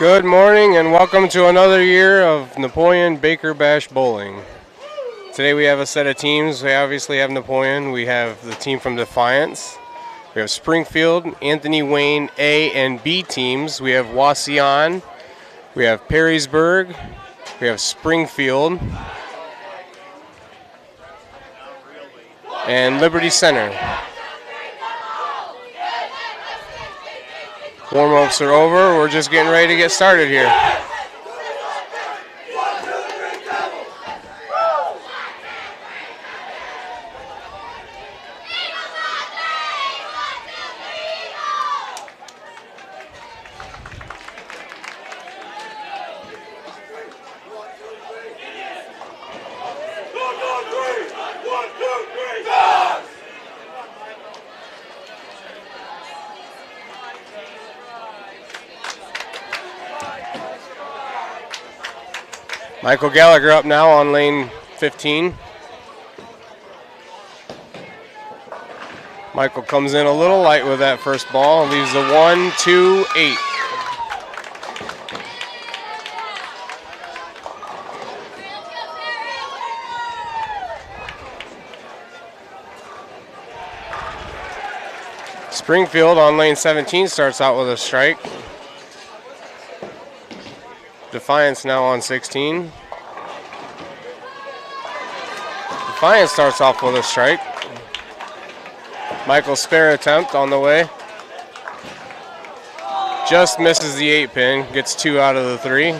Good morning and welcome to another year of Napoleon Baker Bash Bowling. Today we have a set of teams. We obviously have Napoleon. We have the team from Defiance. We have Springfield, Anthony Wayne A and B teams. We have Wasion. We have Perrysburg. We have Springfield. And Liberty Center. Warm-ups are over. We're just getting ready to get started here. Michael Gallagher up now on lane 15. Michael comes in a little light with that first ball. Leaves the 1-2-8. Springfield on lane 17 starts out with a strike. Defiance now on 16. Defiance starts off with a strike. Michael's spare attempt on the way. Just misses the 8-pin, gets 2 out of the 3.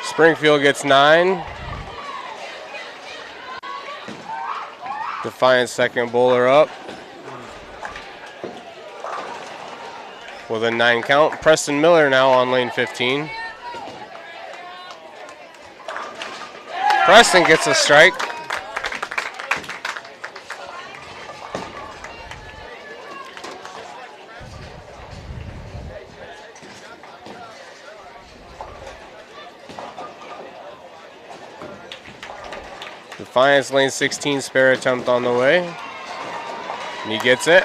Springfield gets 9. Defiance second bowler up. With a 9 count. Preston Miller now on lane 15. Preston gets a strike. Defiance lane 16 spare attempt on the way. And he gets it.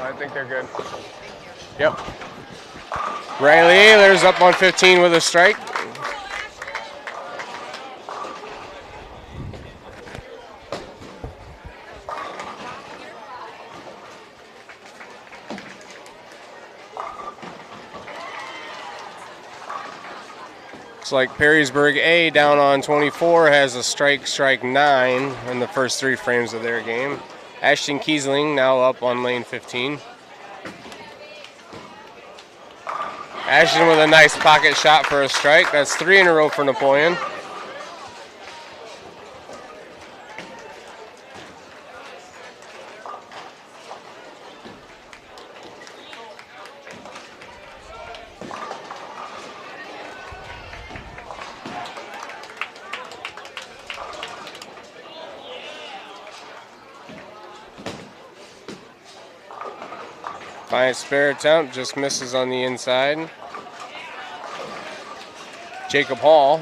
I think they're good. Yep. Riley Ayler's up on 15 with a strike. Looks like Perrysburg A down on 24 has a strike 9 in the first 3 frames of their game. Ashton Kiesling now up on lane 15. Ashton with a nice pocket shot for a strike. That's 3 in a row for Napoleon. Defiance spare attempt, just misses on the inside. Jacob Hall.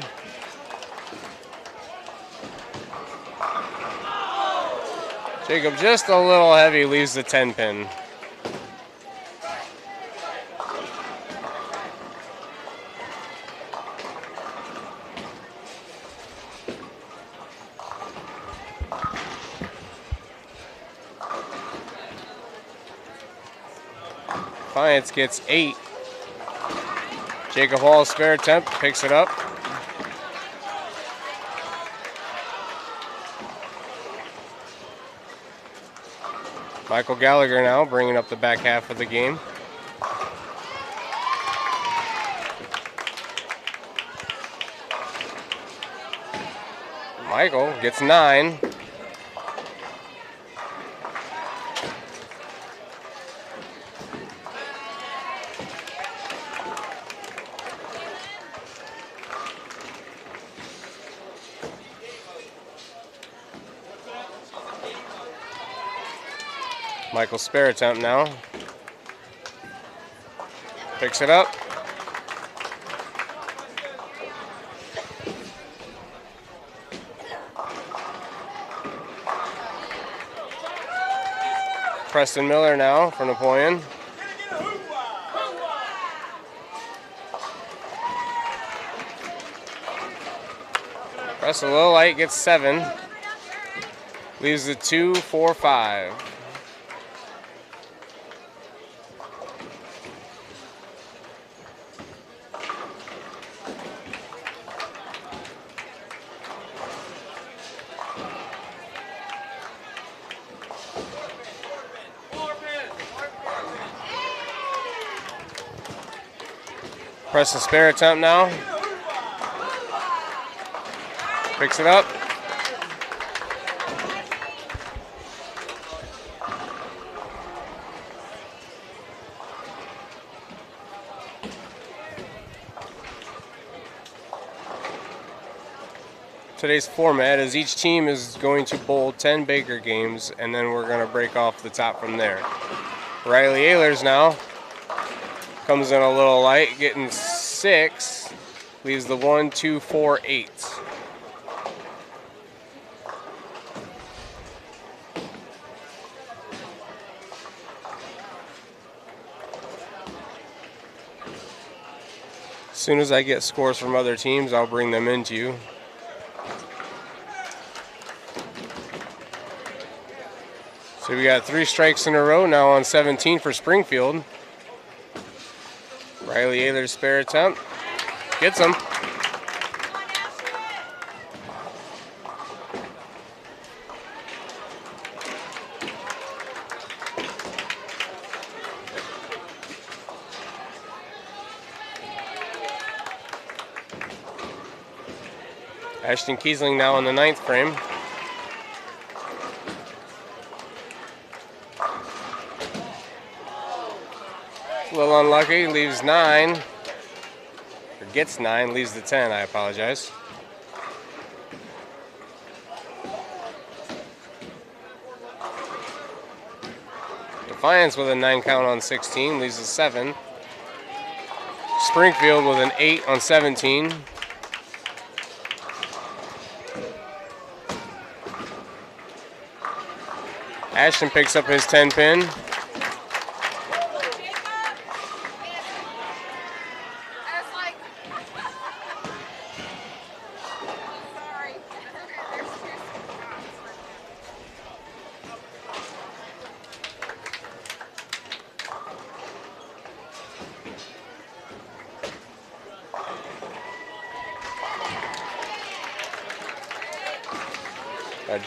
Jacob just a little heavy, leaves the 10-pin. Defiance gets 8. Jacob Hall spare attempt, picks it up. Michael Gallagher now bringing up the back half of the game. Michael gets 9. Michael's spare attempt now. Picks it up. Preston Miller now for Napoleon. Press a little light, gets 7. Leaves the 2, 4, 5. Press the spare attempt now. Picks it up. Today's format is each team is going to bowl 10 Baker games, and then we're going to break off the top from there. Riley Ehlers now comes in a little light, getting 6. Leaves the 1, 2, 4, 8. As soon as I get scores from other teams, I'll bring them into you. So we got 3 strikes in a row now on 17 for Springfield. Riley Ehlers' spare attempt. Gets him. Ashton Kiesling now in the 9th frame. A little unlucky, leaves 9. Or gets 9, leaves the 10, I apologize. Defiance with a 9 count on 16, leaves a 7. Springfield with an 8 on 17. Ashton picks up his 10 pin.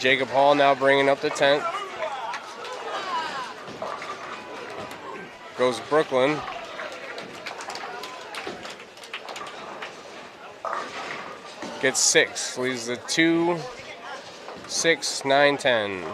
Jacob Hall now bringing up the 10th. Goes Brooklyn. Gets 6. Leaves the 2, 6, 9, 10.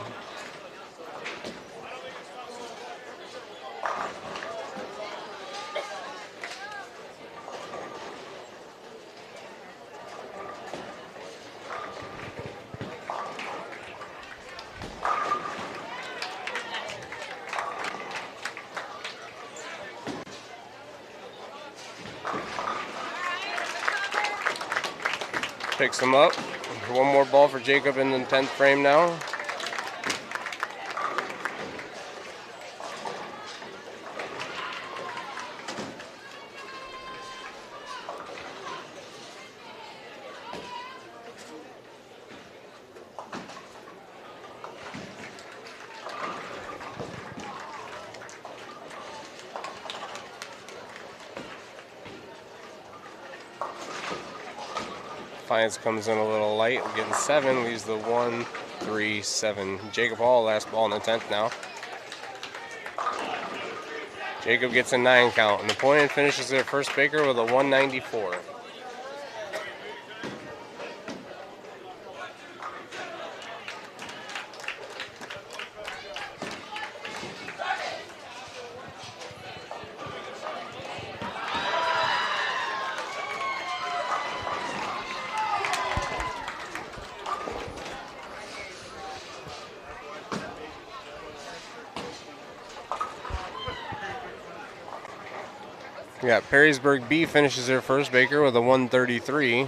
Picks him up. One more ball for Jacob in the 10th frame now. Defiance comes in a little light, getting 7, leaves the 1, 3, 7. Jacob Hall, last ball in the 10th now. Jacob gets a 9 count. Napoleon finishes their first Baker with a 194. We got Perrysburg B finishes their first Baker with a 133.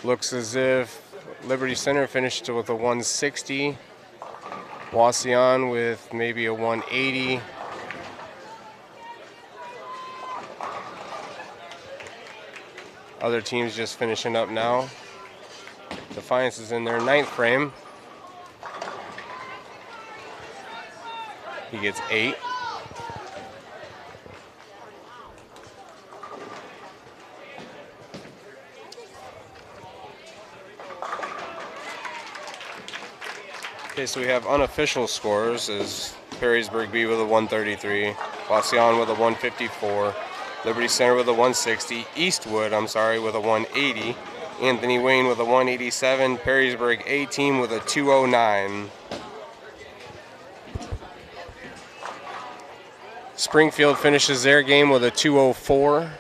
Looks as if Liberty Center finished with a 160. Wasion with maybe a 180. Other teams just finishing up now. Defiance is in their 9th frame. He gets 8. Okay, so we have unofficial scores as Perrysburg B with a 133, Wasion with a 154, Liberty Center with a 160, Eastwood, with a 180, Anthony Wayne with a 187, Perrysburg A team with a 209. Springfield finishes their game with a 204.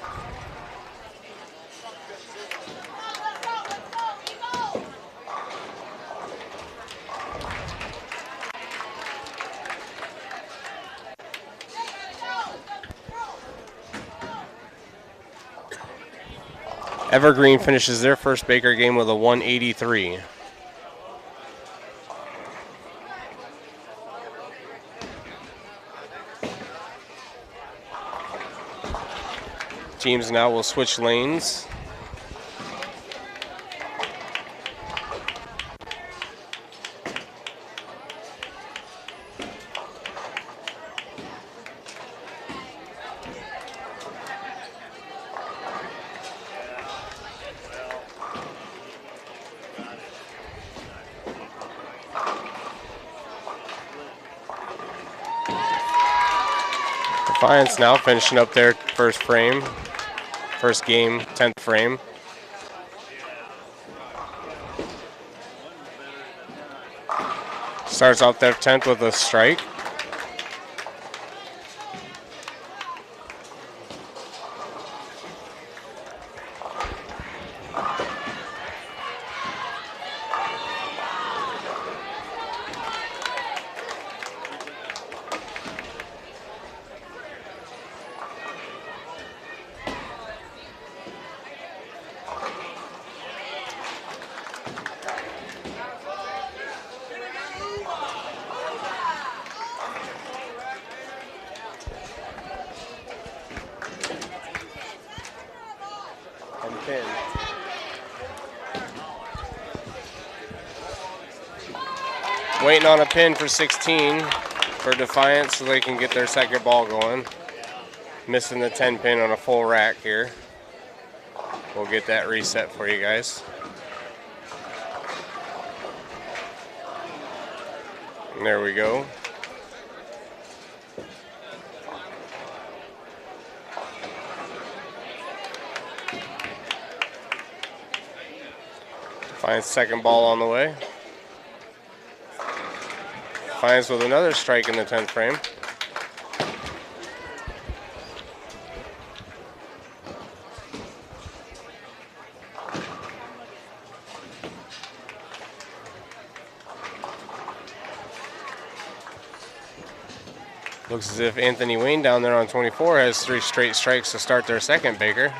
Evergreen finishes their first Baker game with a 183. Teams now will switch lanes. Defiance now finishing up their first game, 10th frame. Starts off their 10th with a strike. Waiting on a pin for 16 for Defiance so they can get their second ball going. Missing the 10 pin on a full rack here. We'll get that reset for you guys. And there we go. Defiance second ball on the way. Defiance with another strike in the 10th frame. Looks as if Anthony Wayne down there on 24 has 3 straight strikes to start their second Baker.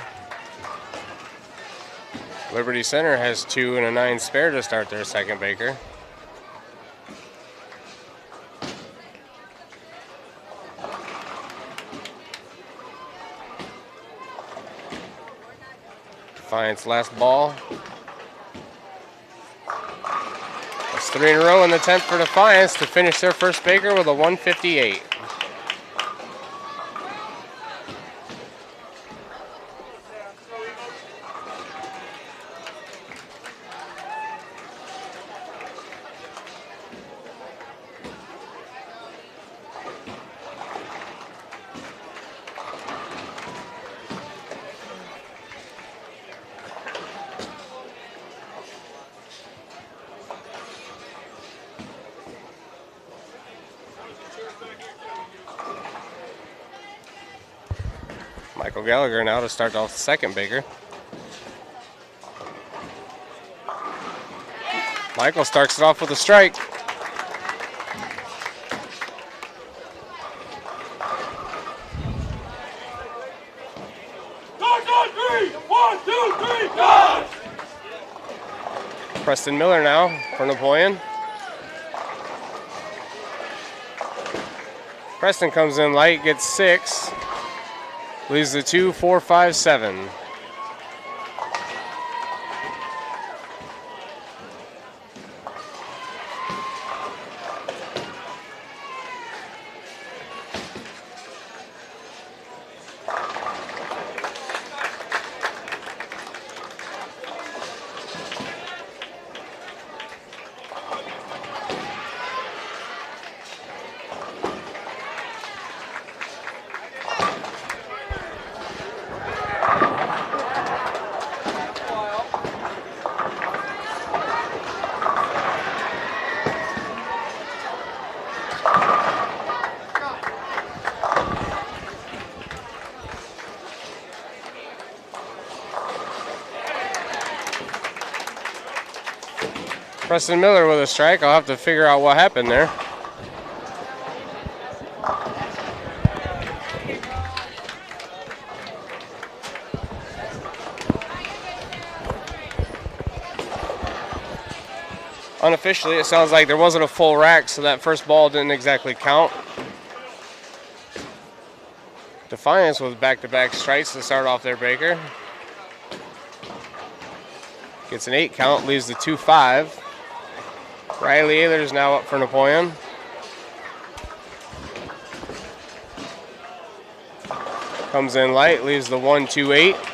Liberty Center has 2 and a 9 spare to start their second Baker. Defiance last ball. That's 3 in a row in the 10th for Defiance to finish their first Baker with a 158. Gallagher now to start off the second Baker. Michael starts it off with a strike. Preston Miller now for Napoleon. Preston comes in light, gets 6. Leaves the 2, 4, 5, 7. Preston Miller with a strike. I'll have to figure out what happened there. Unofficially, it sounds like there wasn't a full rack, so that first ball didn't exactly count. Defiance with back-to-back strikes to start off their Baker. Gets an 8 count, leaves the 2-5. Riley Ehlers now up for Napoleon. Comes in light, leaves the 1-2-8.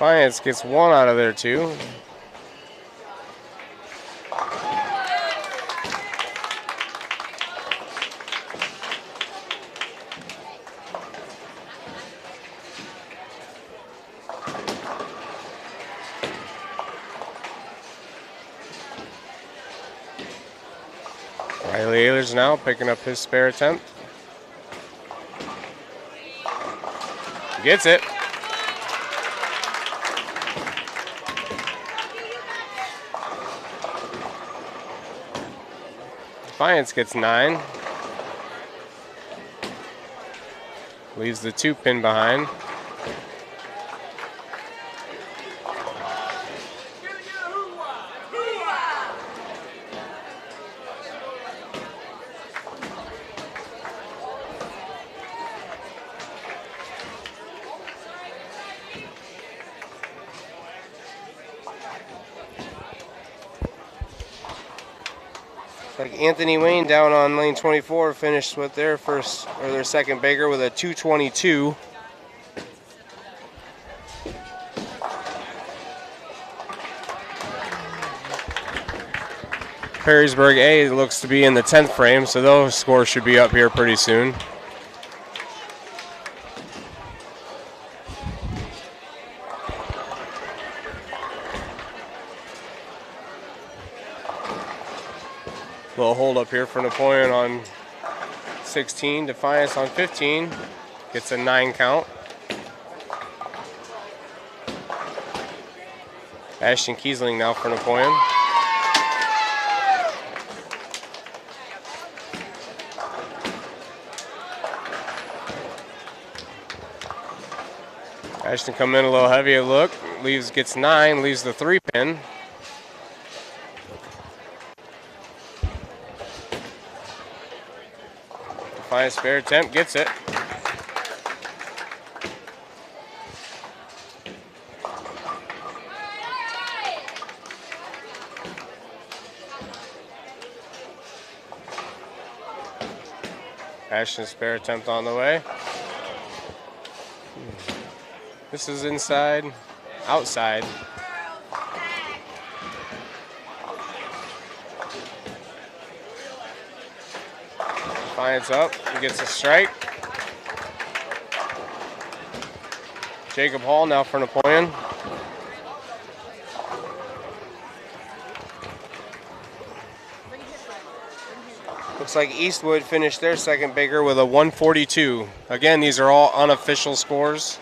Defiance gets 1 out of there, 2. Riley Ehlers now picking up his spare attempt. Gets it. Defiance gets 9. Leaves the 2 pin behind. Like Anthony Wayne down on lane 24 finished with their second Baker with a 222. Perrysburg A looks to be in the 10th frame, so those scores should be up here pretty soon. Little hold up here for Napoleon on 16. Defiance on 15. Gets a 9 count. Ashton Kiesling now for Napoleon. Ashton come in a little heavier look. Gets 9, leaves the 3 pin. Defiance spare attempt, gets it. Ashton's spare attempt on the way. This is inside, outside. Defiance up, he gets a strike. Jacob Hall now for Napoleon. Looks like Eastwood finished their second baker with a 142. Again, these are all unofficial scores.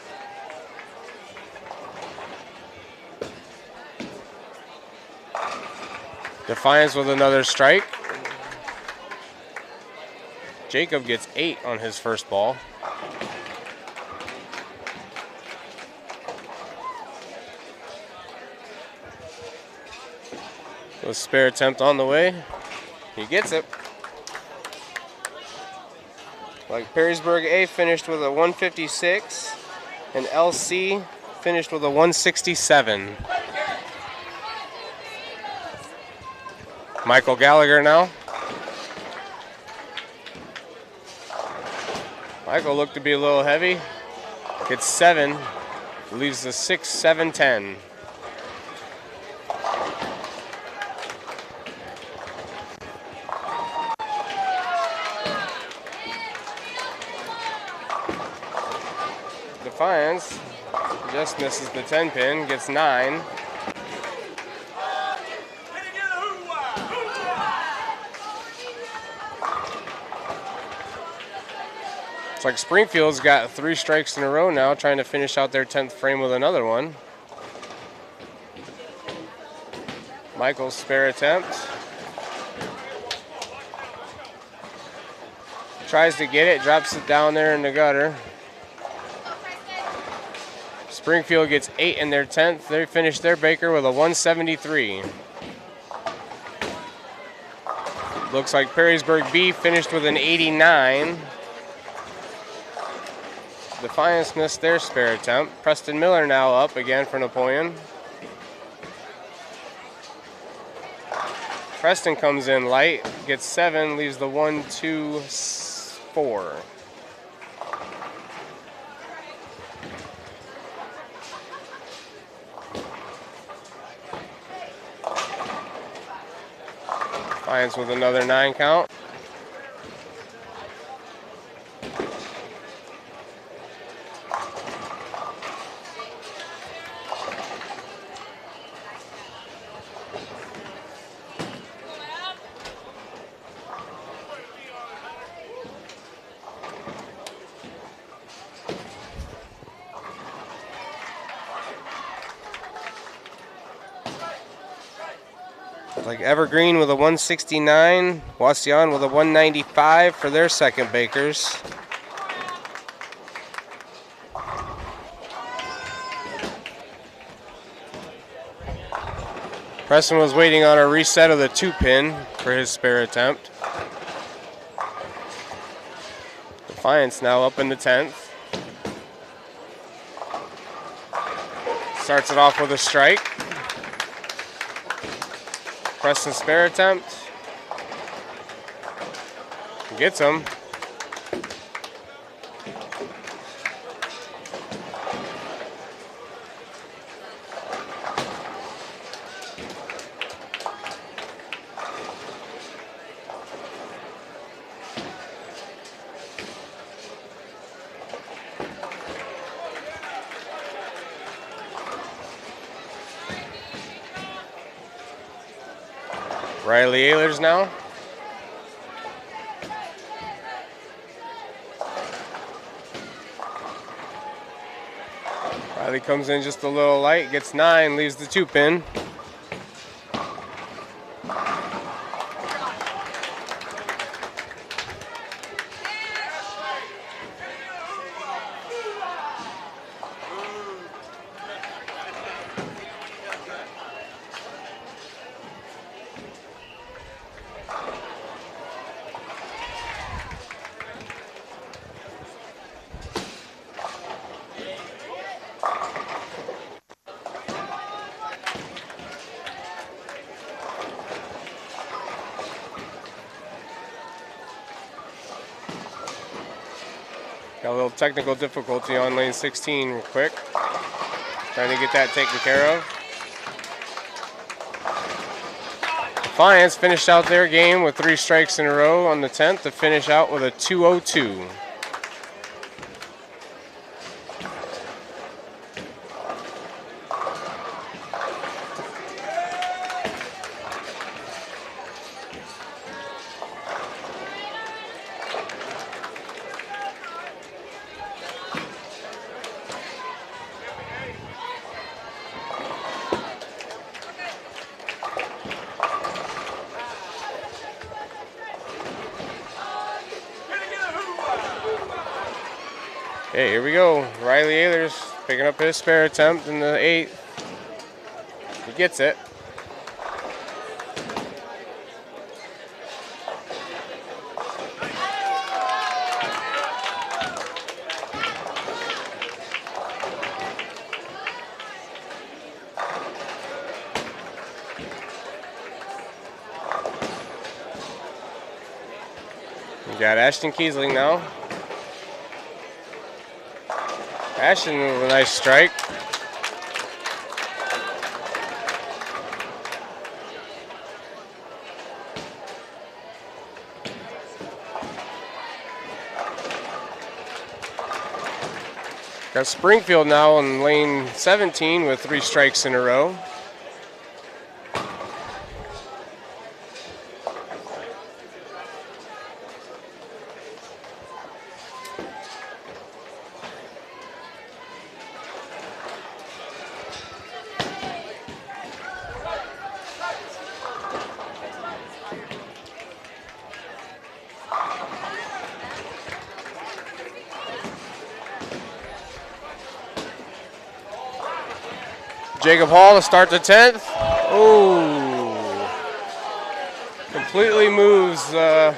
Defiance with another strike. Jacob gets 8 on his first ball. A spare attempt on the way. He gets it. Like Perrysburg A finished with a 156, and LC finished with a 167. Michael Gallagher now. Michael looked to be a little heavy. Gets 7, leaves the 6, 7, 10. Defiance just misses the 10 pin, gets 9. It's like Springfield's got 3 strikes in a row now, trying to finish out their 10th frame with another one. Michael's spare attempt. Tries to get it, drops it down there in the gutter. Springfield gets 8 in their 10th. They finished their baker with a 173. Looks like Perrysburg B finished with an 89. Defiance missed their spare attempt. Preston Miller now up again for Napoleon. Preston comes in light, gets 7, leaves the 1, 2, 4. Defiance with another 9 count. Like Evergreen with a 169, Wasion with a 195 for their second bakers. Preston was waiting on a reset of the 2 pin for his spare attempt. Defiance now up in the 10th. Starts it off with a strike. Preston spare attempt. Gets him. Riley Ehlers now. Riley comes in just a little light, gets 9, leaves the 2 pin. Got a little technical difficulty on lane 16 real quick. Trying to get that taken care of. Defiance finished out their game with 3 strikes in a row on the 10th to finish out with a 202. Okay, here we go. Riley Ehlers picking up his spare attempt in the 8th. He gets it. We got Ashton Kiesling now. Ashton with a nice strike. Got Springfield now in lane 17 with 3 strikes in a row. Jacob Hall to start the 10th. Oh, completely moves. I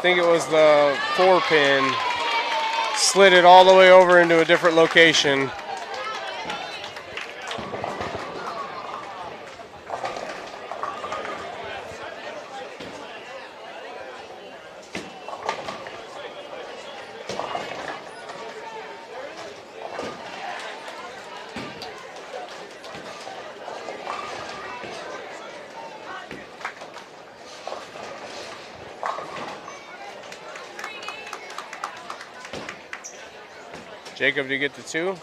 think it was the 4-pin. Slid it all the way over into a different location. Jacob to get the 2.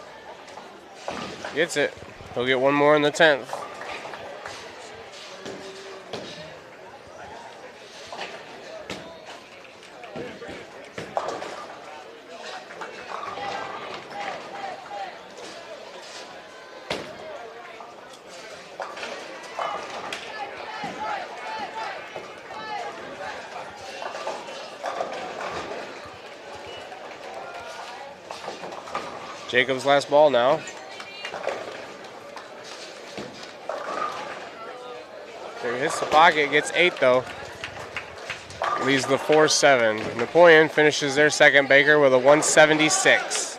Gets it. He'll get one more in the 10th. Jacob's last ball now. There hits the pocket, gets 8 though. Leaves the 4-7. Napoleon finishes their second baker with a 176.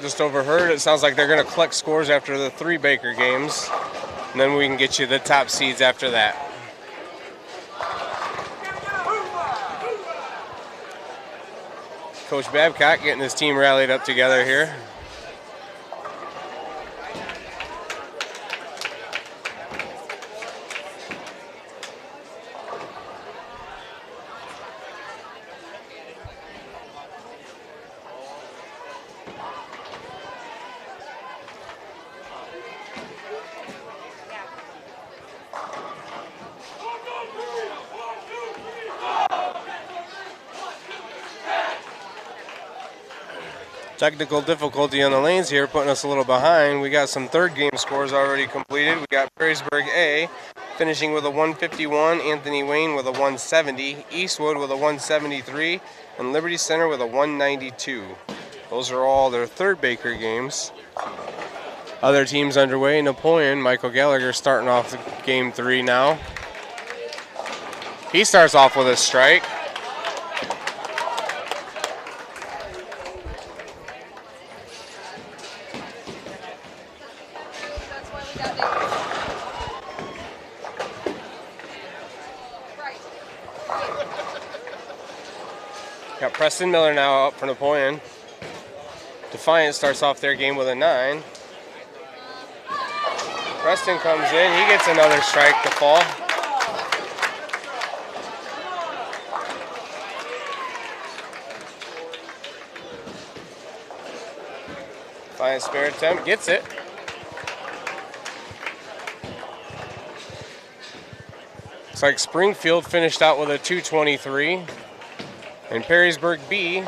Just overheard, it sounds like they're going to collect scores after the 3 Baker games, and then we can get you the top seeds after that. Coach Babcock getting his team rallied up together here. Technical difficulty on the lanes here, putting us a little behind. We got some 3rd game scores already completed. We got Perrysburg A finishing with a 151, Anthony Wayne with a 170, Eastwood with a 173, and Liberty Center with a 192. Those are all their 3rd Baker games. Other teams underway. Napoleon, Michael Gallagher starting off game 3 now. He starts off with a strike. Got Preston Miller now up for Napoleon. Defiance starts off their game with a 9. Preston comes in. He gets another strike to fall. Defiance spare attempt. Gets it. Looks like Springfield finished out with a 223. And Perrysburg B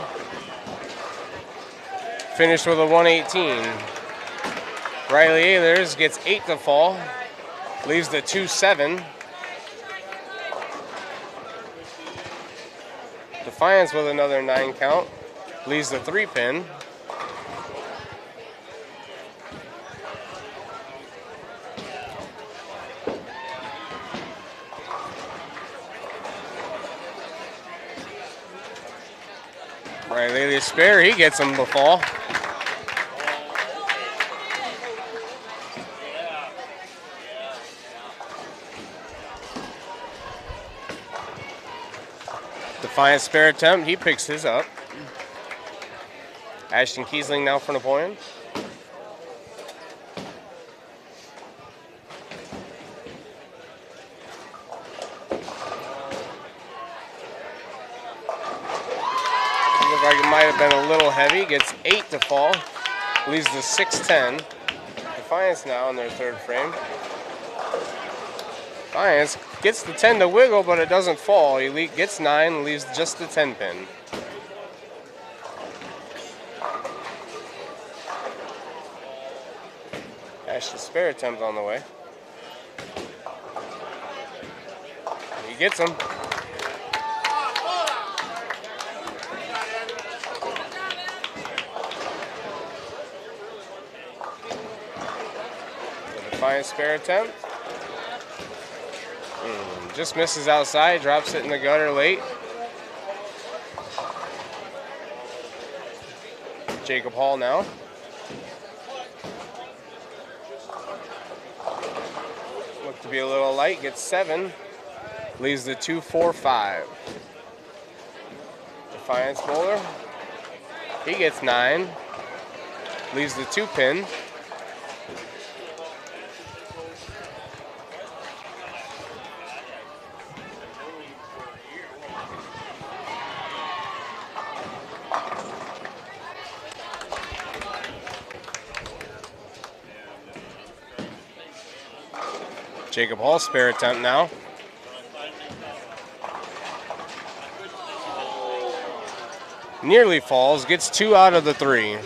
finished with a 118. Riley Ehlers gets 8 to fall, leaves the 2-7. Defiance with another 9 count, leaves the 3-pin. Riley Ehlers spare, he gets him to fall. Defiance spare attempt, he picks his up. Ashton Kiesling now for Napoleon. Looks like it might have been a little heavy, gets 8 to fall, leaves the 6-10. Defiance now in their 3rd frame. Defiance gets the 10 to wiggle, but it doesn't fall. He gets 9, leaves just the 10 pin. Ashton's spare attempt on the way. He gets him. The Defiance spare attempt. Just misses outside, drops it in the gutter late. Jacob Hall now. Looked to be a little light, gets 7. Leaves the 2-4-5. Defiance bowler. He gets 9. Leaves the 2-pin. Jacob Hall spare attempt now. Nearly falls, gets 2 out of the 3.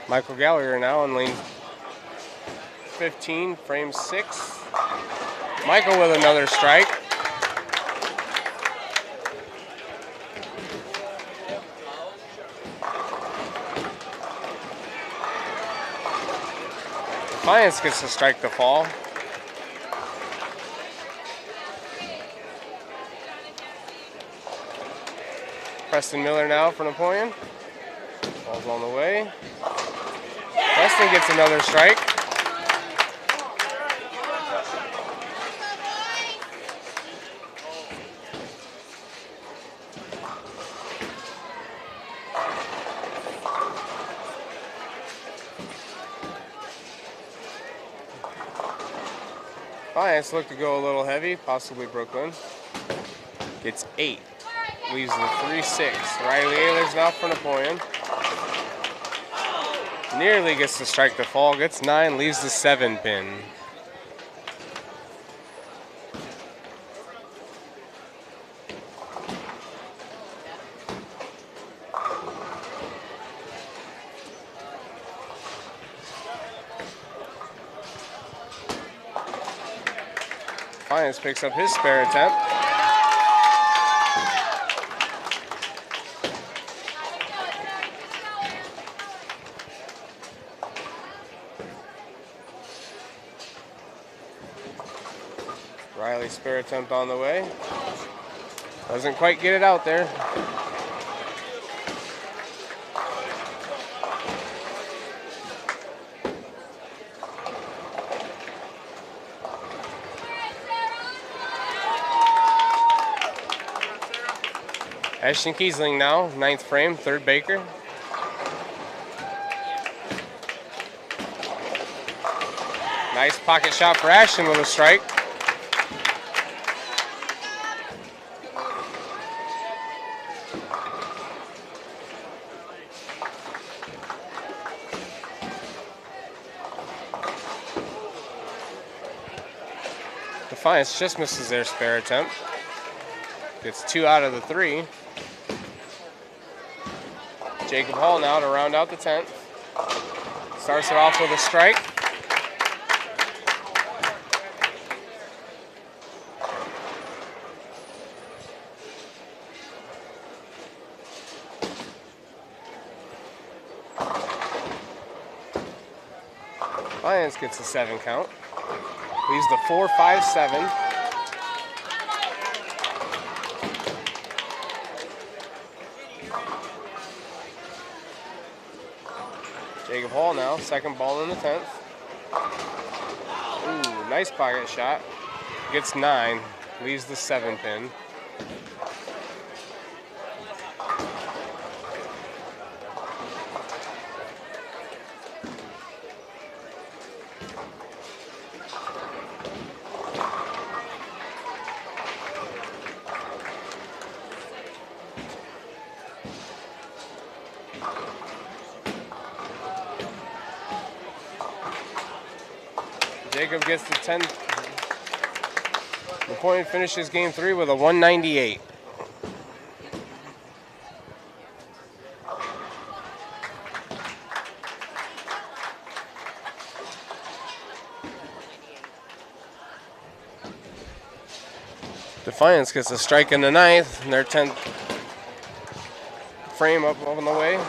Michael Gallagher now on lane 15, frame 6. Michael with another strike. Defiance gets the strike to fall. Preston Miller now for Napoleon. Ball's on the way. Preston gets another strike. Defiance looked to go a little heavy, possibly Brooklyn. Gets 8. Leaves the 3-6. Riley Ehlers now for Napoleon. Nearly gets the strike to fall, gets 9, leaves the 7-pin. Defiance picks up his spare attempt. Riley spare attempt on the way. Doesn't quite get it out there. Ashton Kiesling now, 9th frame, 3rd Baker. Nice pocket shot for Ashton with a strike. Defiance just misses their spare attempt. Gets 2 out of the 3. Jacob Hall now to round out the 10th. Starts it off with a strike. Defiance gets a 7 count. Leaves the 4-5-7. Jacob Hall now, 2nd ball in the 10th. Ooh, nice pocket shot. Gets 9, leaves the 7 pin. Jacob gets the 10. Napoleon finishes game 3 with a 198. Defiance gets a strike in the 9th, and their 10th frame up on the way.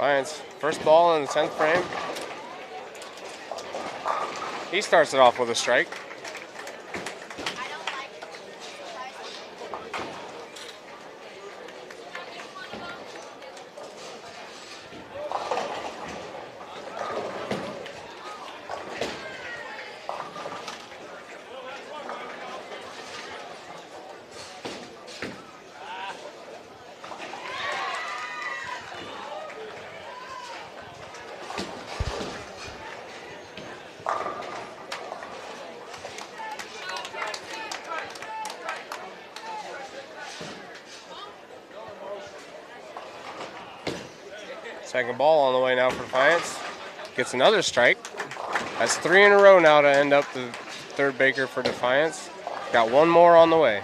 Defiance, first ball in the 10th frame. He starts it off with a strike. Second ball on the way now for Defiance. Gets another strike. That's 3 in a row now to end up the 3rd Baker for Defiance. Got 1 more on the way.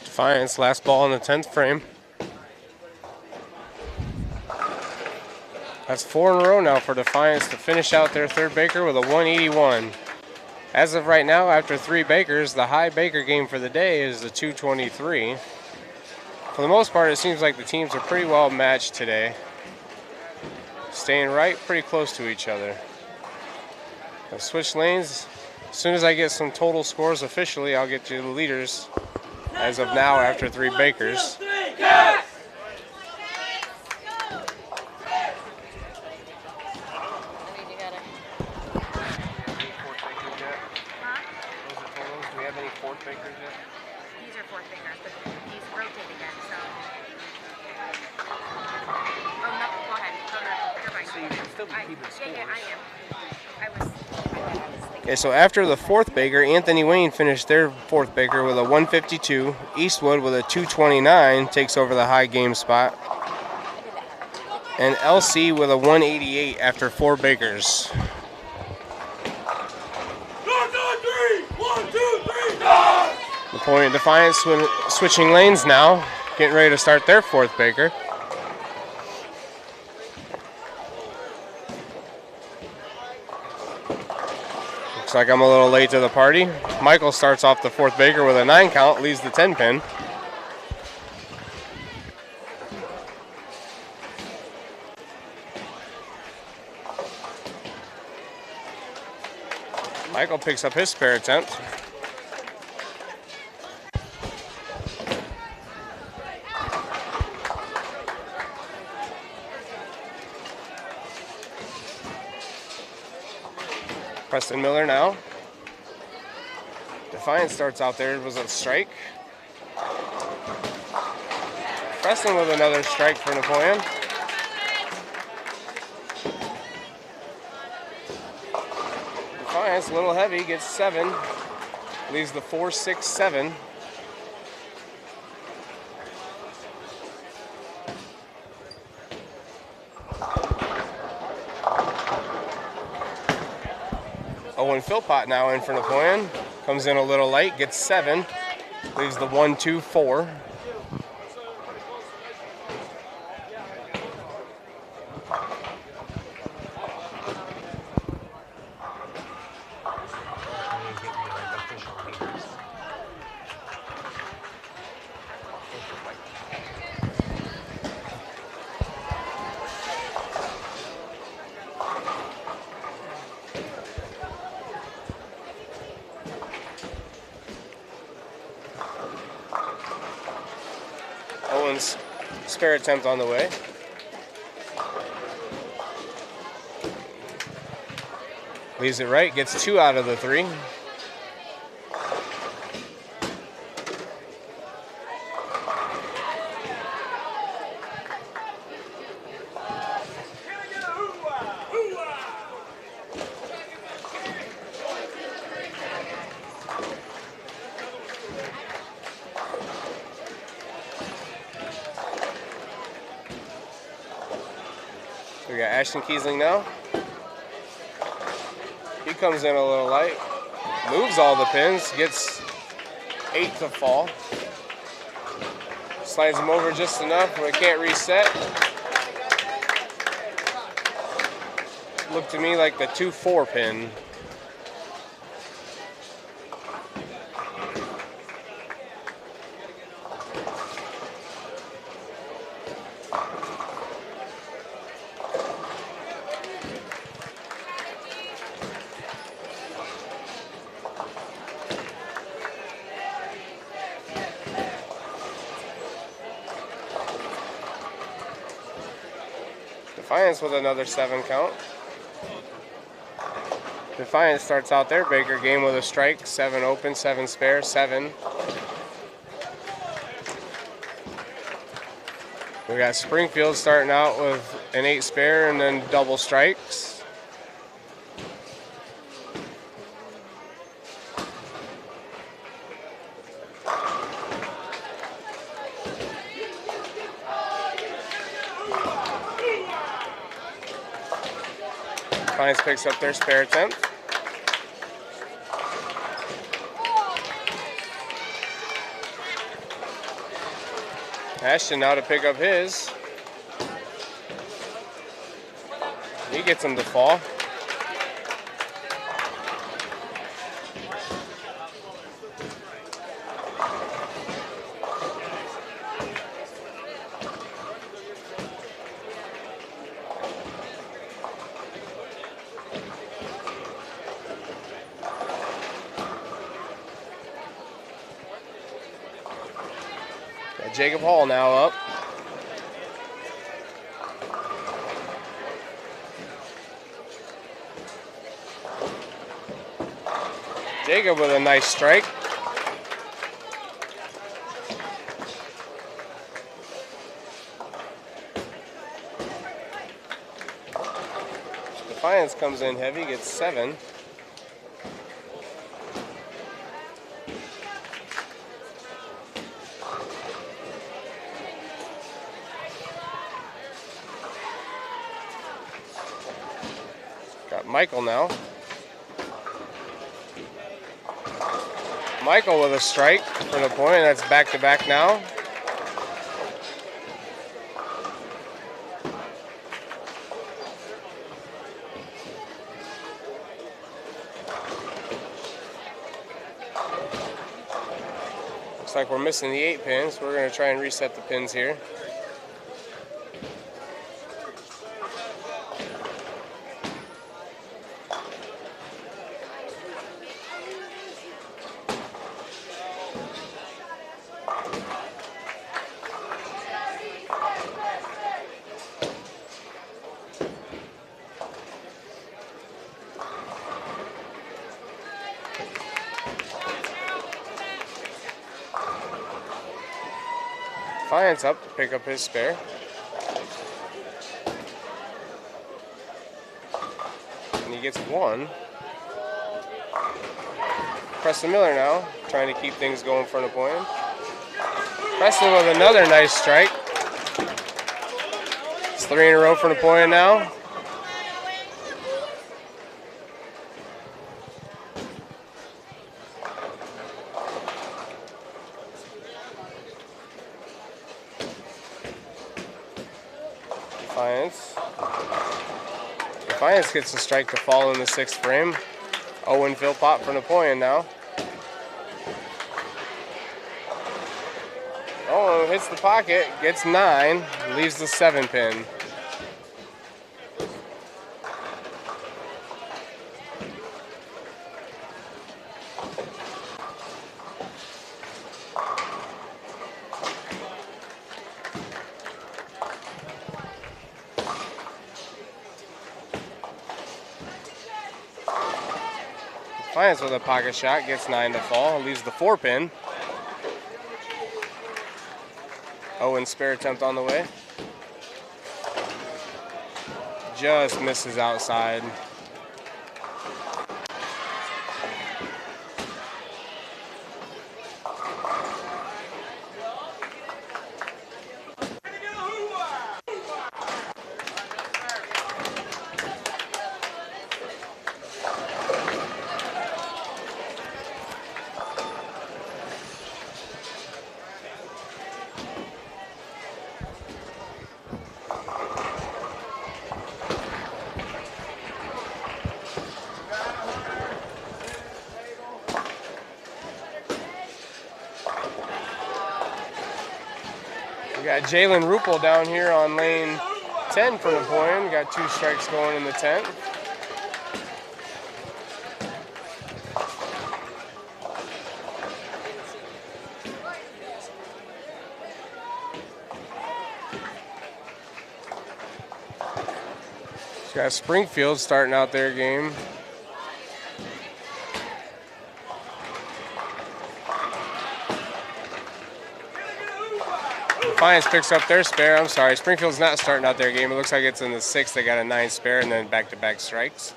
Defiance, last ball in the 10th frame. That's 4 in a row now for Defiance to finish out their 3rd Baker with a 181. As of right now, after 3 Bakers, the high Baker game for the day is the 223. For the most part, it seems like the teams are pretty well matched today. Staying right pretty close to each other. I'll switch lanes. As soon as I get some total scores officially, I'll get you the leaders as of now after 3 Bakers. still be keeping scores. Yeah, I am. Okay, so after the fourth Baker, Anthony Wayne finished their fourth Baker with a 152. Eastwood with a 229 takes over the high game spot. And LC with a 188 after 4 Bakers. 1, 2, 3, 1, 2, 3, start! Napoleon Defiance switching lanes now, getting ready to start their fourth Baker. Looks like I'm a little late to the party. Michael starts off the fourth Baker with a 9 count, leaves the 10 pin. Michael picks up his spare attempt. Preston Miller now. Defiance starts out there, it was a strike. Preston with another strike for Napoleon. Defiance, a little heavy, gets 7. Leaves the 4, 6, 7. Owen Philpott now in for Napoleon. Comes in a little late, gets 7. Leaves the 1, 2, 4. Owen's spare attempt on the way. Leaves it right, gets 2 out of the 3. We got Ashton Kiesling now. He comes in a little light, moves all the pins, gets 8 to fall. Slides them over just enough where it can't reset. Looked to me like the 2-4 pin. Defiance with another 7 count. Defiance starts out their Baker game with a strike, 7 open, 7 spare, 7. We got Springfield starting out with an 8 spare and then double strikes. Defiance picks up their spare attempt. Ashton now to pick up his. He gets him to fall. Jacob Hall now up. Jacob with a nice strike. Defiance comes in heavy, gets 7. Got Michael now. Michael with a strike for Napoleon. That's back-to-back now. Looks like we're missing the 8 pin, so we're going to try and reset the pins here. Defiance up to pick up his spare. And he gets 1. Preston Miller now, trying to keep things going for Napoleon. Preston with another nice strike. It's 3 in a row for Napoleon now. Defiance gets a strike to fall in the 6th frame. Owen fill pop for Napoleon now. Oh, hits the pocket, gets 9, leaves the 7 pin. Defiance with a pocket shot, gets 9 to fall, leaves the 4 pin. Owen's spare attempt on the way. Just misses outside. We got Jalen Rupel down here on lane 10 for Napoleon. Got 2 strikes going in the 10th. Got Springfield starting out their game. Defiance picks up their spare. I'm sorry, Springfield's not starting out their game. It looks like it's in the 6th. They got a 9 spare and then back-to-back strikes.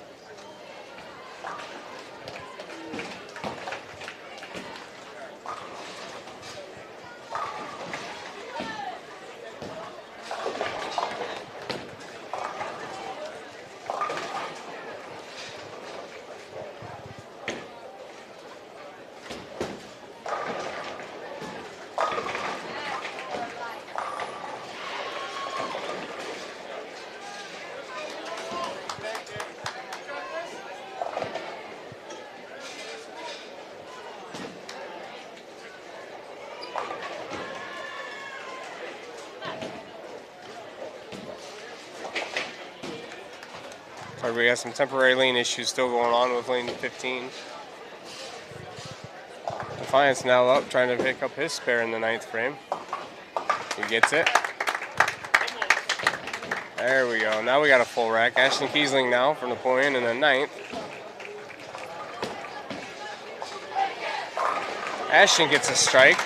We got some temporary lane issues still going on with lane 15. Defiance now up, trying to pick up his spare in the 9th frame. He gets it. There we go. Now we got a full rack. Ashton Kiesling now for Napoleon in the 9th. Ashton gets a strike.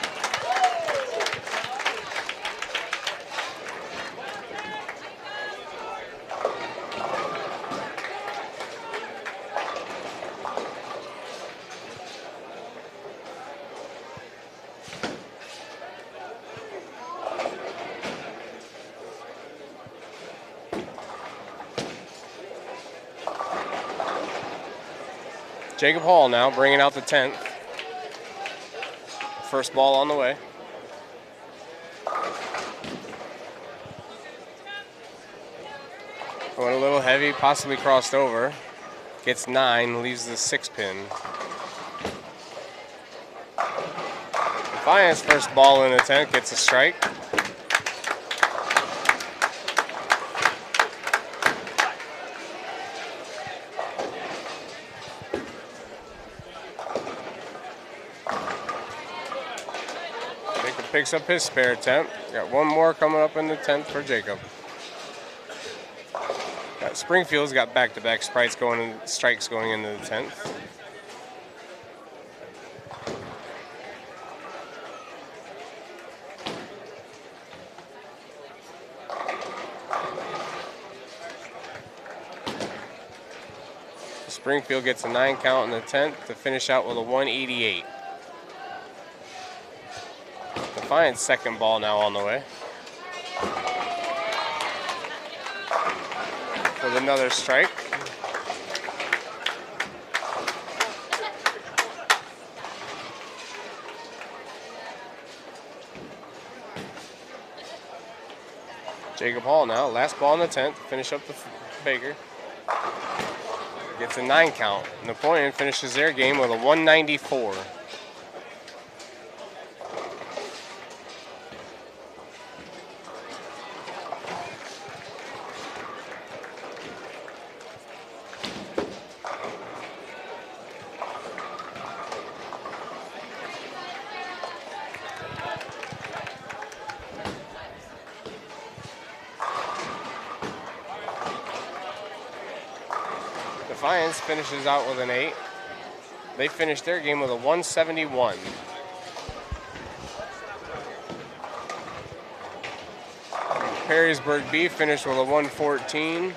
Jacob Hall now bringing out the 10th. First ball on the way. Going a little heavy, possibly crossed over. Gets 9, leaves the 6 pin. Defiance first ball in the 10th, gets a strike. Jacob picks up his spare attempt. Got one more coming up in the 10th for Jacob. Springfield's got back-to-back strikes going into the 10th. Springfield gets a 9 count in the 10th to finish out with a 188. Defiance second ball now on the way. With another strike. Jacob Hall now, last ball in the 10th, finish up the Baker. Gets a 9 count. Napoleon finishes their game with a 194. Defiance finishes out with an 8. They finished their game with a 171. Perrysburg B finished with a 114.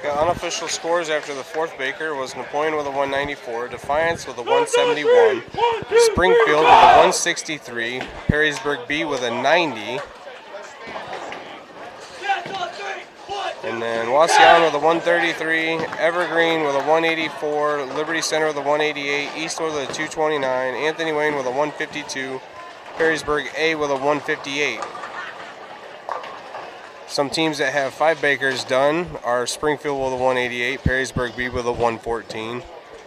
Got unofficial scores after the 4th Baker was Napoleon with a 194, Defiance with a 171, Springfield with a 163, Perrysburg B with a 90, and then Wasion with a 133, Evergreen with a 184, Liberty Center with a 188, Eastwood with a 229, Anthony Wayne with a 152, Perrysburg A with a 158. Some teams that have 5 Bakers done are Springfield with a 188, Perrysburg B with a 114,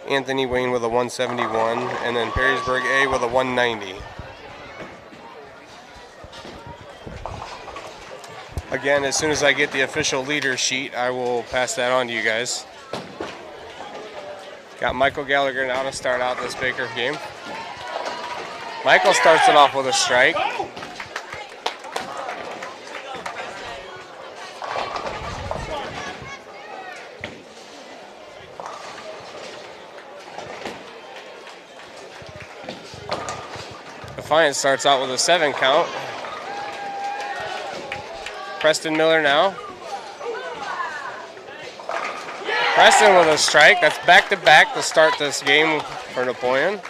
Anthony Wayne with a 171, and then Perrysburg A with a 190. Again, as soon as I get the official leader sheet, I will pass that on to you guys. Got Michael Gallagher now to start out this Baker game. Michael starts it off with a strike. Defiance starts out with a 7 count. Preston Miller now. Preston with a strike. That's back-to-back to start this game for Napoleon.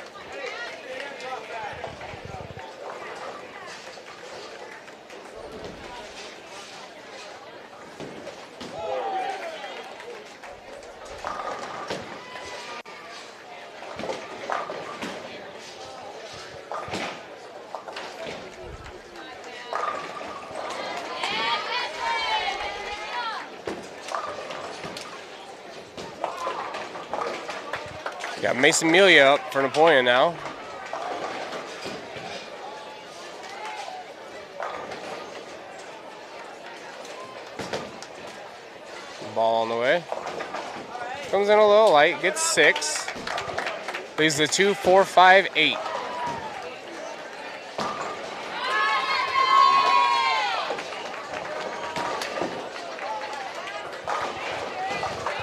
Got Mason Melia up for Napoleon now. Ball on the way. Comes in a little light, gets 6. Leaves the 2, 4, 5, 8.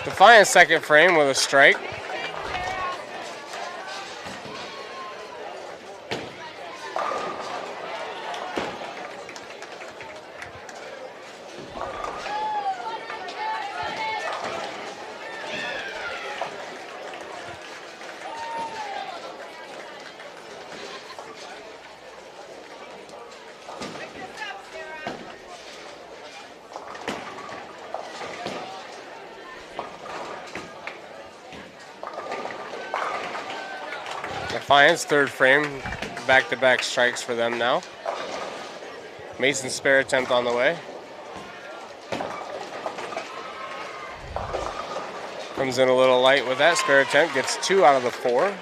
Defiance second frame with a strike. Defiance third frame, back-to-back strikes for them now. Mason's spare attempt on the way. Comes in a little light with that spare attempt, gets 2 out of the 4.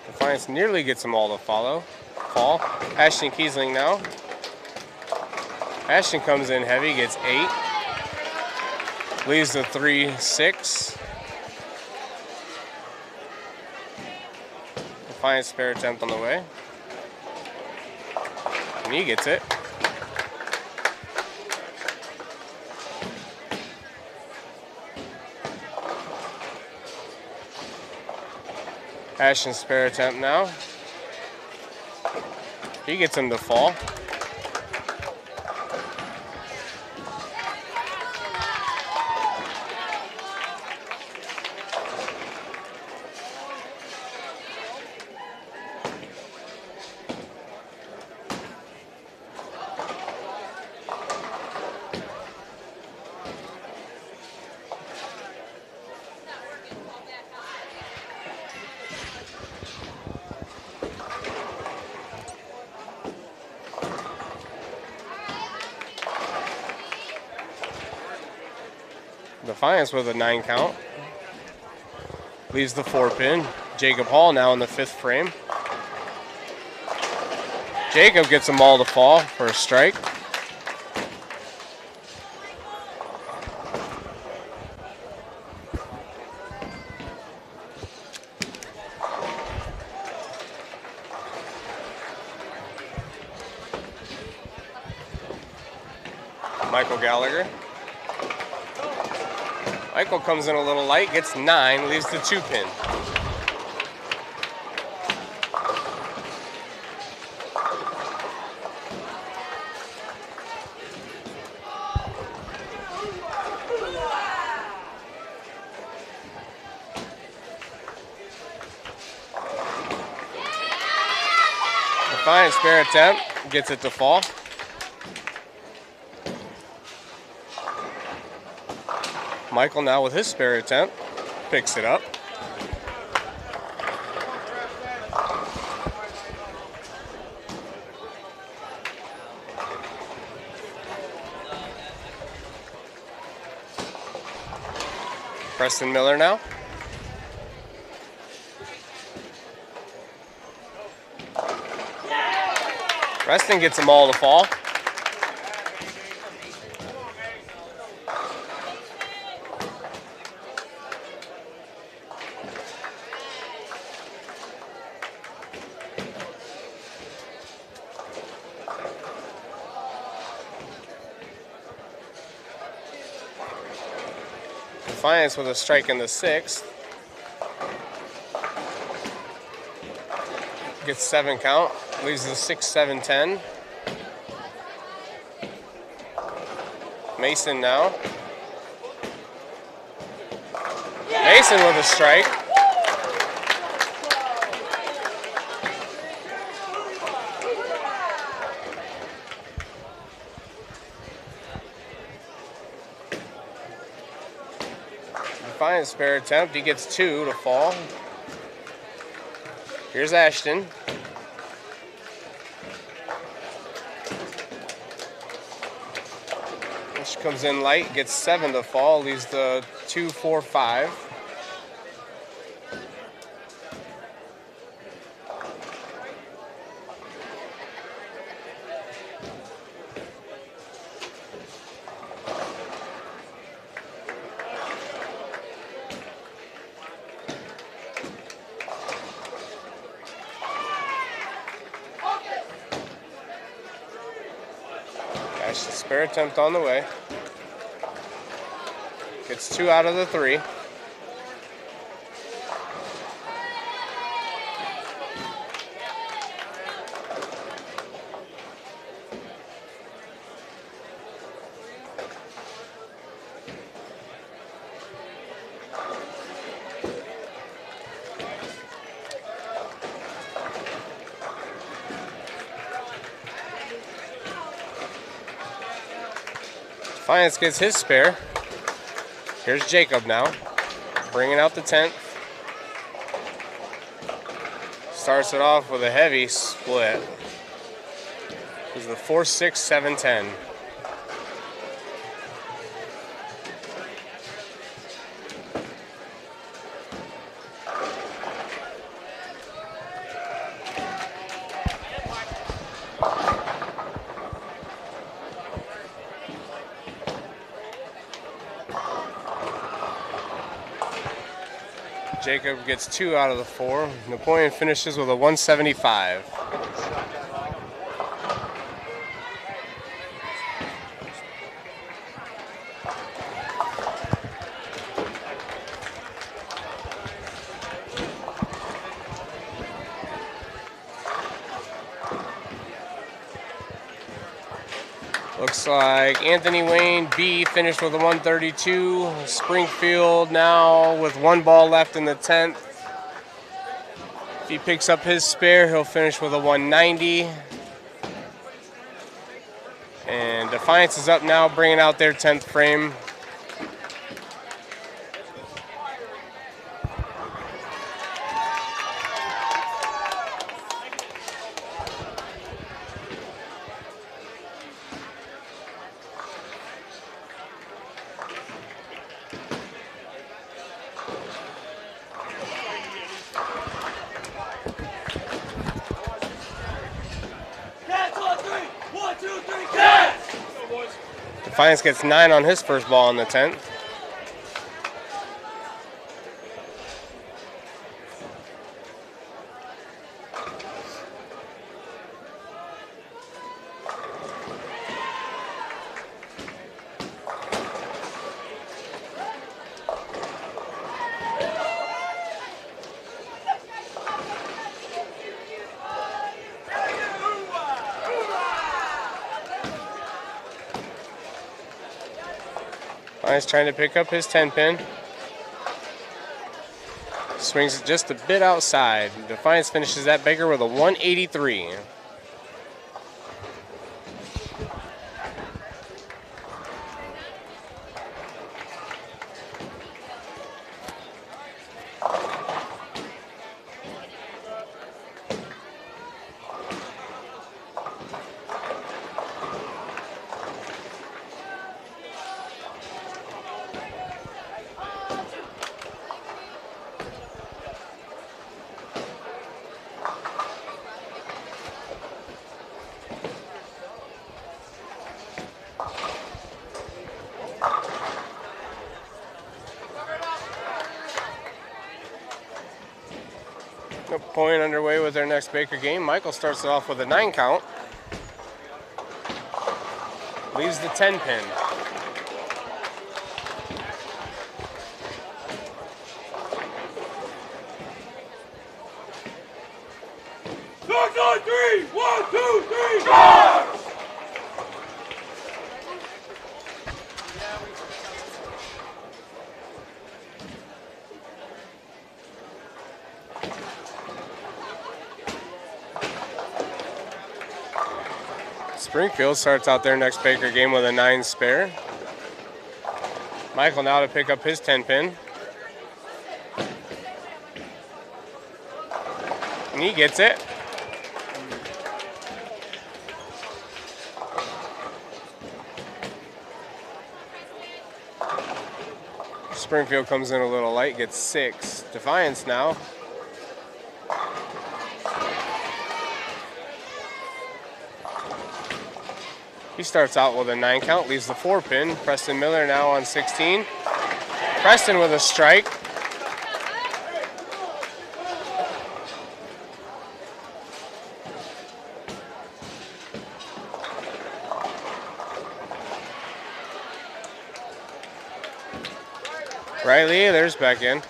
Defiance nearly gets them all to fall. Ashton Kiesling now. Ashton comes in heavy, gets 8. Leaves the 3, 6. Defiance spare attempt on the way. And he gets it. Ashton's spare attempt now. He gets him to fall. Defiance with a 9 count. Leaves the 4 pin. Jacob Hall now in the 5th frame. Jacob gets them all to fall for a strike. Michael Gallagher. Michael comes in a little light, gets 9, leaves the 2 pin. Defiance spare attempt, gets it to fall. Michael now with his spare attempt, picks it up. Preston Miller now. Preston gets them all to fall. Defiance with a strike in the 6th. Gets 7 count. Leaves the 6, 7, 10. Mason now. Mason with a strike. Defiance spare attempt. He gets 2 to fall. Here's Ashton. Which comes in light, gets 7 to fall, leaves the 2, 4, 5. Spare attempt on the way. Gets 2 out of the 3. Defiance gets his spare. Here's Jacob now, bringing out the 10th. Starts it off with a heavy split. This is the 4-6, 7-10. Jacob gets 2 out of the 4. Napoleon finishes with a 175. Looks like Anthony Wayne B finished with a 132. Springfield now with 1 ball left in the 10th. If he picks up his spare, he'll finish with a 190. And Defiance is up now, bringing out their 10th frame. Defiance gets 9 on his first ball in the 10th. Defiance trying to pick up his 10-pin. Swings it just a bit outside. Defiance finishes that Baker with a 183. Point underway with their next Baker game. Michael starts it off with a 9 count. Leaves the 10-pin. Starts on 3. 1, 2, 3, go! Springfield starts out their next Baker game with a 9 spare. Michael now to pick up his 10-pin. And he gets it. Springfield comes in a little light, gets 6. Defiance now. He starts out with a 9 count, leaves the 4-pin. Preston Miller now on 16. Preston with a strike. Riley, there's back in.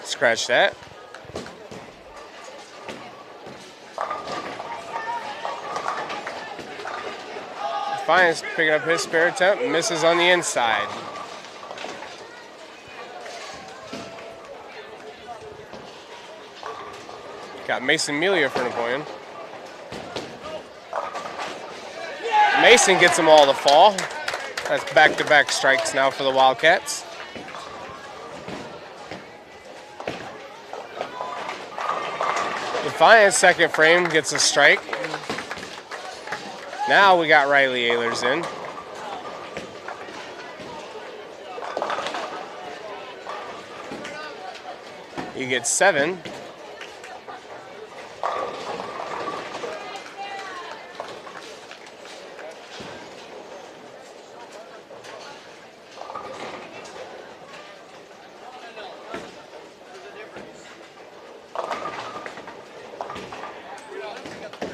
Scratch that. Defiance picking up his spare attempt, misses on the inside. Got Mason Melia for Napoleon. Mason gets them all to fall. That's back-to-back strikes now for the Wildcats. Defiance second frame gets a strike. Now we got Riley Ehlers in. He gets 7.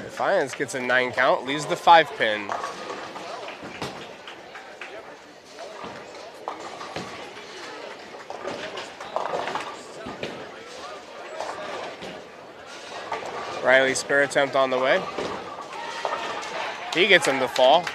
Defiance gets a 9 count, leaves the 5 pin. Riley's spare attempt on the way. He gets him to fall.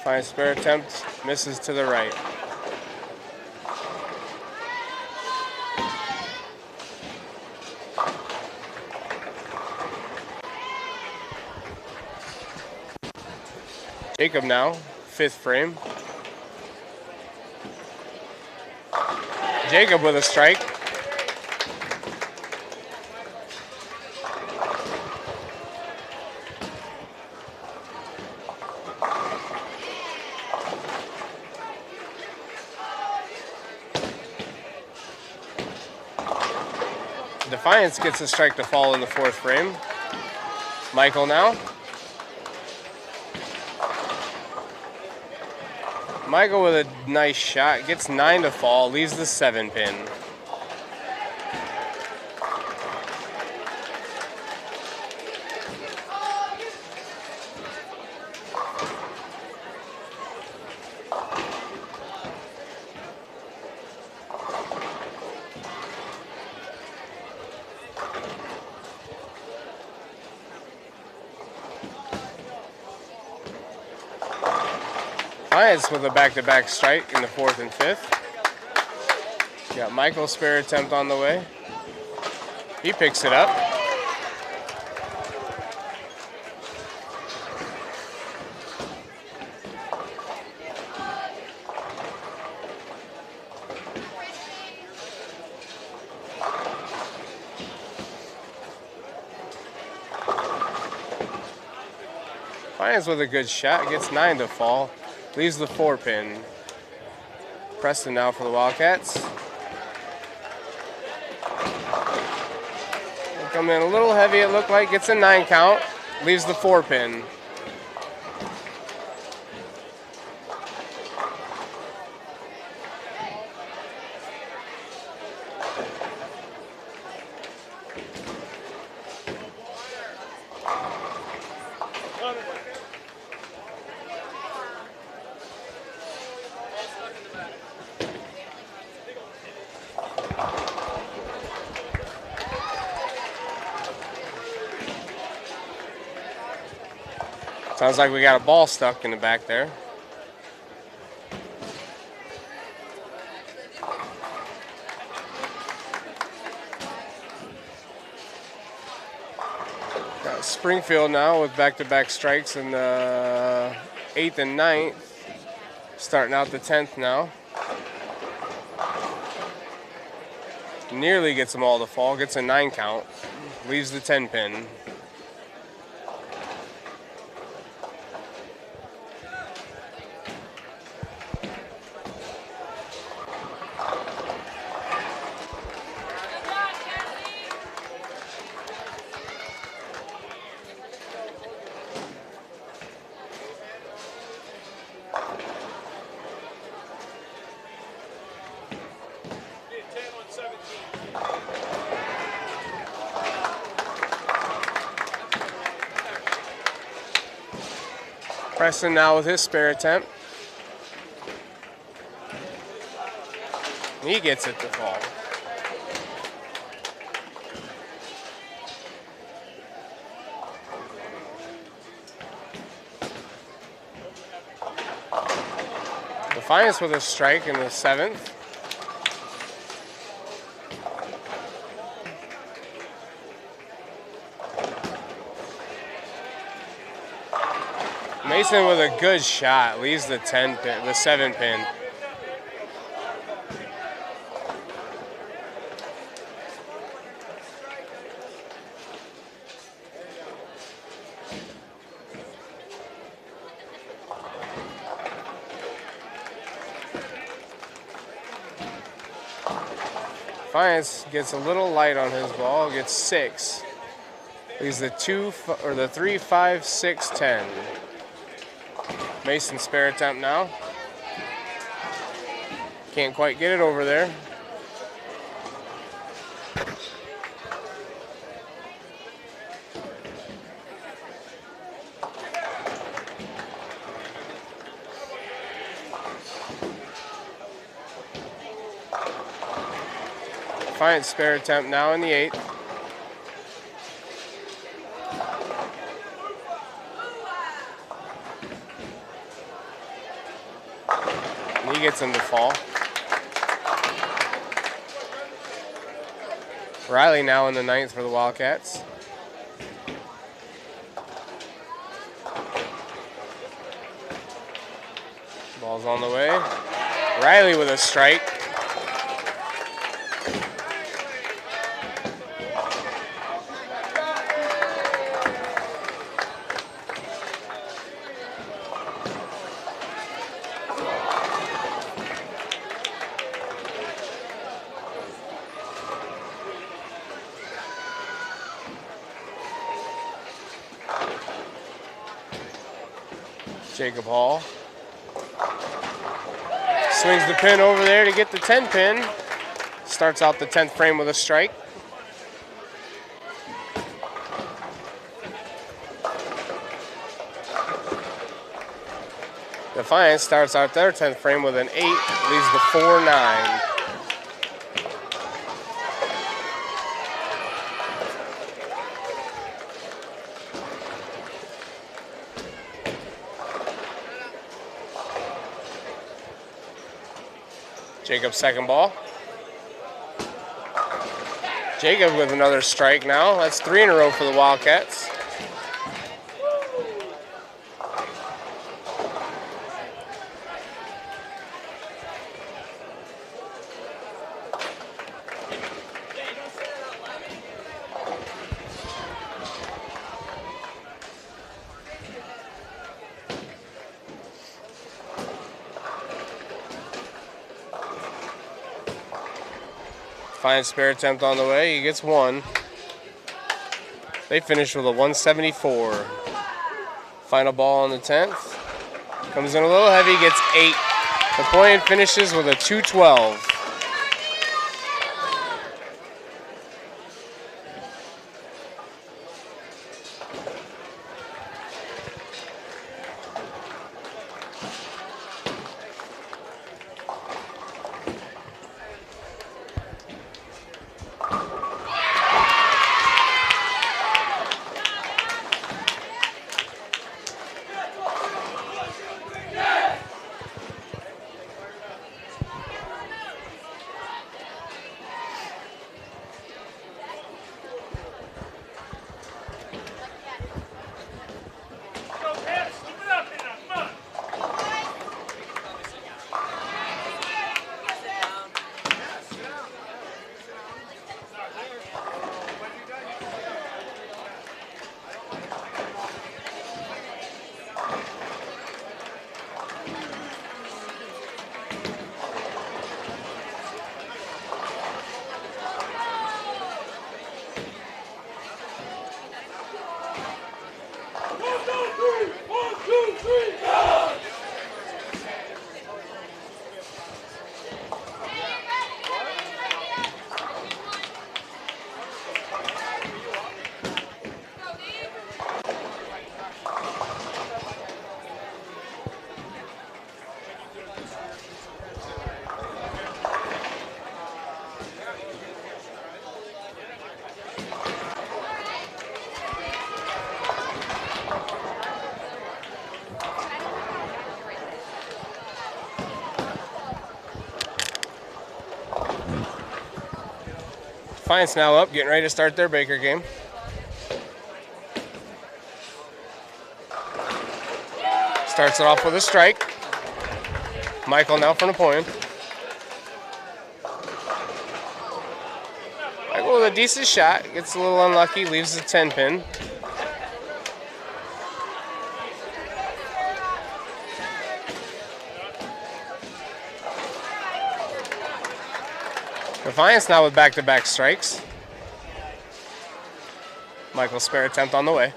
Fine spare attempt, misses to the right. Jacob now, 5th frame. Jacob with a strike. Defiance gets a strike to fall in the 4th frame. Michael now. Michael with a nice shot, gets 9 to fall, leaves the 7 pin. Defiance with a back-to-back strike in the 4th and 5th. Got Michael's spare attempt on the way. He picks it up. Defiance with a good shot, gets 9 to fall. Leaves the 4 pin. Preston now for the Wildcats. They come in a little heavy, it looked like. Gets a 9 count. Leaves the 4 pin. Sounds like we got a ball stuck in the back there. Got Springfield now with back-to-back strikes in the 8th and 9th. Starting out the 10th now. Nearly gets them all to fall, gets a 9 count. Leaves the 10 pin. Preston now with his spare attempt. He gets it to fall. Defiance with a strike in the 7th. Mason with a good shot leaves the 10 pin, the 7 pin. Defiance gets a little light on his ball, gets 6. Leaves the 3, 5, 6, 10. Mason spare attempt now. Can't quite get it over there. Defiance spare attempt now in the 8th. And he gets him to fall. Riley now in the 9th for the Wildcats. Ball's on the way. Riley with a strike. Jacob Hall swings the pin over there to get the 10 pin. Starts out the 10th frame with a strike. Defiance starts out their 10th frame with an 8, leaves the 4-9. Jacob's second ball. Jacob with another strike now. That's 3 in a row for the Wildcats. Fine spare attempt on the way. He gets 1. They finish with a 174. Final ball on the 10th. Comes in a little heavy, gets 8. Napoleon finishes with a 212. Defiance now up, getting ready to start their Baker game. Starts it off with a strike. Michael now for Napoleon. Michael with a decent shot, gets a little unlucky, leaves the 10 pin. Defiance now with back-to-back strikes. Michael's spare attempt on the way.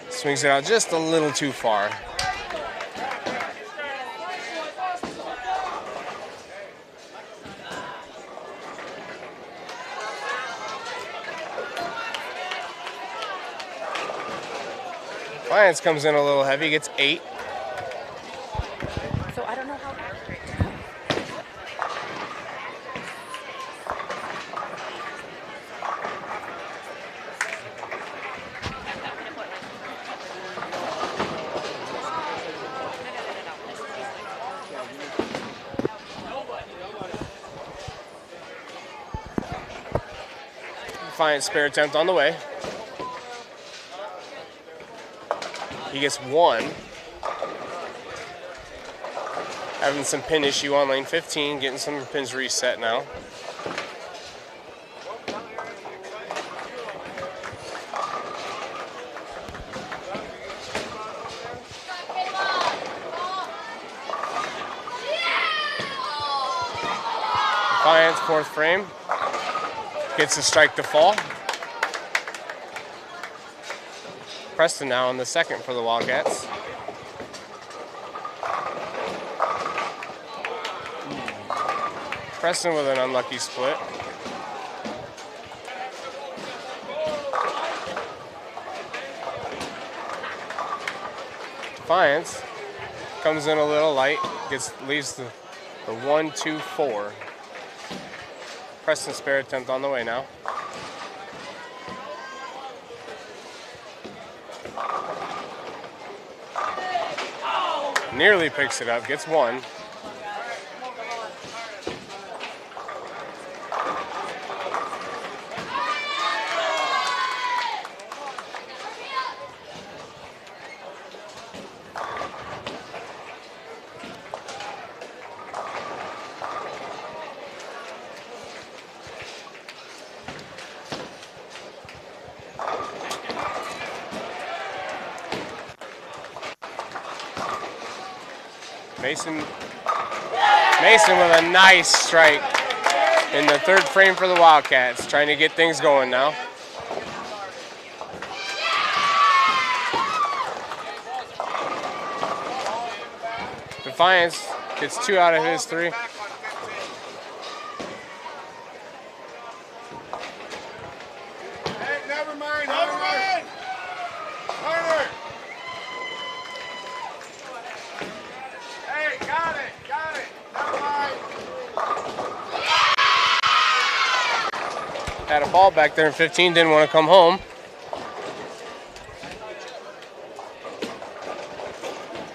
Swings it out just a little too far. Defiance comes in a little heavy, gets 8. So I don't know how accurate. Defiance spare attempt on the way. He gets 1. Having some pin issue on lane 15, getting some pins reset now. Defiance, 4th frame. Gets the strike to fall. Preston now in the 2nd for the Wildcats. Preston with an unlucky split. Defiance comes in a little light, leaves the 1-2-4. Preston spare attempt on the way now. Nearly picks it up, gets 1. Mason with a nice strike in the 3rd frame for the Wildcats, trying to get things going now. Defiance gets 2 out of his 3. Hey, never mind. Harder. Hey, got it. Never mind. Had a ball back there in 15, didn't want to come home.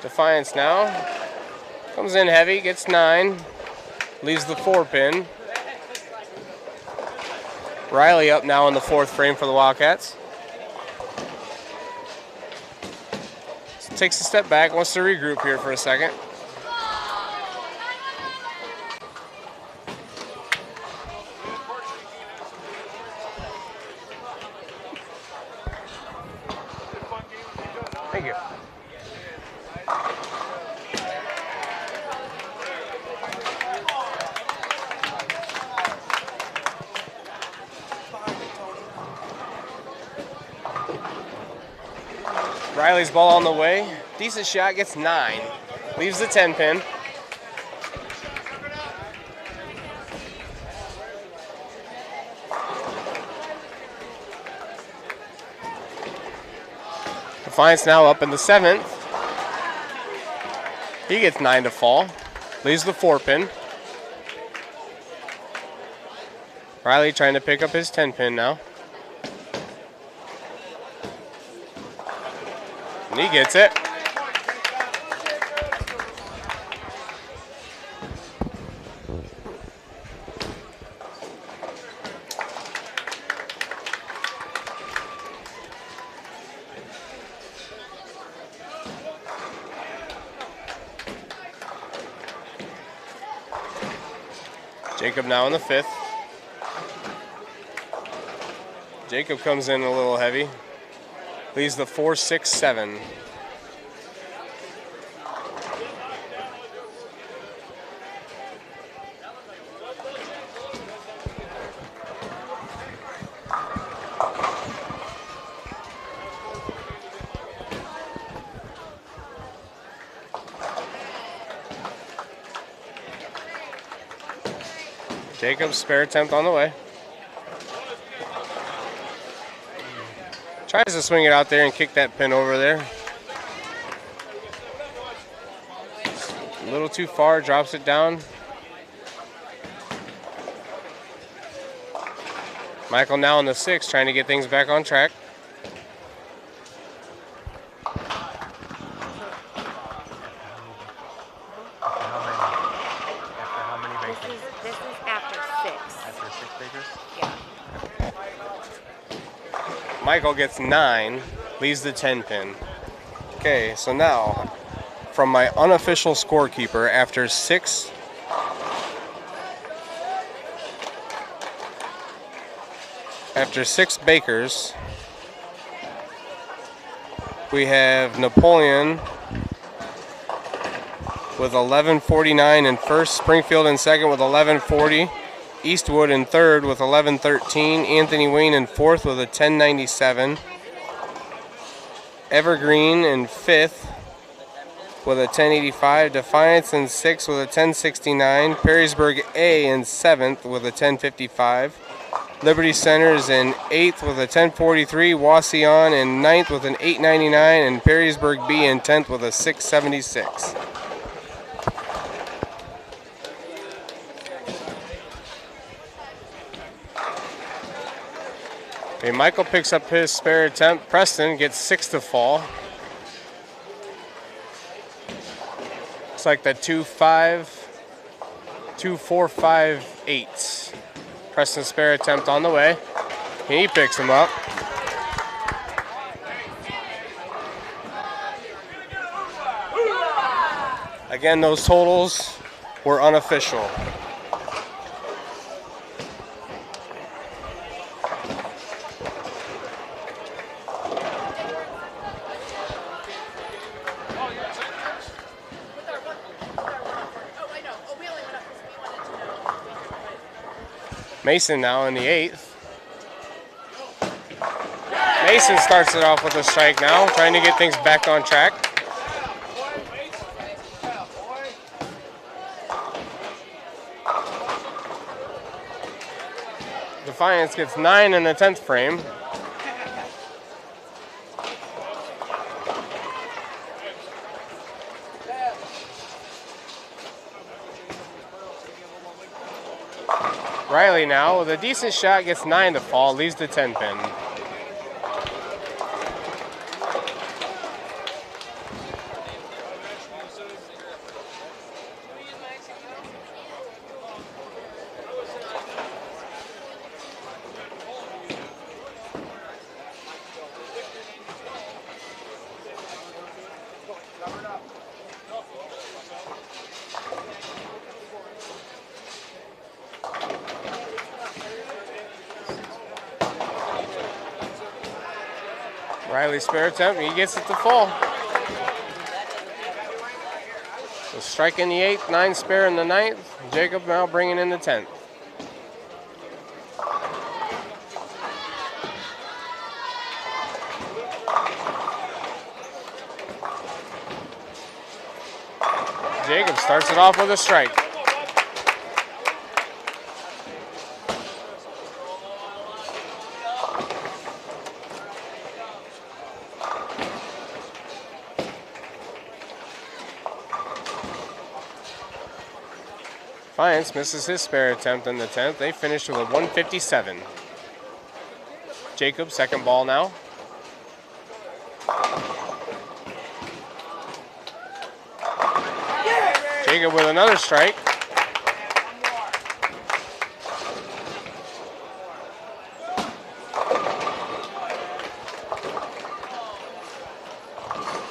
Defiance now. Comes in heavy, gets 9. Leaves the 4 pin. Riley up now in the 4th frame for the Wildcats. Takes a step back, wants to regroup here for a second. Thank you. Riley's ball on the way. Decent shot, gets 9. Leaves the 10 pin. Defiance now up in the 7th. He gets 9 to fall. Leaves the 4 pin. Riley trying to pick up his 10 pin now. And he gets it. Jacob now in the 5th. Jacob comes in a little heavy. Leaves the 4-6-7. Jacob's spare attempt on the way. Tries to swing it out there and kick that pin over there. A little too far, drops it down. Michael now in the 6, trying to get things back on track. This is after 6. After 6 bakers? Yeah. Michael gets 9, leaves the 10 pin. Okay, so now from my unofficial scorekeeper, after 6 bakers, we have Napoleon with 11:49 in first, Springfield in second with 11:40, Eastwood in third with 11:13, Anthony Wayne in fourth with a 10:97, Evergreen in fifth with a 10:85, Defiance in sixth with a 10:69, Perrysburg A in seventh with a 10:55, Liberty Centers in 8th with a 10:43, Wauseon in 9th with an 8:99, and Perrysburg B in 10th with a 6:76. Okay, Michael picks up his spare attempt. Preston gets 6 to fall. Looks like the 2-4-5-8. Preston's spare attempt on the way. He picks him up. Again, those totals were unofficial. Mason now in the 8th. Mason starts it off with a strike now, trying to get things back on track. Defiance gets 9 in the 10th frame. Riley now with a decent shot gets 9 to fall, leaves the 10 pin. Riley spare attempt, he gets it to fall. So strike in the 8th, 9 spare in the 9th. Jacob now bringing in the 10th. Jacob starts it off with a strike. Defiance misses his spare attempt in the 10th. They finished with a 157. Jacob, second ball now. Jacob with another strike.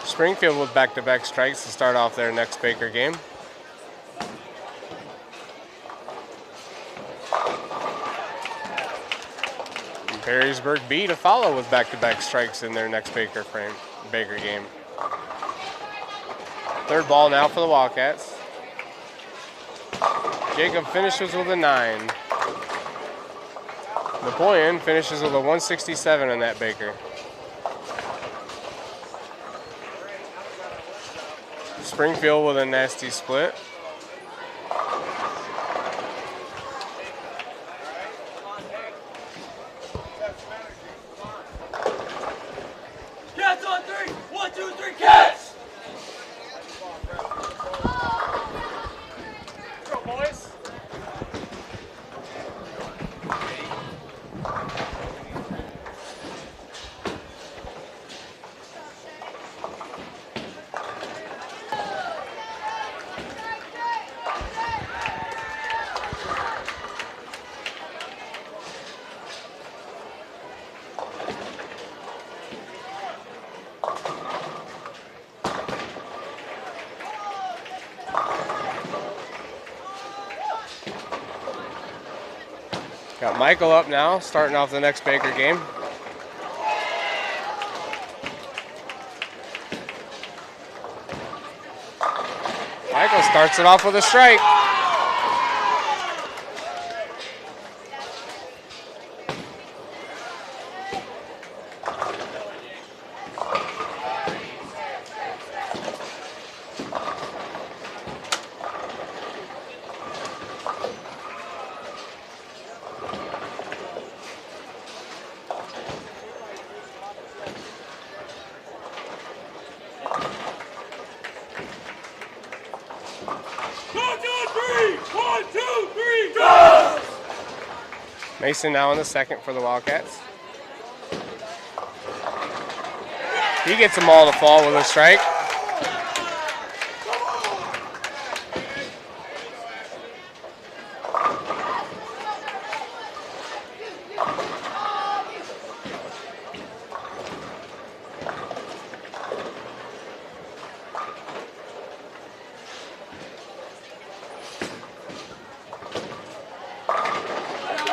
Springfield with back-to-back strikes to start off their next Baker game. Perrysburg B to follow with back-to-back strikes in their next Baker game. Third ball now for the Wildcats. Jacob finishes with a 9. Napoleon finishes with a 167 in that Baker. Springfield with a nasty split. Cats on 3. 1, 2, 3, cats! Go, boys. Got Michael up now, starting off the next Baker game. Michael starts it off with a strike. Mason now in the second for the Wildcats. He gets them all to fall with a strike.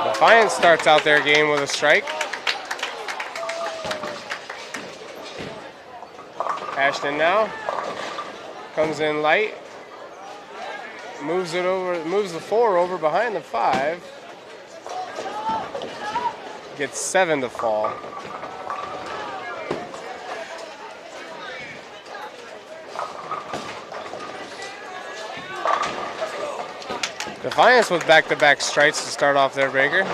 Defiance starts out their game with a strike. Ashton now comes in light, moves the 4 over behind the 5, gets 7 to fall. Defiance with back-to-back strikes to start off their Baker.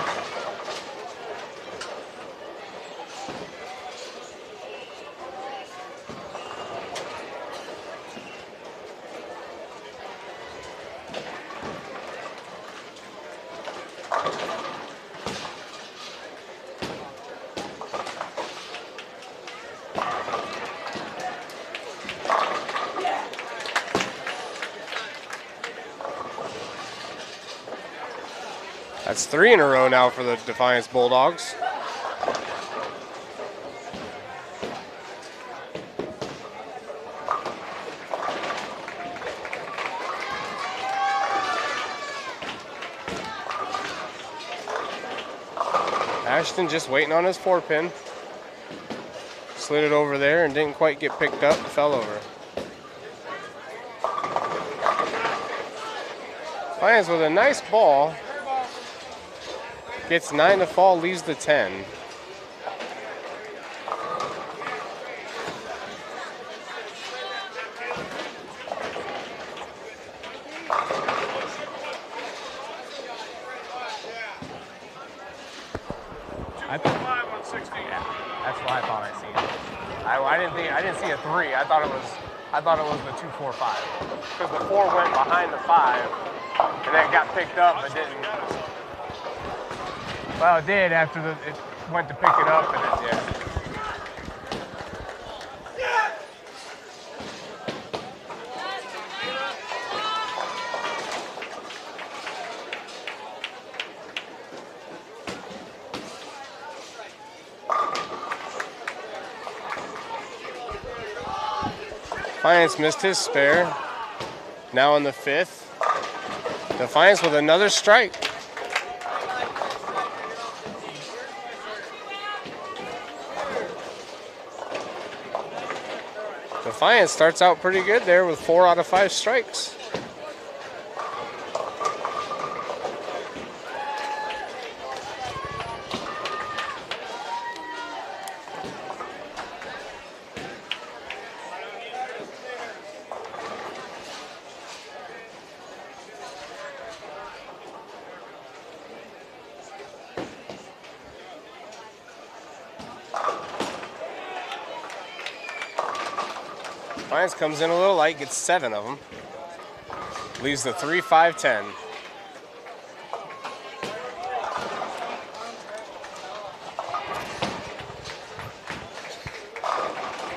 That's 3 in a row now for the Defiance Bulldogs. Ashton just waiting on his 4-pin. Slid it over there and didn't quite get picked up, fell over. Defiance with a nice ball. Gets 9 to fall, leaves the 10. That's what I thought I seen. I didn't see a 3. I thought it was the 2-4-5. Because the 4 went behind the 5, and then it got picked up, but didn't. Well, it did after it went to pick it up, and it did. Defiance missed his spare. Now in the 5th. Defiance with another strike. Defiance starts out pretty good there with 4 out of 5 strikes. Defiance comes in a little light, gets 7 of them. Leaves the 3, 5, 10.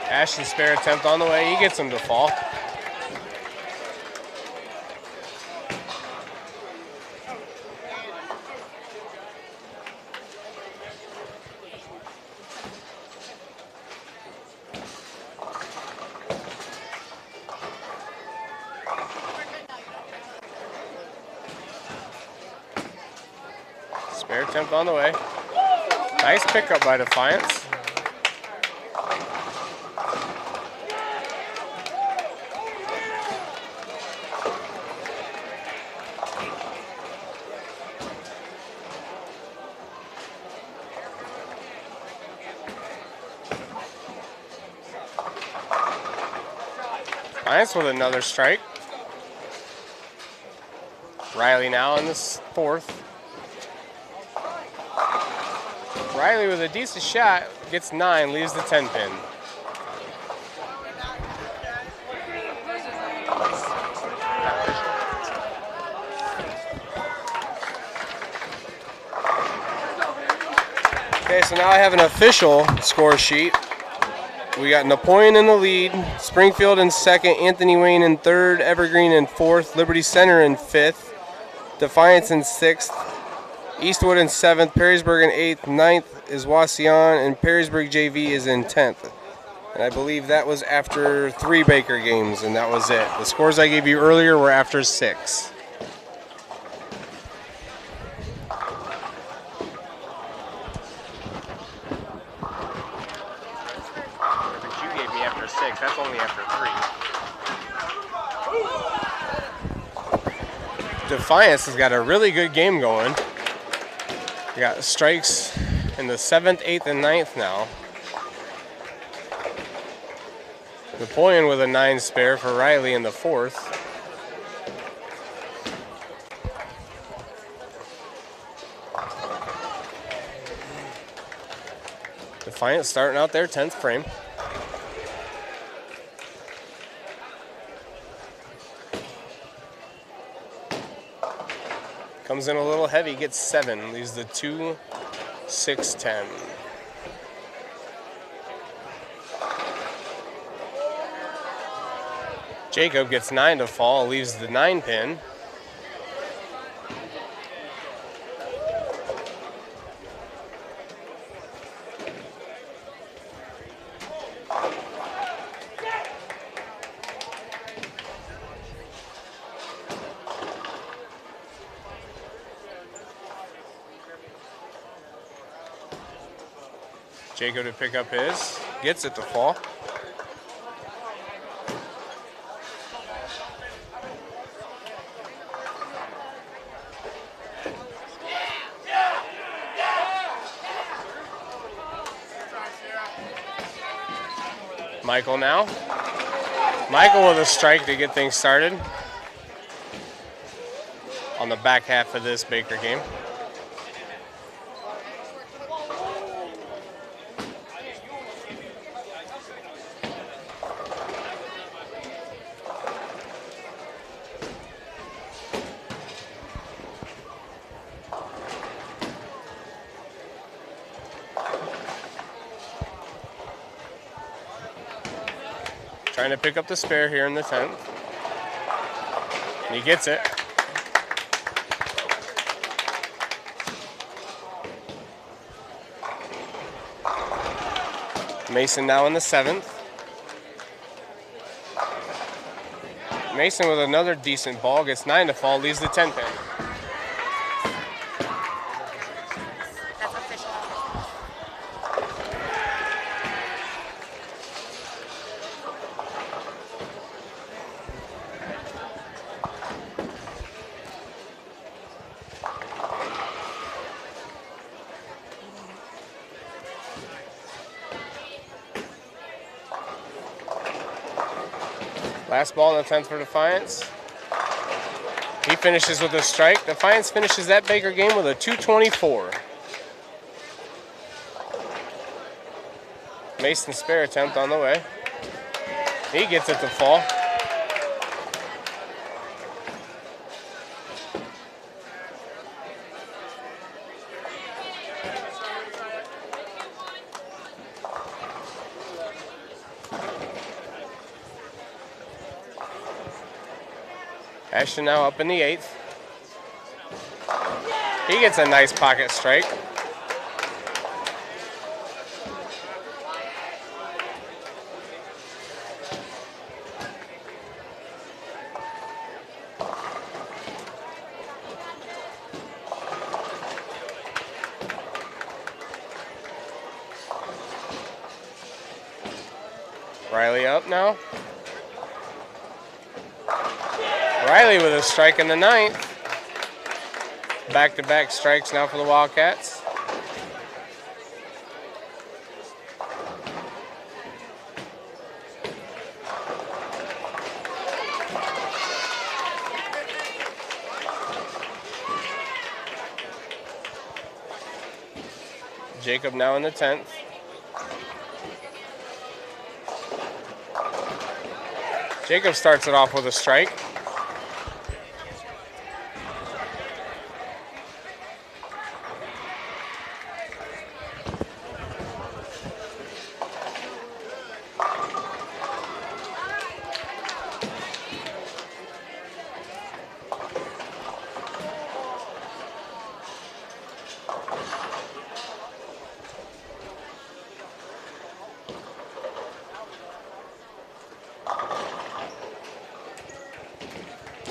Ashton's spare attempt on the way. He gets him to fall. Spare attempt on the way. Nice pickup by Defiance. Defiance with another strike. Riley now in the 4th. Riley with a decent shot, gets 9, leaves the 10 pin. Okay, so now I have an official score sheet. We got Napoleon in the lead, Springfield in 2nd, Anthony Wayne in 3rd, Evergreen in 4th, Liberty Center in 5th, Defiance in 6th, Eastwood in 7th, Perrysburg in 8th, 9th is Wauseon, and Perrysburg JV is in 10th. And I believe that was after 3 Baker games, and that was it. The scores I gave you earlier were after 6. But you gave me after 6. That's only after 3. Defiance has got a really good game going. We got strikes in the 7th, 8th, and 9th now. Napoleon with a 9 spare for Riley in the 4th. Defiance starting out their 10th frame. Comes in a little heavy, gets 7, leaves the 2, 6, 10. Jacob gets 9 to fall, leaves the 9 pin. Jacob to pick up his, gets it to fall. Michael now. Michael with a strike to get things started on the back half of this Baker game. Trying to pick up the spare here in the 10th. And he gets it. Mason now in the 7th. Mason with another decent ball, gets 9 to fall, leaves the 10 pin. That's official. Last ball in the 10th for Defiance. He finishes with a strike. Defiance finishes that Baker game with a 224. Mason's spare attempt on the way. He gets it to fall. Ashton now up in the 8th. He gets a nice pocket strike. Riley up now. Riley with a strike in the 9th. Back-to-back strikes now for the Wildcats. Jacob now in the 10th. Jacob starts it off with a strike.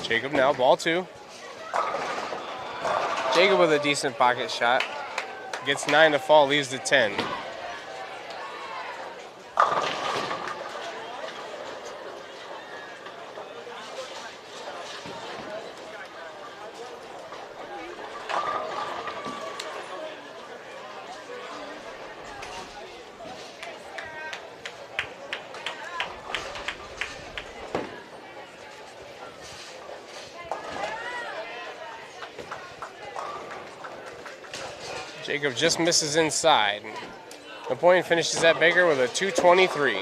Jacob now, ball 2. Jacob with a decent pocket shot. Gets 9 to fall, leaves the 10. Jacob just misses inside. Napoleon finishes that Baker with a 223.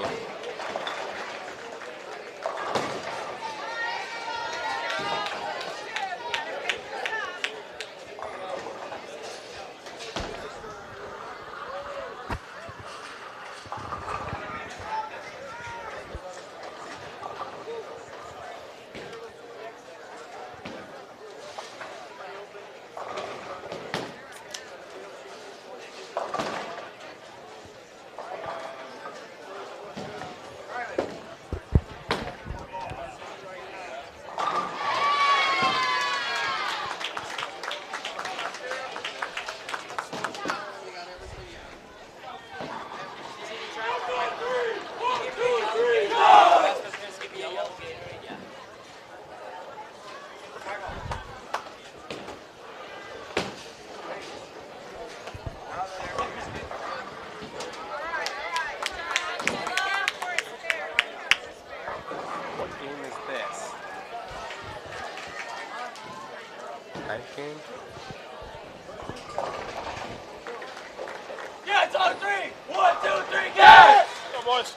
Yeah, it's on 3. 1, 2, 3, get! Go, boys.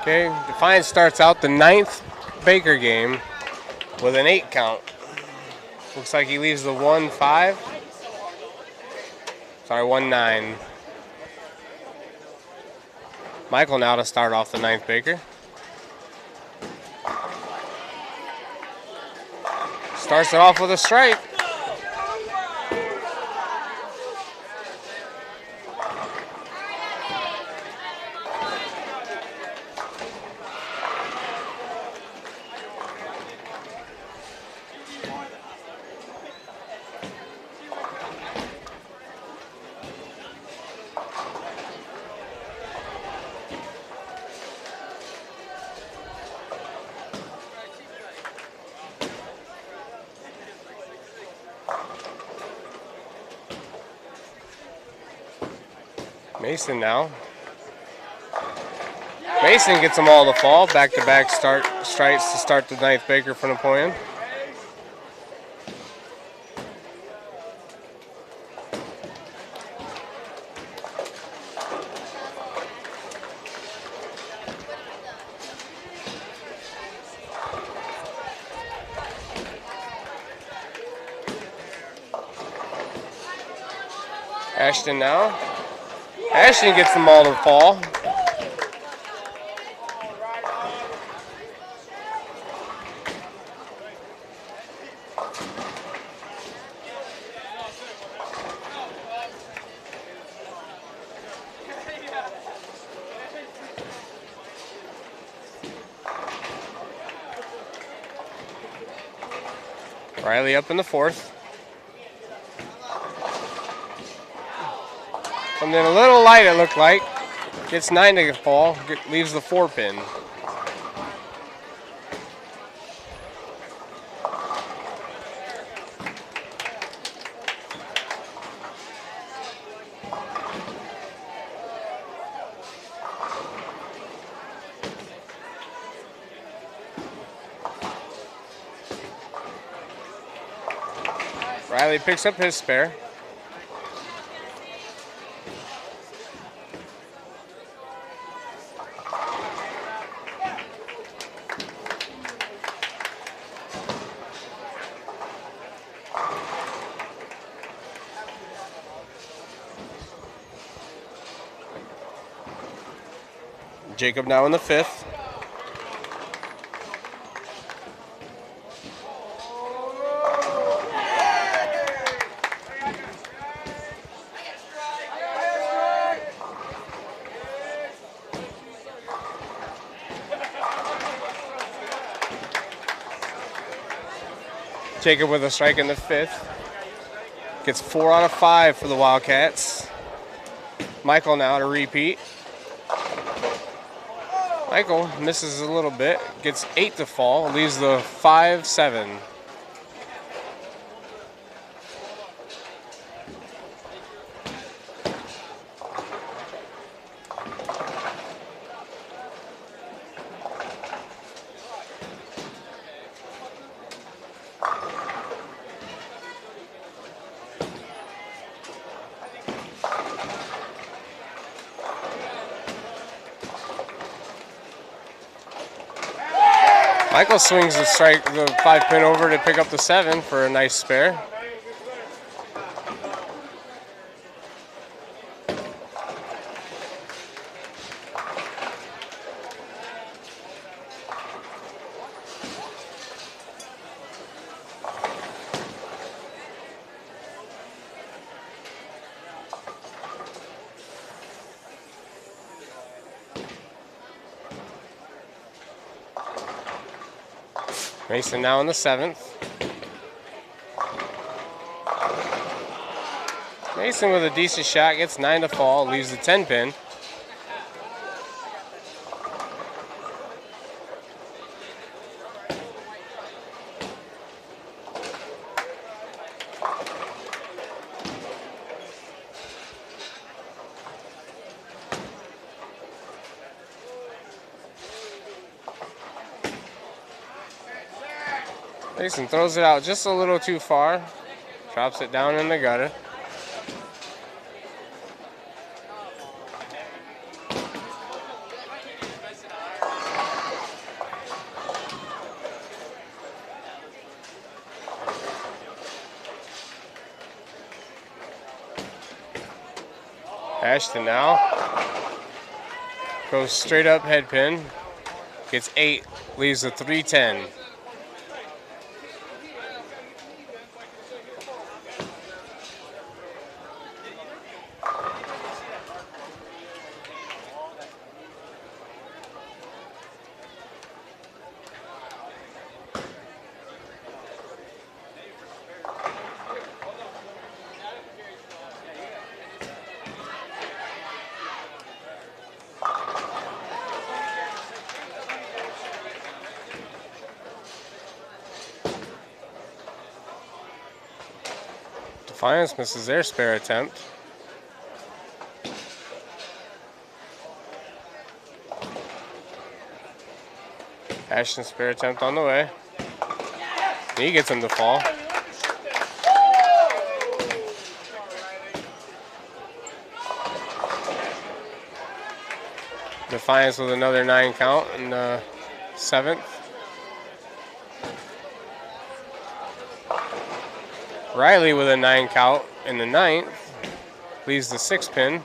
Okay, Defiance starts out the 9th Baker game with an 8 count. Looks like he leaves the 1-5. Sorry, 1-9. Michael now to start off the 9th Baker. Starts it off with a strike. Mason now. Mason gets them all to fall. Back-to-back strikes to start the 9th Baker for Napoleon. Ashton now. Ashton gets them all to fall. Riley up in the 4th. Coming in a little light, it looked like. Gets 9 to fall, leaves the 4 pin. Riley picks up his spare. Jacob now in the 5th. Jacob with a strike in the 5th. Gets 4 out of 5 for the Wildcats. Michael now to repeat. Michael misses a little bit, gets 8 to fall, leaves the 5-7. Michael swings the 5 pin over to pick up the 7 for a nice spare. Mason now in the 7th. Mason with a decent shot, gets 9 to fall, leaves the 10 pin. Mason throws it out just a little too far, drops it down in the gutter. Ashton now goes straight up head pin, gets 8, leaves the 3-10. Defiance misses their spare attempt. Ashton spare attempt on the way. He gets him to fall. Defiance with another 9 count in the 7th. Riley with a 9 count in the 9th. Leaves the 6 pin.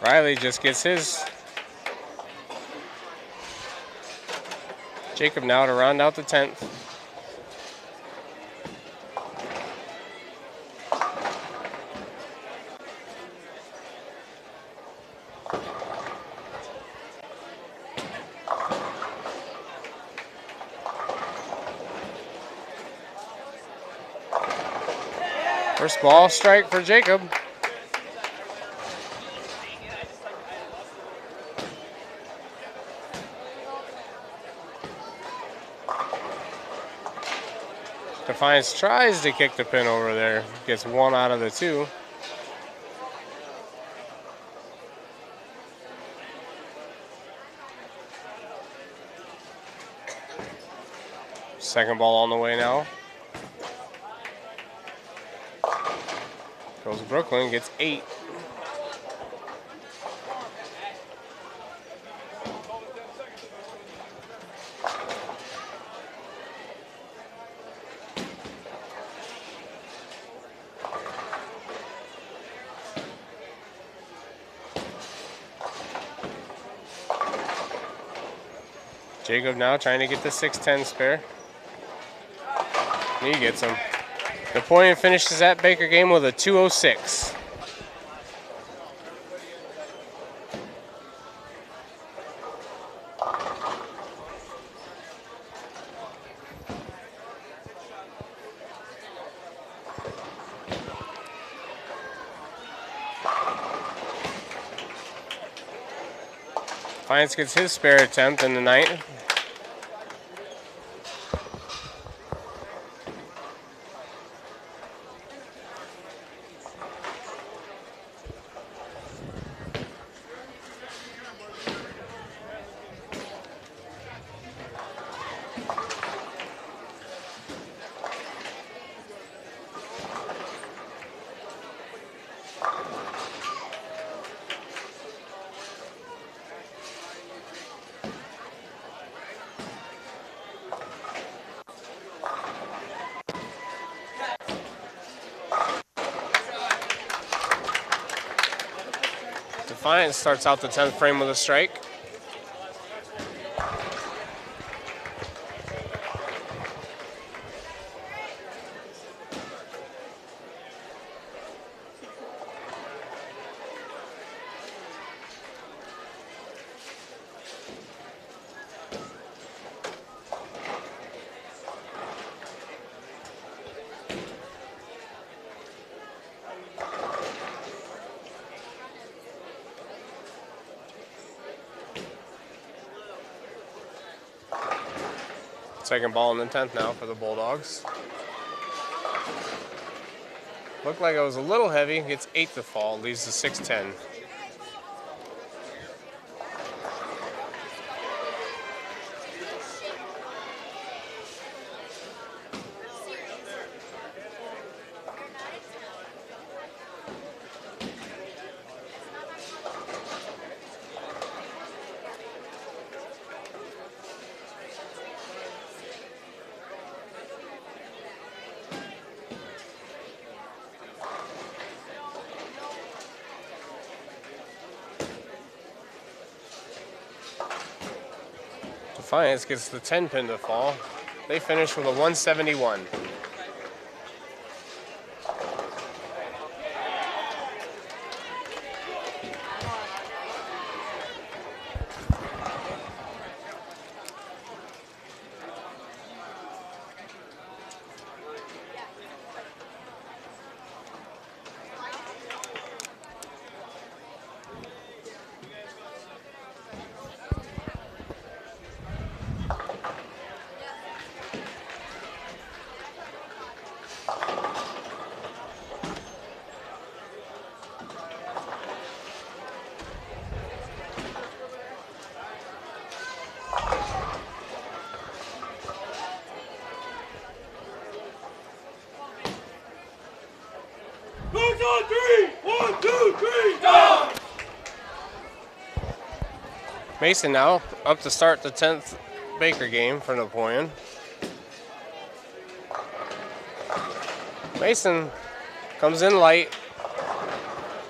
Riley just gets his. Jacob now to round out the 10th. First ball strike for Jacob. Defiance tries to kick the pin over there. Gets 1 out of the 2. Second ball on the way now. Goes Brooklyn, gets 8. Jacob now trying to get the 6-10 spare. And he gets him. Napoleon finishes that Baker game with a 206. Defiance gets his spare attempt in the 9th. Defiance starts out the 10th frame with a strike. Second ball in the 10th now for the Bulldogs. Looked like it was a little heavy. Gets 8 to fall. Leaves the 6-10. Defiance gets the 10 pin to fall. They finish with a 171. Mason now up to start the 10th Baker game for Napoleon. Mason comes in light,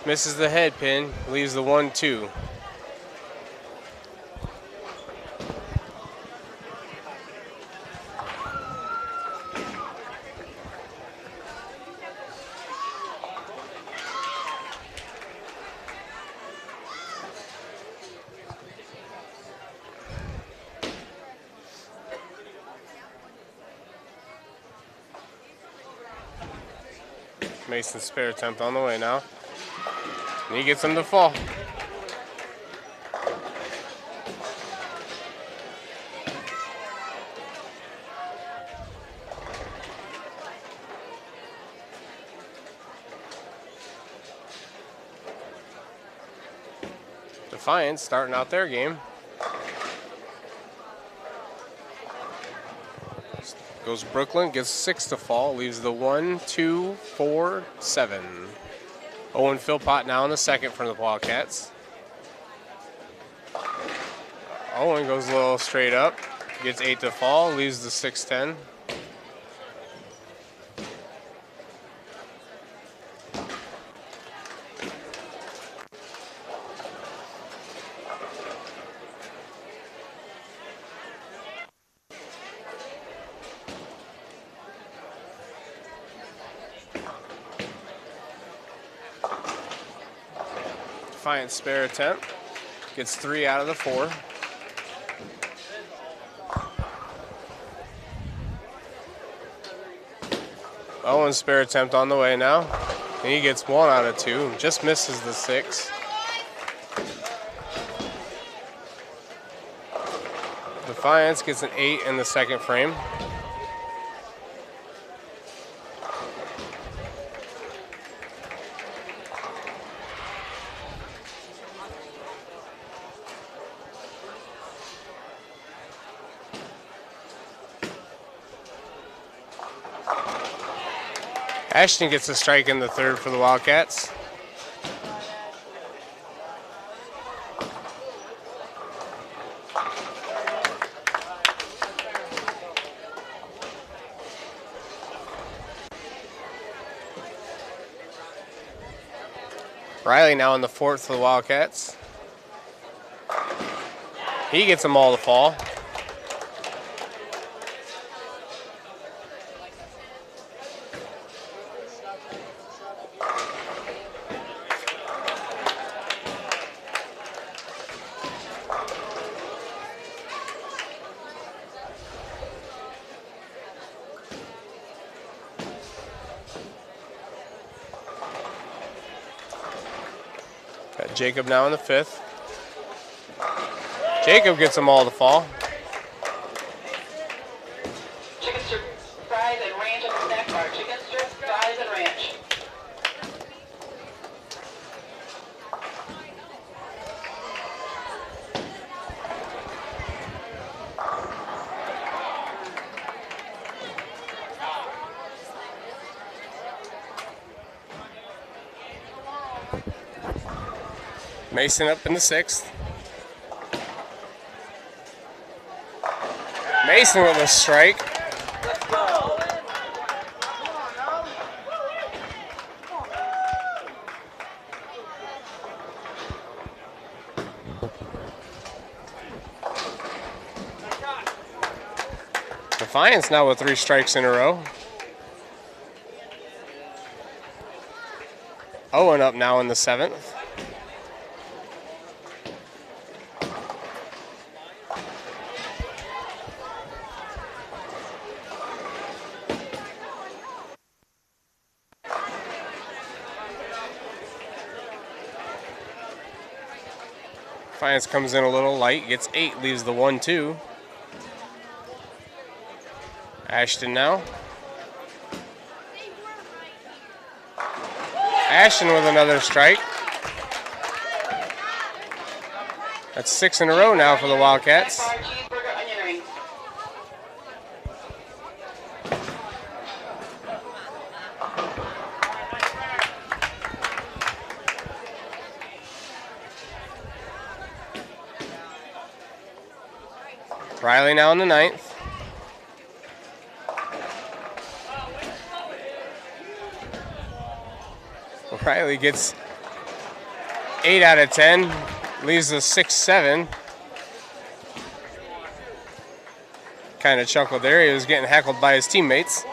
misses the head pin, leaves the 1-2. Mason's spare attempt on the way now. And he gets him to fall. Defiance starting out their game. Goes Brooklyn, gets 6 to fall, leaves the 1, 2, 4, 7. Owen Philpott now in the second for the Wildcats. Owen goes a little straight up, gets 8 to fall, leaves the 6-10. Defiance spare attempt, gets 3 out of the 4. Owen's spare attempt on the way now. And he gets 1 out of 2, just misses the 6. Defiance gets an 8 in the second frame. Ashton gets a strike in the third for the Wildcats. Riley now in the fourth for the Wildcats. He gets them all to fall. Got Jacob now in the fifth. Jacob gets them all to fall. Chicken strip, fries, and ranch at the snack bar. Chicken strip, fries, and ranch. Mason up in the sixth. Mason with a strike. Defiance now with 3 strikes in a row. Owen up now in the seventh. Defiance comes in a little light, gets 8, leaves the 1-2. Ashton now. Ashton with another strike. That's 6 in a row now for the Wildcats. Cheeseburger, onion rings. Riley now in the 9th. Riley gets 8 out of 10, leaves a 6-7. Kind of chuckled there. He was getting heckled by his teammates.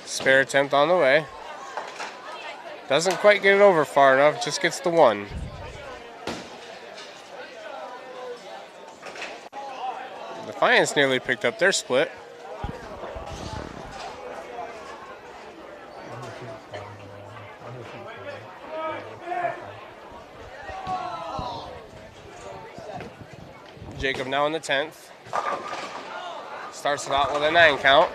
Spare attempt on the way. Doesn't quite get it over far enough, just gets the 1. Defiance nearly picked up their split. Jacob now in the 10th. Starts it out with a 9 count.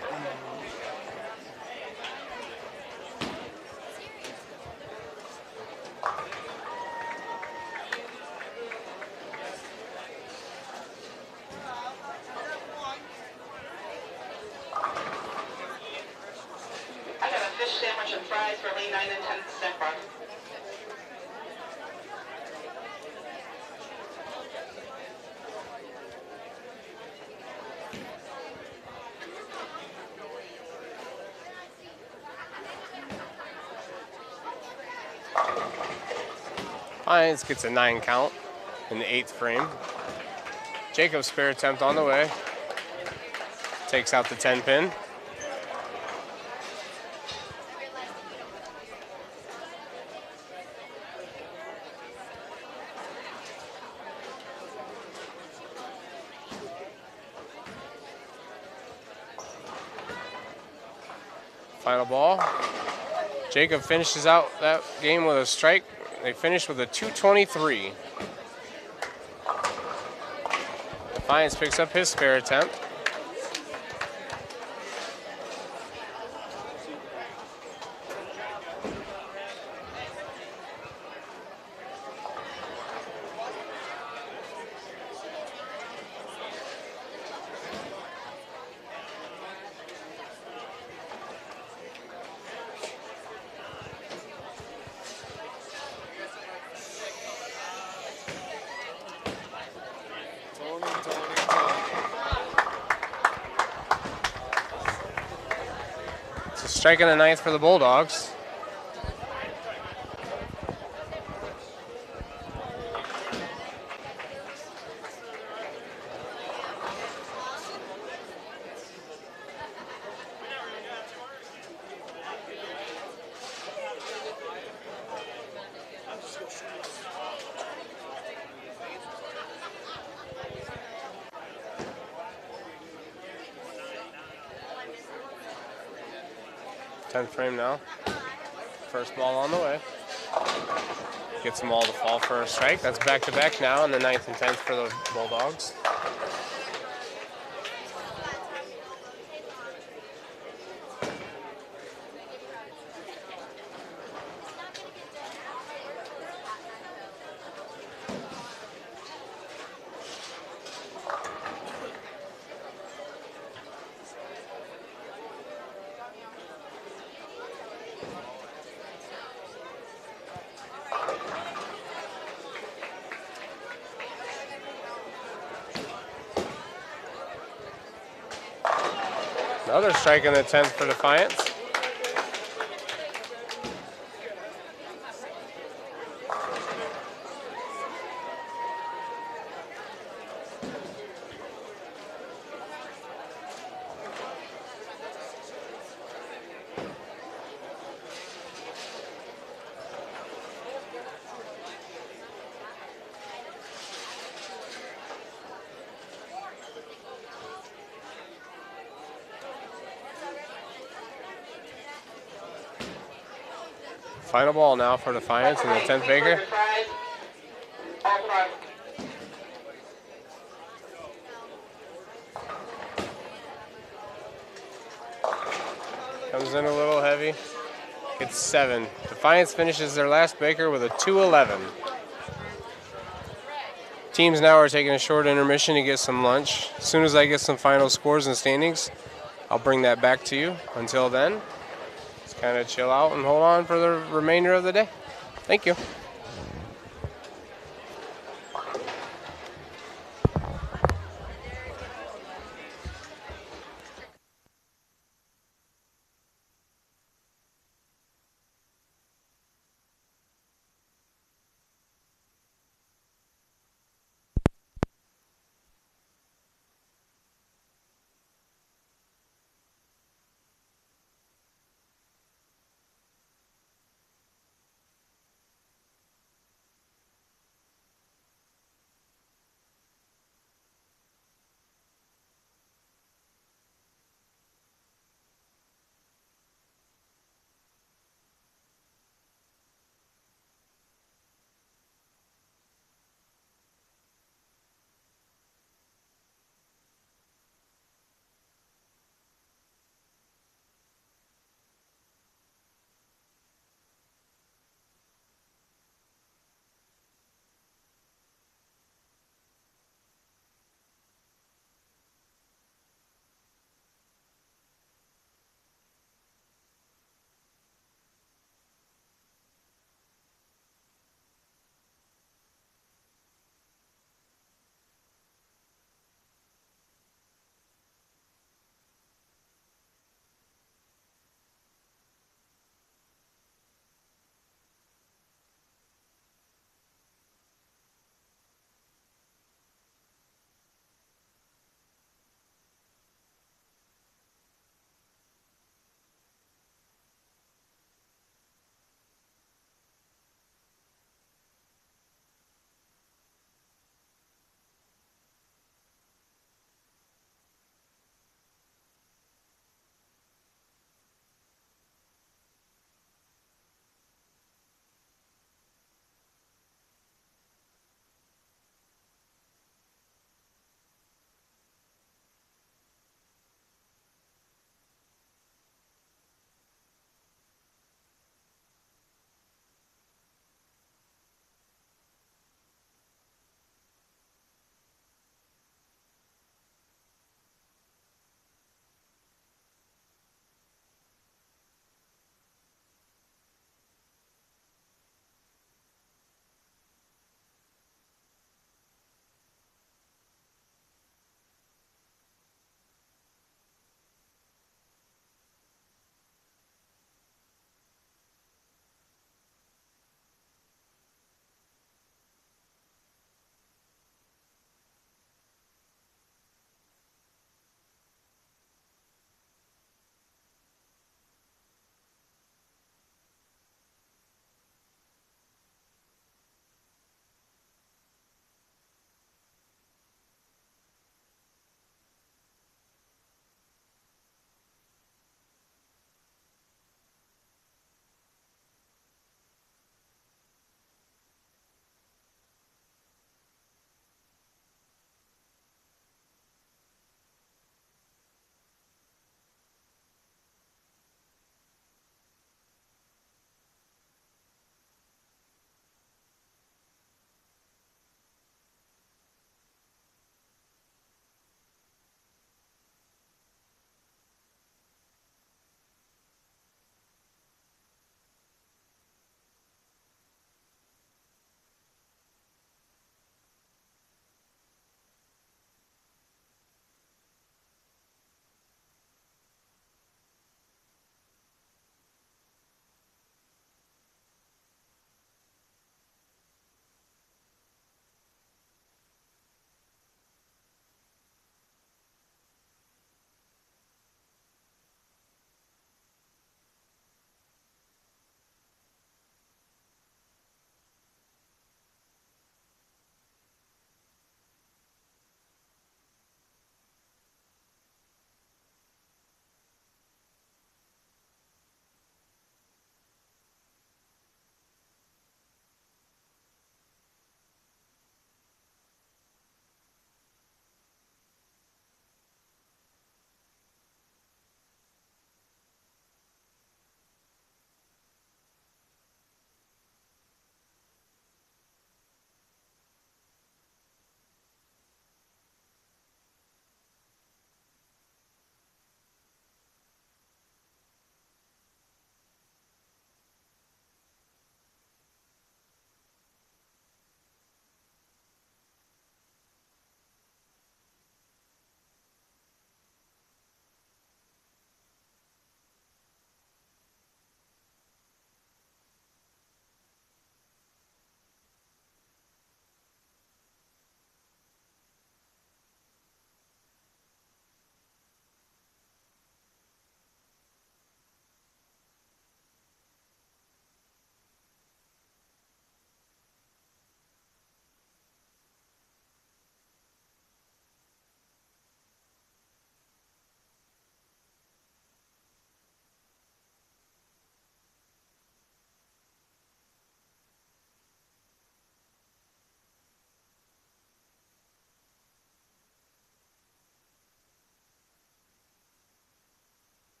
Defiance gets a 9 count in the 8th frame. Jacob's spare attempt on the way. Takes out the 10 pin. Final ball. Jacob finishes out that game with a strike. They finished with a 223. Defiance picks up his spare attempt. Strike in the 9th for the Bulldogs. Frame now. First ball on the way. Gets them all to fall for a strike. That's back-to-back now in the 9th and 10th for the Bulldogs. Another strike in the 10th for Defiance. Final ball now for Defiance in the 10th Baker. Comes in a little heavy. It's 7. Defiance finishes their last Baker with a 2-11. Teams now are taking a short intermission to get some lunch. As soon as I get some final scores and standings, I'll bring that back to you. Until then, just kind of chill out and hold on for the remainder of the day. Thank you.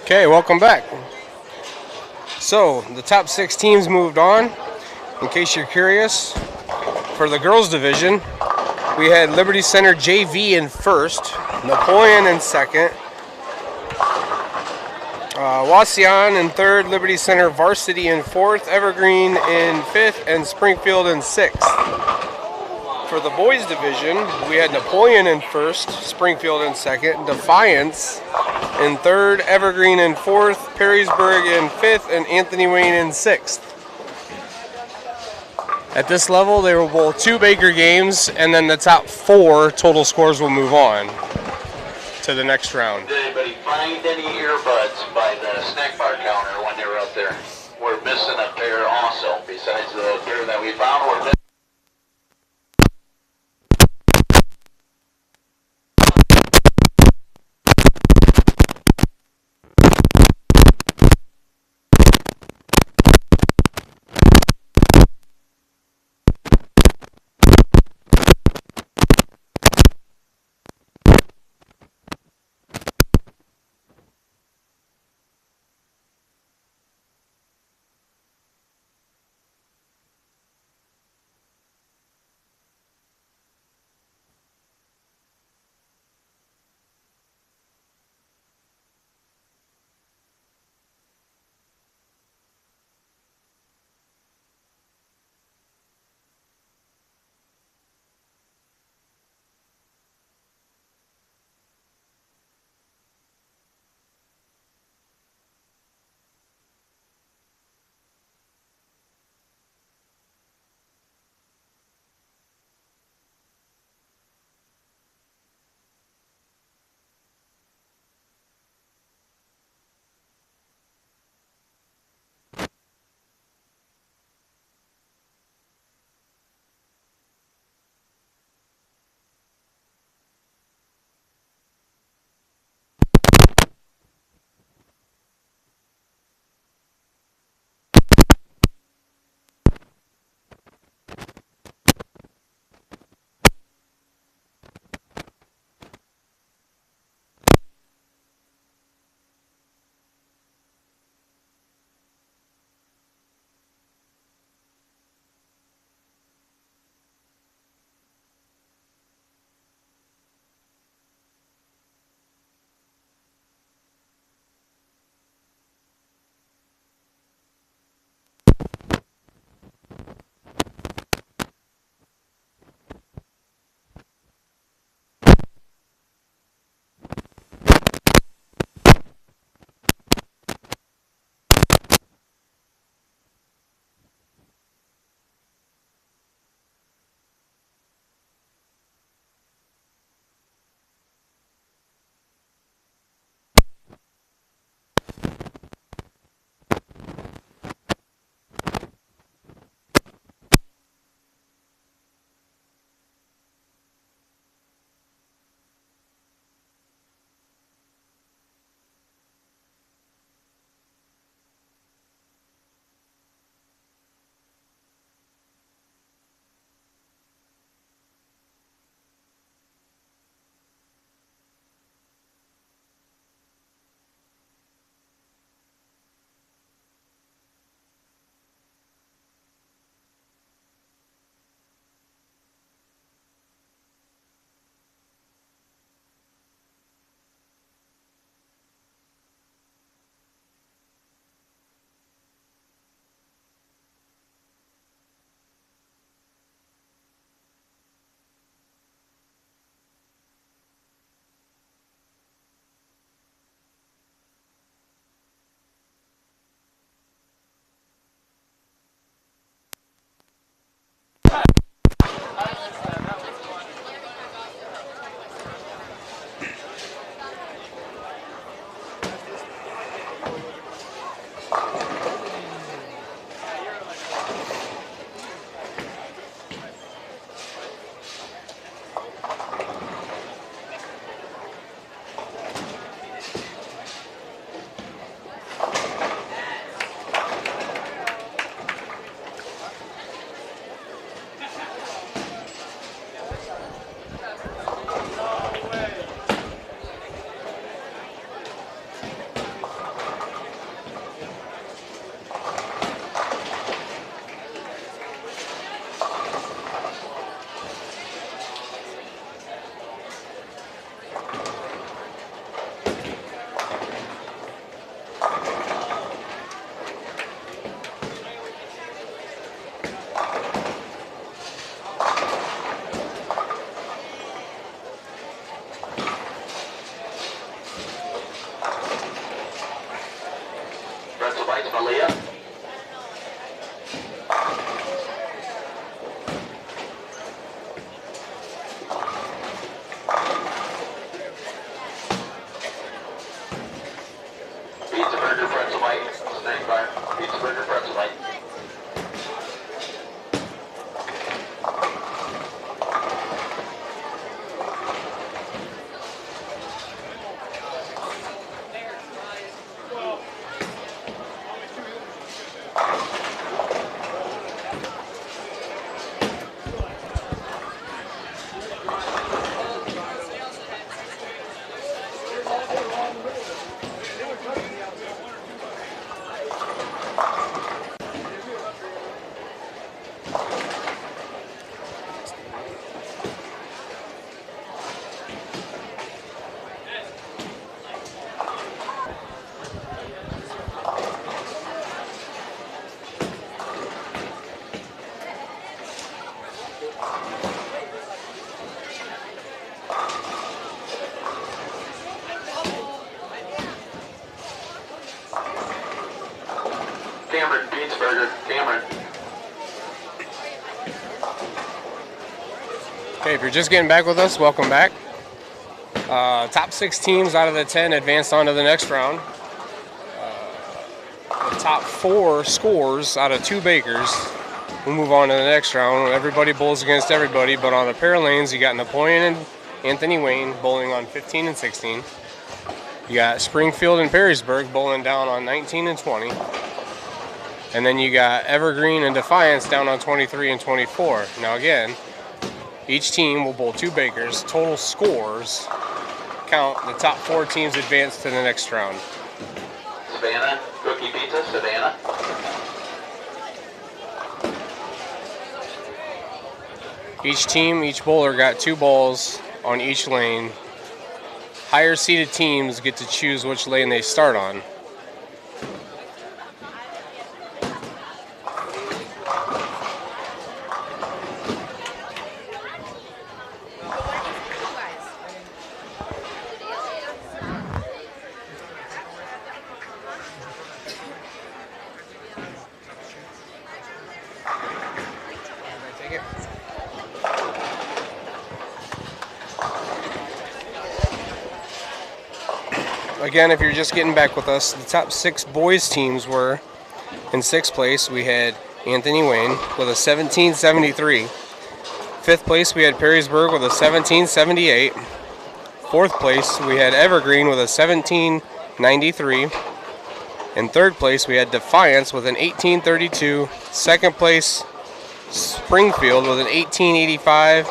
Okay, welcome back. So, the top 6 teams moved on. In case you're curious, for the girls division, we had Liberty Center JV in first, Napoleon in second, Wasion in third, Liberty Center Varsity in fourth, Evergreen in fifth, and Springfield in sixth. For the boys division, we had Napoleon in first, Springfield in second, Defiance in third, Evergreen in fourth, Perrysburg in fifth, and Anthony Wayne in sixth. At this level, they will bowl 2 Baker games, and then the top 4 total scores will move on to the next round. Did anybody find any earbuds by the snack bar counter when they were up there? We're missing a pair also, besides the pair that we found. We're missing. Cameron, Pittsburgher, Cameron. Okay, if you're just getting back with us, welcome back. Top 6 teams out of the 10 advanced on to the next round. The top 4 scores out of 2 bakers will move on to the next round. Everybody bowls against everybody, but on the pair lanes, you got Napoleon and Anthony Wayne bowling on 15 and 16. You got Springfield and Perrysburg bowling down on 19 and 20. And then you got Evergreen and Defiance down on 23 and 24. Now again, each team will bowl 2 bakers. Total scores count. The top 4 teams advance to the next round. Savannah, cookie pizza, Savannah. Each team, each bowler got 2 bowls on each lane. Higher seeded teams get to choose which lane they start on. Again, if you're just getting back with us, the top 6 boys teams were in 6th place. We had Anthony Wayne with a 1773. 5th place, we had Perrysburg with a 1778. 4th place, we had Evergreen with a 1793. In 3rd place, we had Defiance with an 1832. 2nd place, Springfield with an 1885.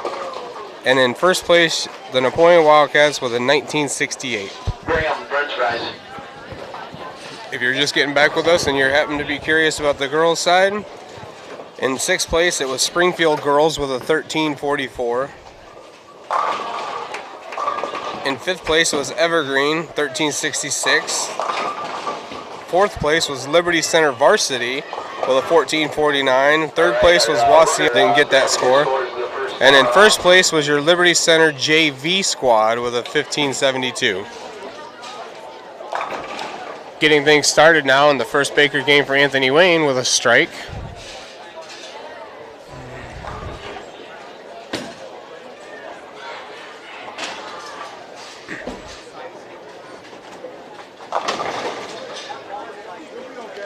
And in 1st place, the Napoleon Wildcats with a 1968. Graham, French fries. If you're just getting back with us and you happen to be curious about the girls' side, in 6th place it was Springfield girls with a 1344. In 5th place was Evergreen, 1366. 4th place was Liberty Center Varsity with a 1449. 3rd place was Wassy, didn't get that score. And in 1st place was your Liberty Center JV squad with a 1572. Getting things started now in the first Baker game for Anthony Wayne with a strike.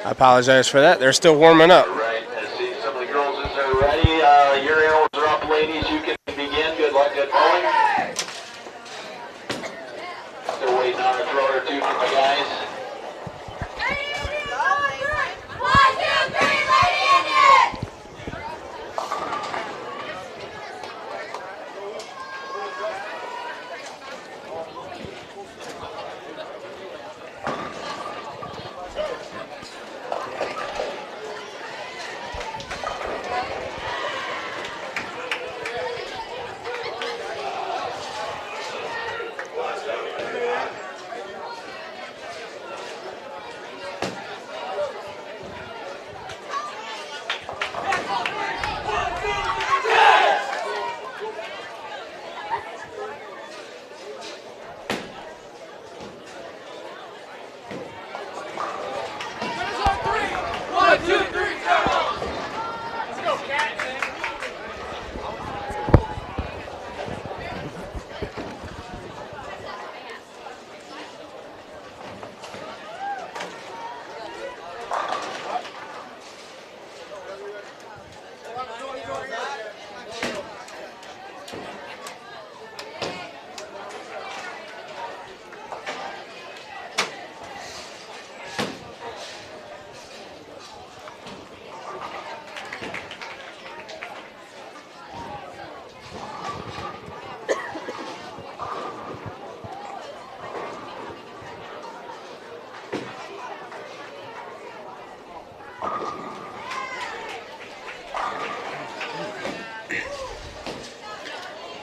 I apologize for that. They're still warming up. Right, I see some of the girls as they're ready. Your arrows are up, ladies. You can begin. Good luck, good bowling. Still waiting on a throw or two from the guys.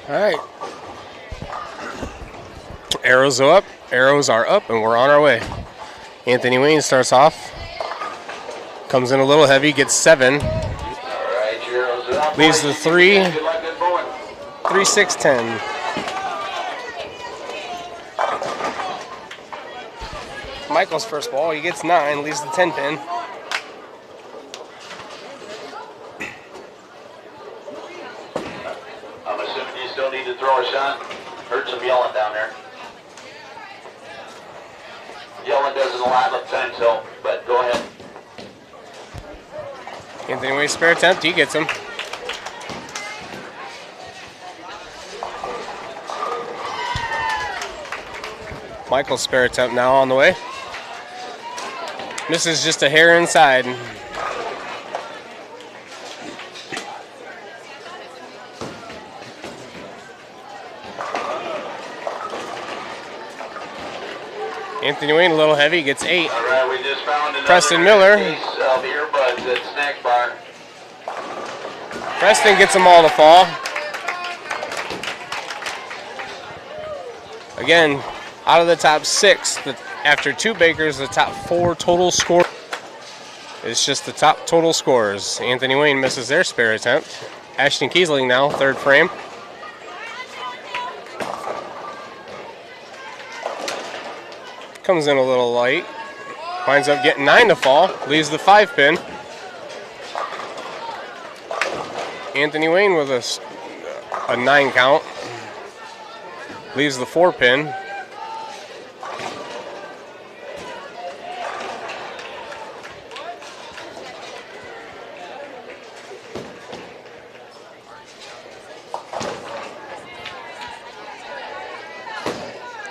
All right. Arrows are up, and we're on our way. Anthony Wayne starts off. Comes in a little heavy, gets 7. Leaves the 3, 3, 6, 10. Michael's first ball, he gets 9, leaves the 10 pin. Sean. Heard some yelling down there. Yelling doesn't a lot of times help, but go ahead. Anthony Wayne spare attempt, he gets him. Michael's spare attempt now on the way. Misses just a hair inside. Anthony Wayne a little heavy, gets 8. All right, we just found another Preston Miller. piece of earbuds at Snack Bar. Preston gets them all to fall. Again, out of the top 6, after 2 Bakers, the top 4 total score. It's just the top total scores. Anthony Wayne misses their spare attempt. Ashton Kiesling now, 3rd frame. Comes in a little light. Winds up getting 9 to fall. Leaves the 5 pin. Anthony Wayne with a 9 count. Leaves the 4 pin.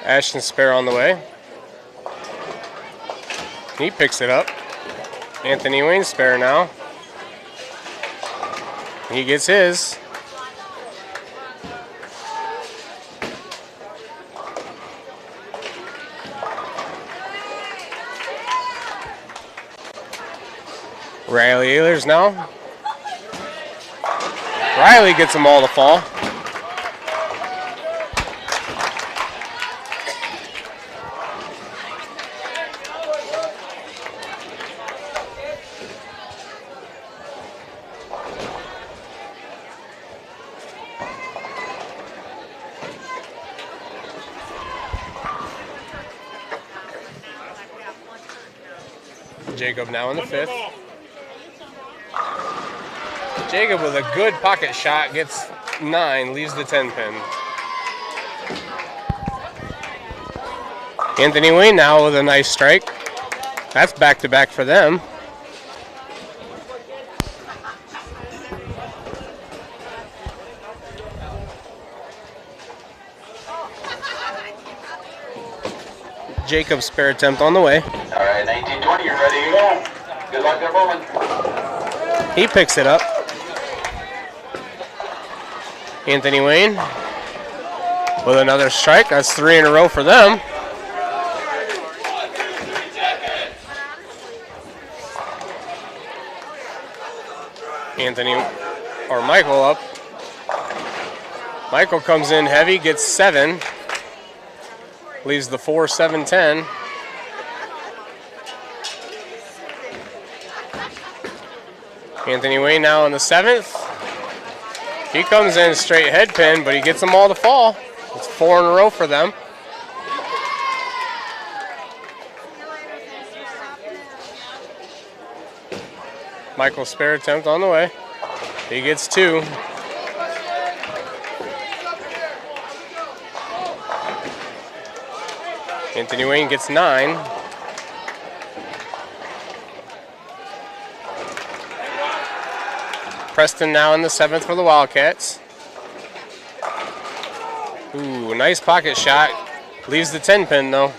Ashton spare on the way. He picks it up. Anthony Wayne spare now. He gets his. Riley Ehlers now. Riley gets them all to fall. Jacob now in the 5th. Jacob with a good pocket shot gets 9, leaves the 10 pin. Anthony Wayne now with a nice strike. That's back-to-back for them. Jacob's spare attempt on the way. All right, 1920, you're ready to go. Good luck there, Bowman. He picks it up. Anthony Wayne with another strike. That's 3 in a row for them. Michael up. Michael comes in heavy, gets 7. Leaves the 4, 7, 10. Anthony Wayne now in the 7th. He comes in straight head pin, but he gets them all to fall. It's 4 in a row for them. Michael's spare attempt on the way. He gets 2. Anthony Wayne gets 9. Preston now in the 7th for the Wildcats. Ooh, nice pocket shot. Leaves the 10 pin though.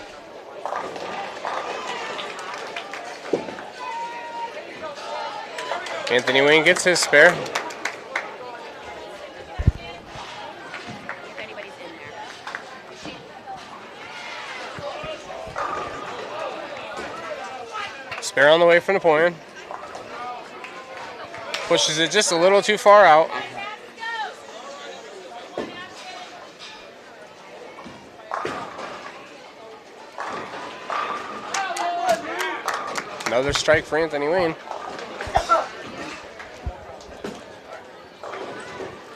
Anthony Wayne gets his spare. Spare on the way for Napoleon. Pushes it just a little too far out. Another strike for Anthony Wayne.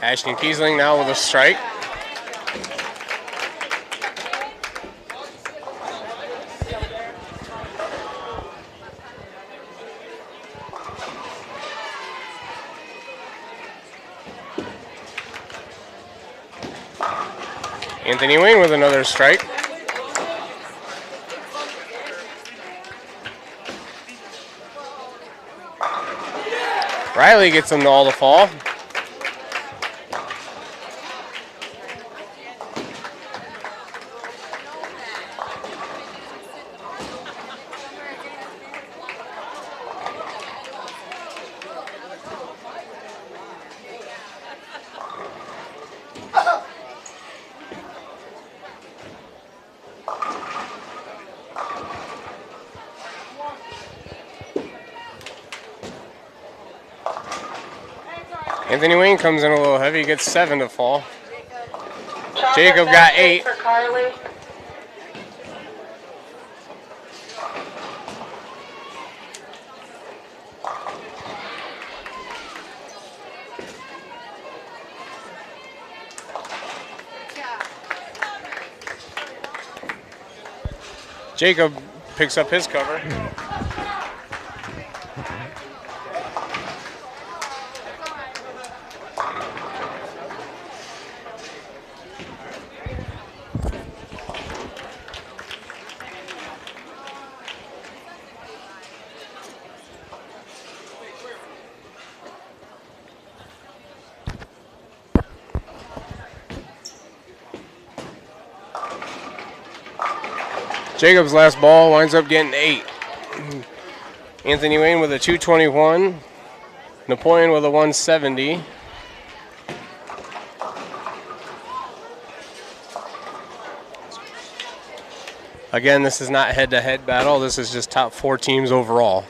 Ashton Kiesling now with a strike. Anthony Wayne with another strike. Riley gets them all to fall. Anthony Wayne comes in a little heavy, gets 7 to fall. Jacob got 8. For Carly. Jacob picks up his cover. Jacob's last ball winds up getting 8. Anthony Wayne with a 221. Napoleon with a 170. Again, this is not head-to-head battle. This is just top 4 teams overall.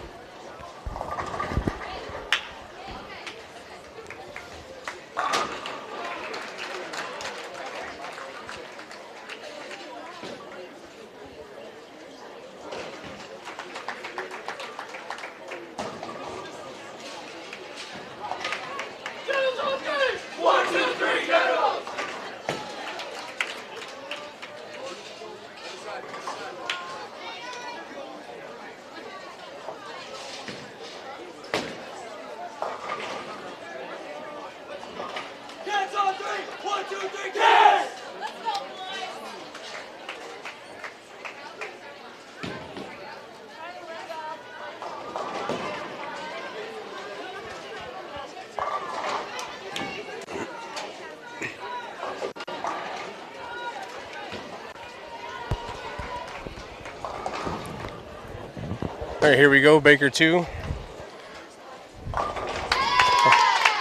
All right, here we go, Baker 2.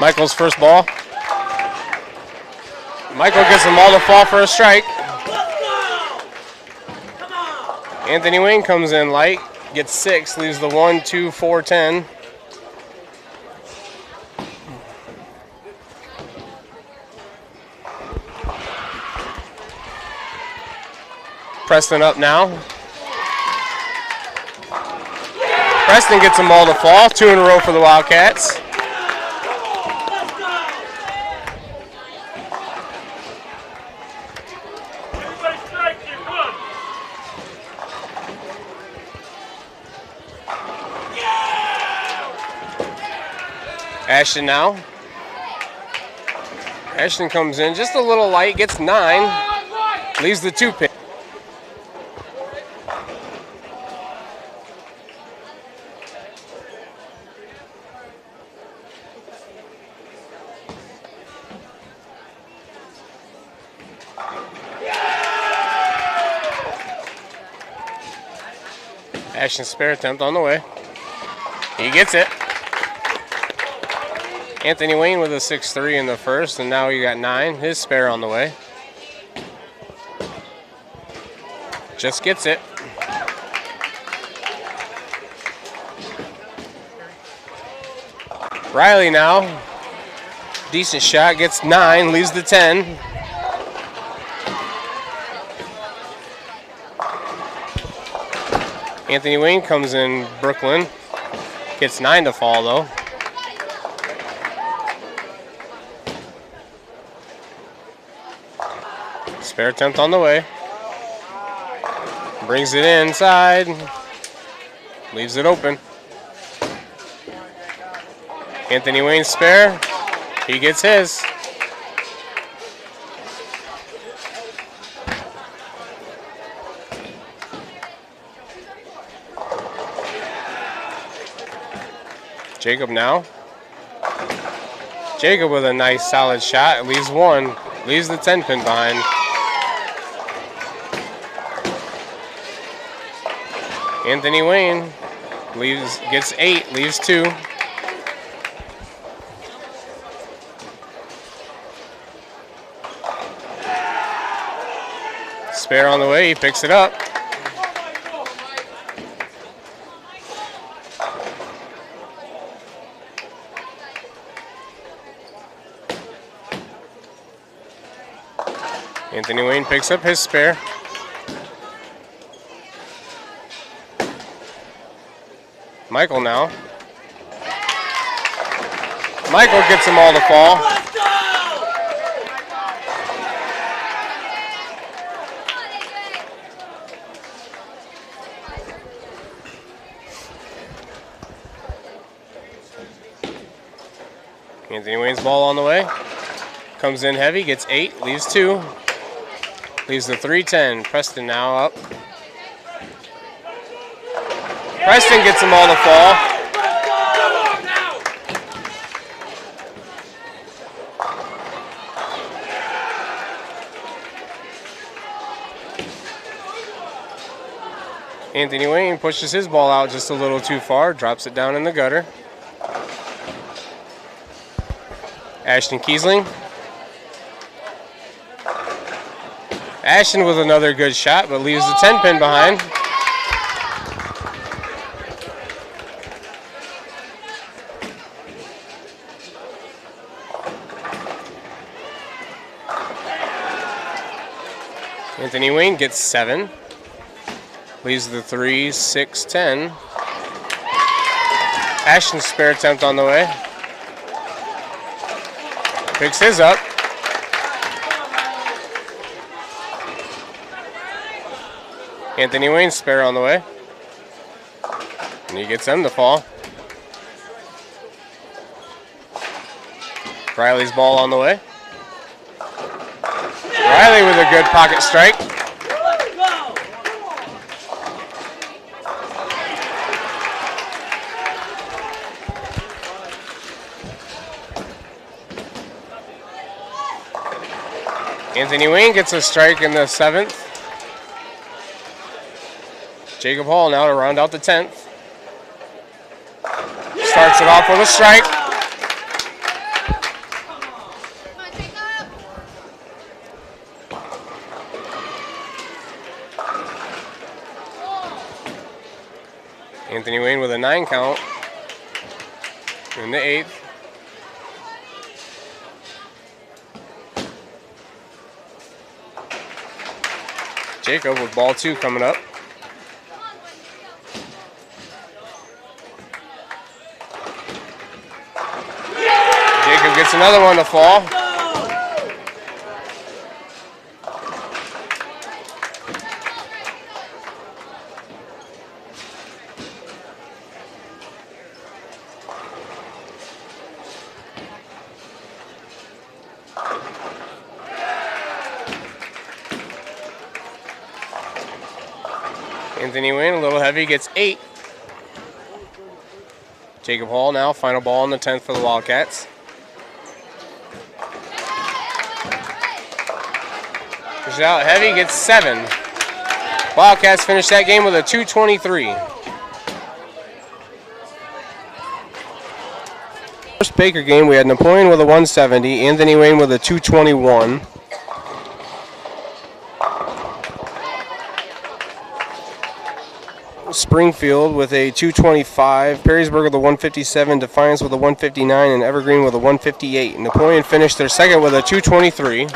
Michael's first ball. Michael gets them all to fall for a strike. Anthony Wayne comes in light, gets 6, leaves the 1, 2, 4, 10. Preston up now. Preston gets them all to fall, 2 in a row for the Wildcats. Ashton now. Ashton comes in just a little light, gets 9, leaves the 2 pin. Ashton's spare attempt on the way. He gets it. Anthony Wayne with a 6-3 in the first, and now he got 9. His spare on the way. Just gets it. Riley now. Decent shot, gets 9, leaves the 10. Anthony Wayne comes in Brooklyn. Gets 9 to fall though. Spare attempt on the way. Brings it inside. Leaves it open. Anthony Wayne spare. He gets his. Jacob now. Jacob with a nice solid shot. Leaves one. Leaves the 10 pin behind. Anthony Wayne gets 8, leaves 2. Spare on the way, he picks it up. Anthony Wayne picks up his spare. Michael now. Michael gets them all to fall. Anthony Wayne's ball on the way. Comes in heavy, gets 8, leaves 2. Leaves the 3-10. Preston now up. Preston gets them all to fall. Anthony Wayne pushes his ball out just a little too far, drops it down in the gutter. Ashton Kiesling. Ashton with another good shot, but leaves the 10 pin behind. Anthony Wayne gets 7. Leaves the 3, 6, 10. Ashton's spare attempt on the way. Picks his up. Anthony Wayne's spare on the way. And he gets them to fall. Riley's ball on the way. Riley with a good pocket strike. Anthony Wayne gets a strike in the 7th. Jacob Hall now to round out the 10th. Starts it off with a strike. Anthony Wayne with a 9 count in the 8th. Jacob with ball 2 coming up. Jacob gets another one to fall. Anthony Wayne, a little heavy, gets 8. Jacob Hall now, final ball on the 10th for the Wildcats. Pushes out heavy, gets 7. Wildcats finish that game with a 223. First Baker game, we had Napoleon with a 170, Anthony Wayne with a 221. Springfield with a 225, Perrysburg with a 157, Defiance with a 159, and Evergreen with a 158. Napoleon finished their second with a 223.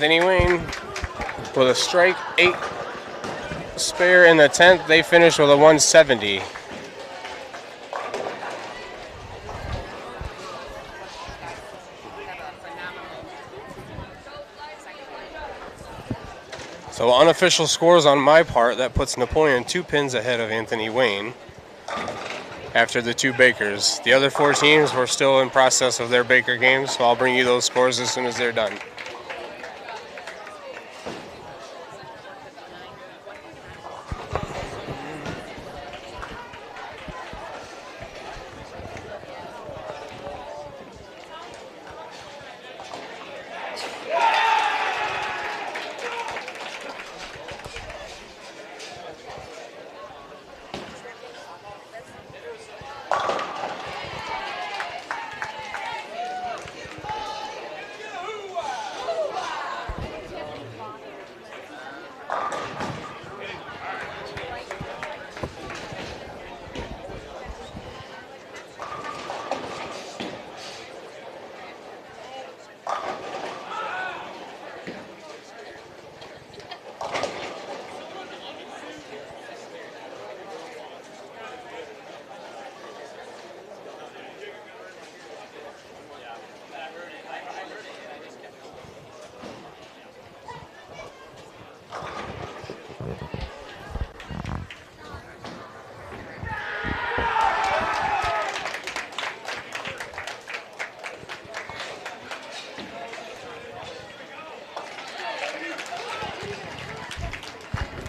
Anthony Wayne with a strike, 8 spare in the 10th. They finished with a 170. So unofficial scores on my part, that puts Napoleon 2 pins ahead of Anthony Wayne after the 2 Bakers. The other 4 teams were still in process of their Baker games, so I'll bring you those scores as soon as they're done.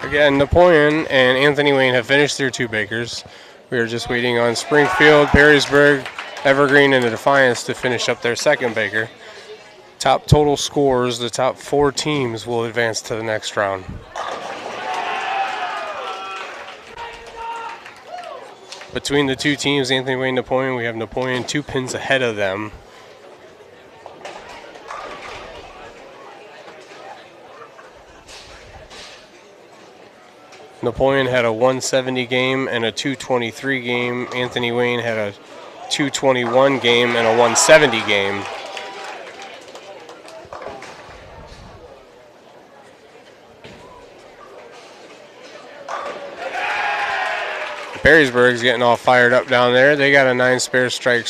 Again, Napoleon and Anthony Wayne have finished their 2 Bakers. We are just waiting on Springfield, Perrysburg, Evergreen, and the Defiance to finish up their 2nd Baker. Top total scores, the top 4 teams will advance to the next round. Between the 2 teams, Anthony Wayne and Napoleon, we have Napoleon 2 pins ahead of them. Napoleon had a 170 game and a 223 game. Anthony Wayne had a 221 game and a 170 game. Perrysburg's getting all fired up down there. They got a 9 spare strike.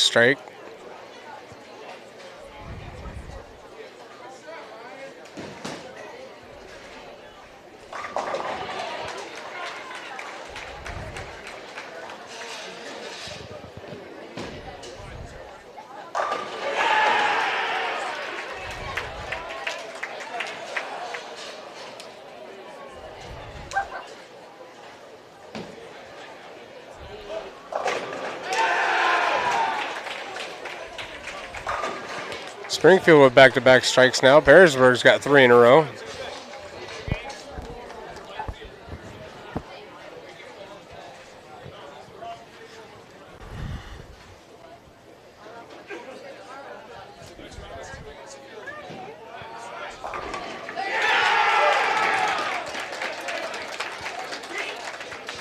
Springfield with back-to-back strikes now. Perrysburg's got 3 in a row.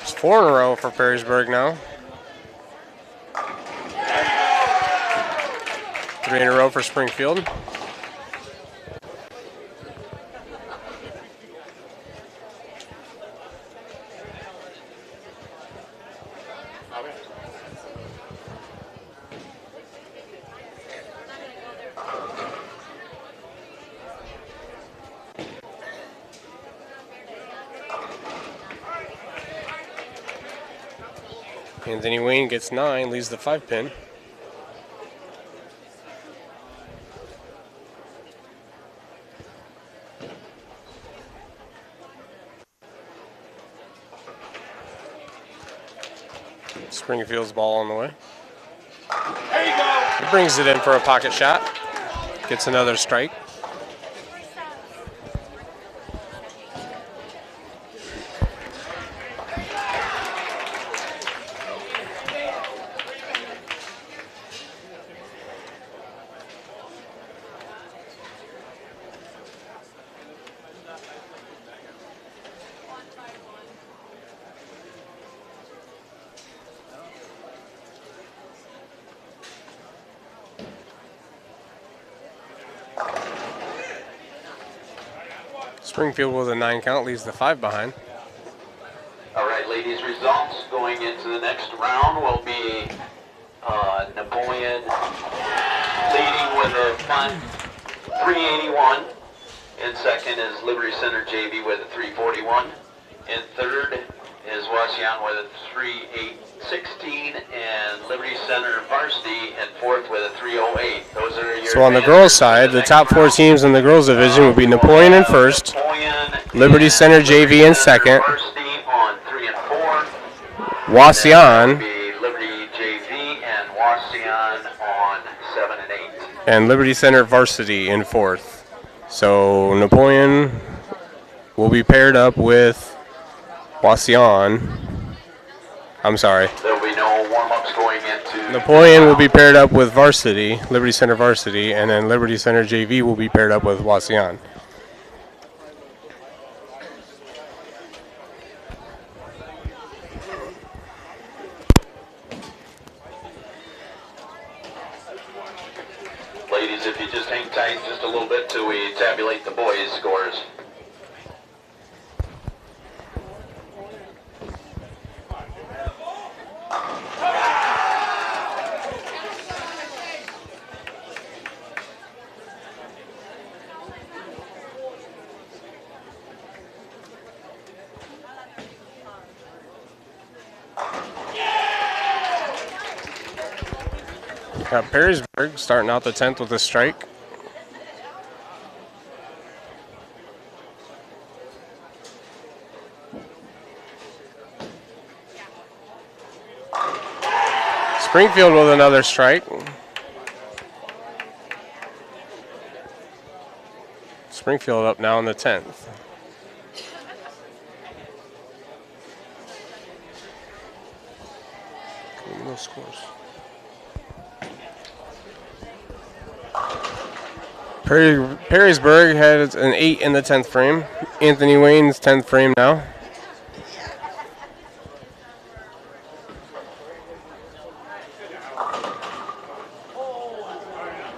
It's 4 in a row for Perrysburg now. 3 in a row for Springfield. Anthony Wayne gets 9, leaves the 5 pin. Springfield's ball on the way. There you go. He brings it in for a pocket shot. Gets another strike. Springfield with a 9 count leaves the 5 behind. All right, ladies, results going into the next round will be Napoleon leading with a 381. In second is Liberty Center JV with a 341. In third is Wasion with a 3816, and Liberty Center Varsity in fourth with a 308. Those are your. So on the girls' side, the top 4 teams in the girls' division would be Napoleon in first, Liberty Center JV in second, Varsity on 3 and 4. Wasion, Liberty JV and Wasion on 7 and 8. and Liberty Center Varsity in fourth. So Napoleon will be paired up with Wasion. I'm sorry. There'll be no warm-ups going into. Napoleon will be paired up with Varsity, Liberty Center Varsity, and then Liberty Center JV will be paired up with Wasion. Ladies, if you just hang tight just a little bit till we tabulate the boys' scores. Got Perrysburg starting out the 10th with a strike. Springfield with another strike. Springfield up now in the 10th. No scores. Perrysburg had an 8 in the 10th frame. Anthony Wayne's 10th frame now.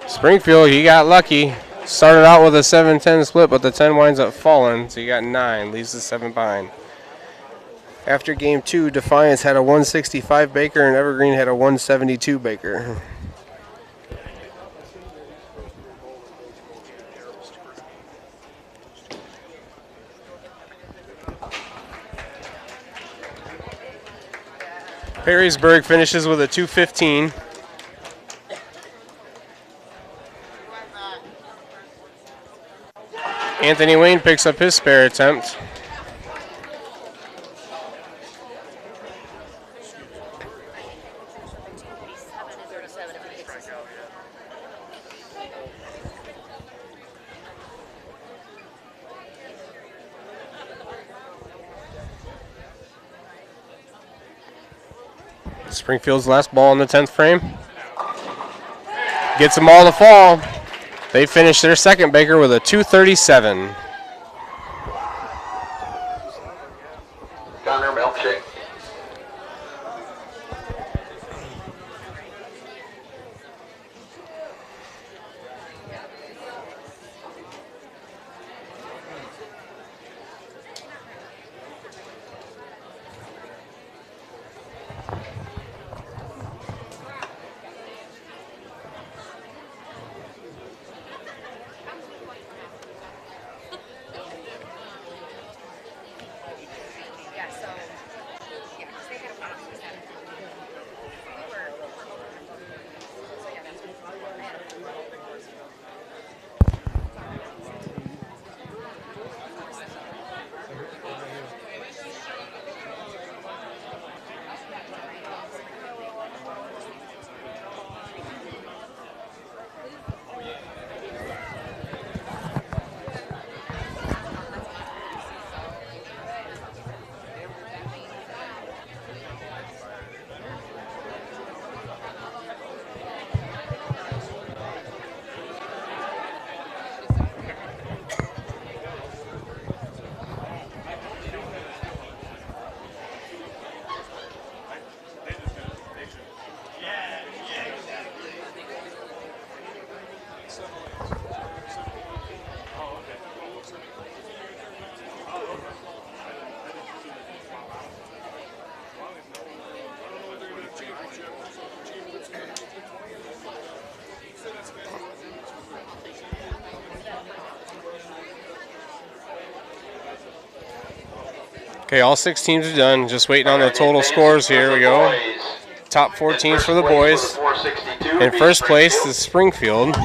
Springfield, he got lucky. Started out with a 7-10 split, but the 10 winds up falling, so he got 9, leaves the 7 behind. After game 2, Defiance had a 165 Baker and Evergreen had a 172 Baker. Perrysburg finishes with a 215. Anthony Wayne picks up his spare attempt. Springfield's last ball in the 10th frame. Gets them all to fall. They finish their second Baker with a 237. Connor, milkshake. Okay, all 6 teams are done. Just waiting on the total scores. Here we go. Top 4 teams for the boys. In first place is Springfield. Second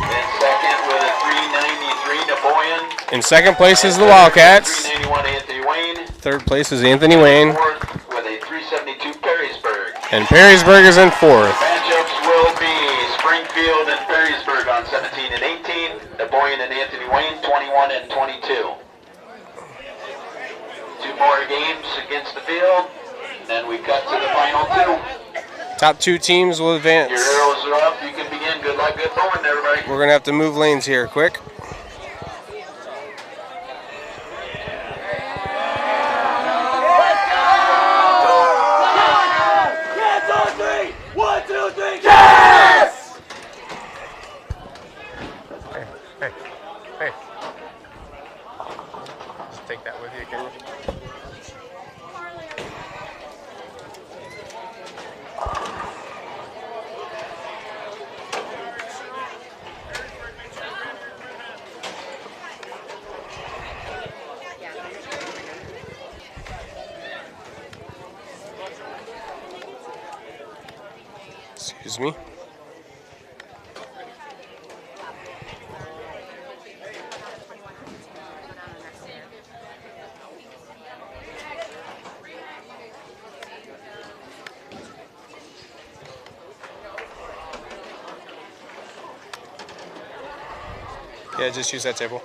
with a 393, Napoleon. In second place is the Wildcats. 391, Anthony Wayne. Third place is Anthony Wayne. Fourth with a 372, Perrysburg. And Perrysburg is in fourth. Matchups will be Springfield and Perrysburg on 17 and 18. Napoleon and Anthony Wayne, 21 and 22. 2 more games against the field. Then we cut to the final 2. Top 2 teams will advance. Your arrows are up. You can begin. Good luck, good bowling, everybody. We're going to have to move lanes here quick. Hey. Just take that with you, can you? Excuse me. Yeah, just use that table.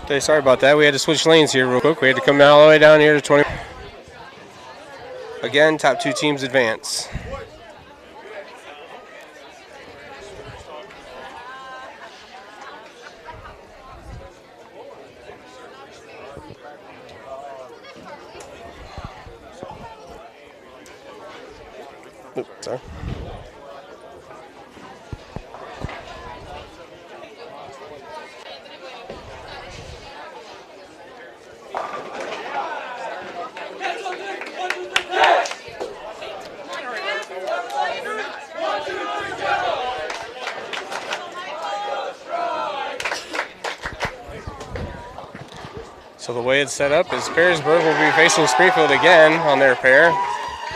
Okay, sorry about that. We had to switch lanes here real quick. We had to come all the way down here to 20. Again, top 2 teams advance. Oops, sorry. So the way it's set up is Perrysburg will be facing Springfield again on their pair.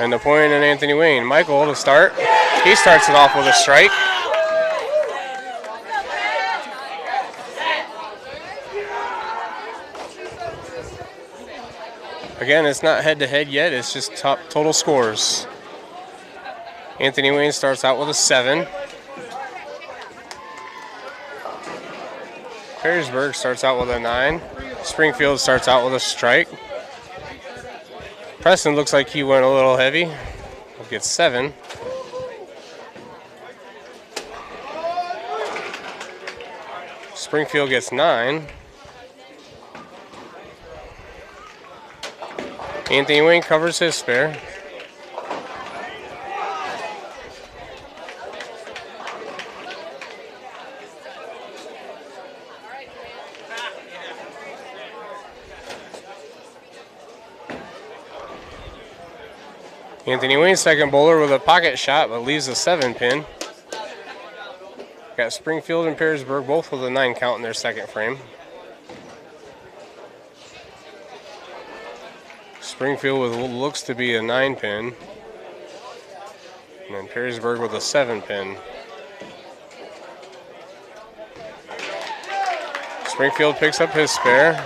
And Napoleon and Anthony Wayne. Michael to start. He starts it off with a strike. Again, it's not head-to-head yet. It's just top total scores. Anthony Wayne starts out with a 7. Perrysburg starts out with a 9. Springfield starts out with a strike. Preston looks like he went a little heavy. He'll get 7. Springfield gets 9. Anthony Wayne covers his spare. Anthony Wayne, second bowler with a pocket shot, but leaves a 7 pin. Got Springfield and Perrysburg both with a 9 count in their second frame. Springfield with what looks to be a 9 pin. And then Perrysburg with a 7 pin. Springfield picks up his spare.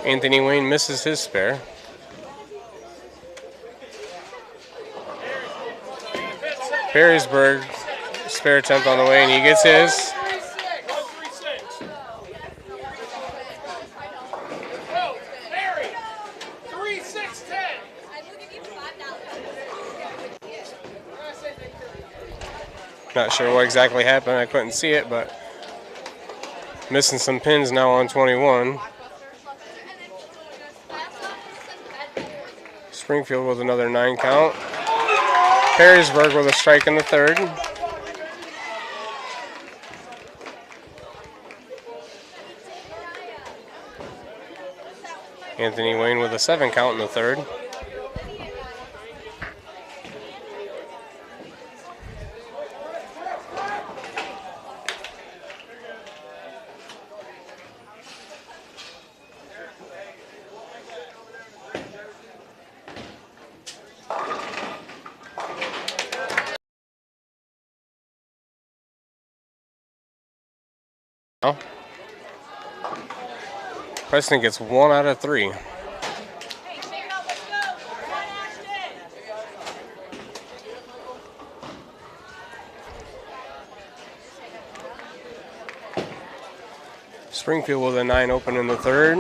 Anthony Wayne misses his spare. Perrysburg, spare attempt on the way, and he gets his. Not sure what exactly happened. I couldn't see it, but missing some pins now on 21. Springfield with another 9 count. Perrysburg with a strike in the third. Anthony Wayne with a 7 count in the third. Preston gets 1 out of 3. Springfield with a 9 open in the third.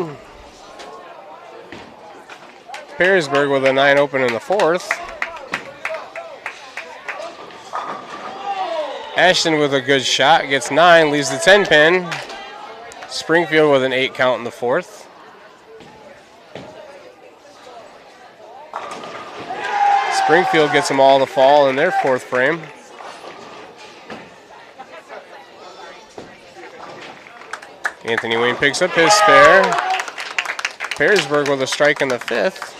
Perrysburg with a 9 open in the fourth. Ashton with a good shot, gets 9, leaves the 10 pin. Springfield with an 8 count in the fourth. Springfield gets them all to fall in their fourth frame. Anthony Wayne picks up his spare. Perrysburg with a strike in the fifth.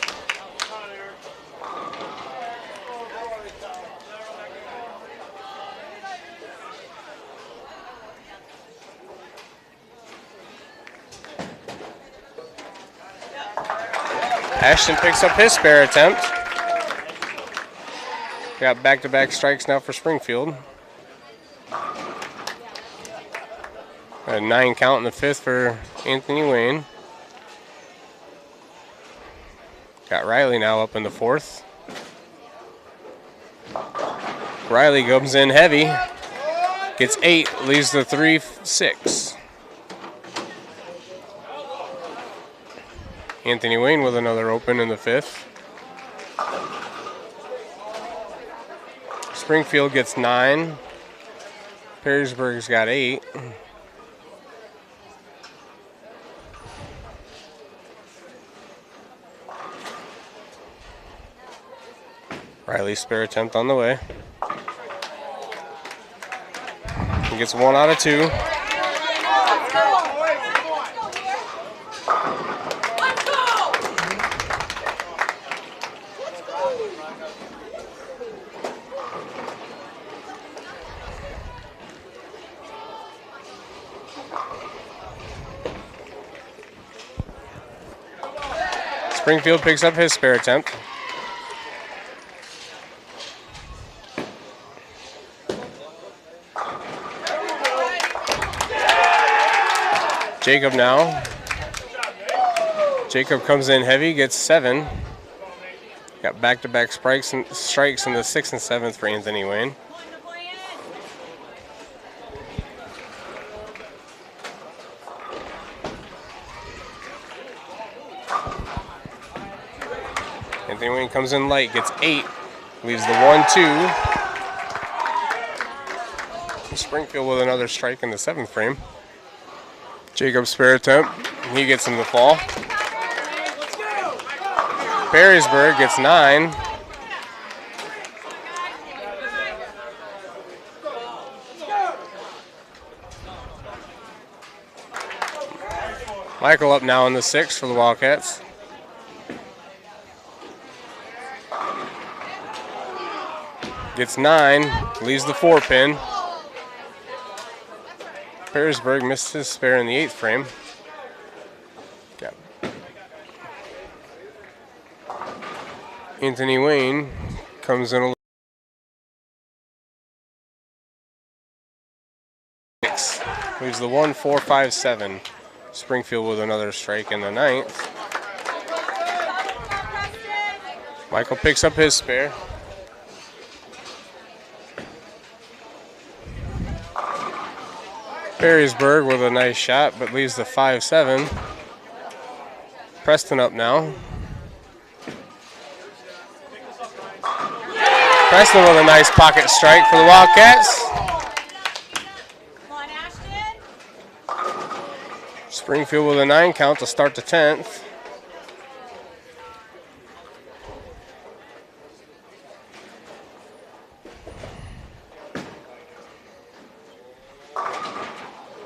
Ashton picks up his spare attempt. Got back-to-back strikes now for Springfield. A 9 count in the fifth for Anthony Wayne. Got Riley now up in the fourth. Riley comes in heavy. Gets 8, leaves the 3-6. Anthony Wayne with another open in the fifth. Springfield gets 9. Perrysburg's got 8. Riley's spare attempt on the way. He gets 1 out of 2. Springfield picks up his spare attempt. Jacob now. Jacob comes in heavy, gets 7. Got back-to-back strikes in the 6th and 7th for Anthony Wayne. Anthony Wayne comes in light, gets 8, leaves the 1-2. Springfield with another strike in the 7th frame. Jacob's spare attempt, he gets him to fall. Perrysburg gets 9. Michael up now in the 6th for the Wildcats. Gets 9, leaves the 4 pin. Perrysburg missed his spare in the 8th frame. Got Anthony Wayne comes in a 6. Leaves the 1-4-5-7. Springfield with another strike in the 9th. Michael picks up his spare. Perrysburg with a nice shot, but leaves the 5-7. Preston up now. Preston with a nice pocket strike for the Wildcats. Springfield with a 9 count to start the 10th.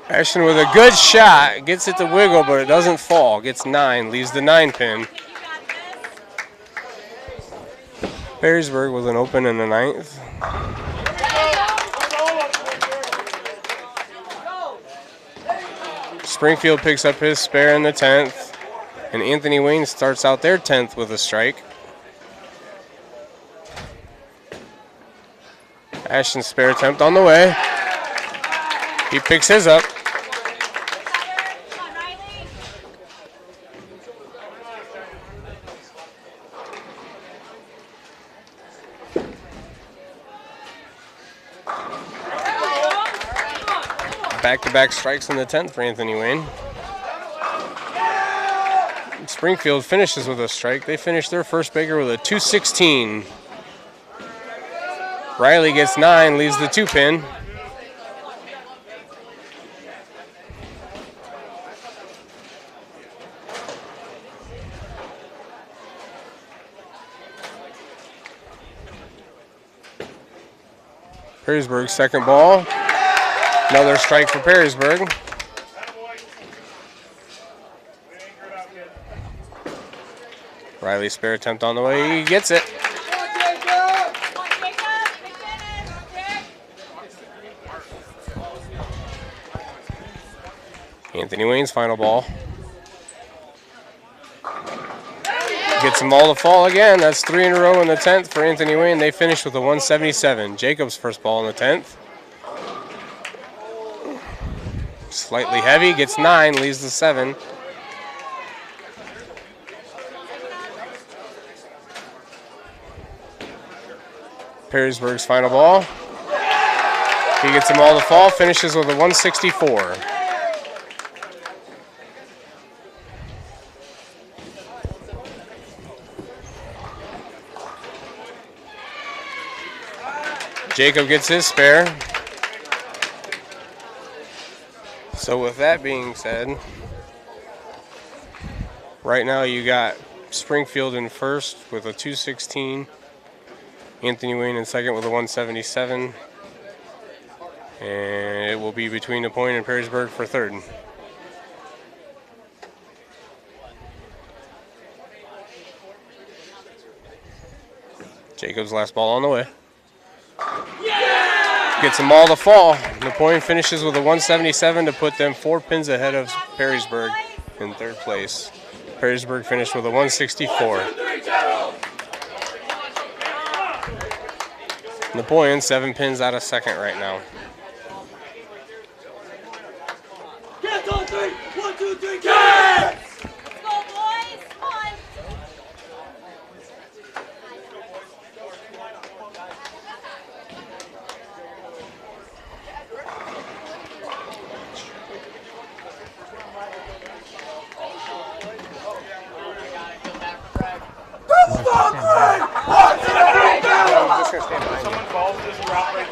Ashton with a good shot. Gets it to wiggle, but it doesn't fall. Gets 9. Leaves the 9 pin. Perrysburg with an open in the 9th. Springfield picks up his spare in the 10th. And Anthony Wayne starts out their 10th with a strike. Ashton's spare attempt on the way. He picks his up. Back-to-back strikes in the 10th for Anthony Wayne. Springfield finishes with a strike. They finish their first Baker with a 216. Riley gets 9, leaves the 2 pin. Perrysburg second ball. Another strike for Perrysburg. Riley spare attempt on the way. He gets it. Anthony Wayne's final ball. Gets them all to fall again. That's 3 in a row in the 10th for Anthony Wayne. They finish with a 177. Jacobs' first ball in the 10th. Slightly heavy, gets 9, leaves the 7. Perrysburg's final ball. He gets them all to fall, finishes with a 164. Jacob gets his spare. So with that being said, right now you got Springfield in first with a 216. Anthony Wayne in second with a 177. And it will be between Napoleon and Perrysburg for third. Jacobs' last ball on the way. Gets them all to fall. Napoleon finishes with a 177 to put them 4 pins ahead of Perrysburg in third place. Perrysburg finished with a 164. Napoleon 7 pins out of second right now. Get on 3, 1, 2, 3, get! Let's go, boys. Come on. I'm just going to stand behind you.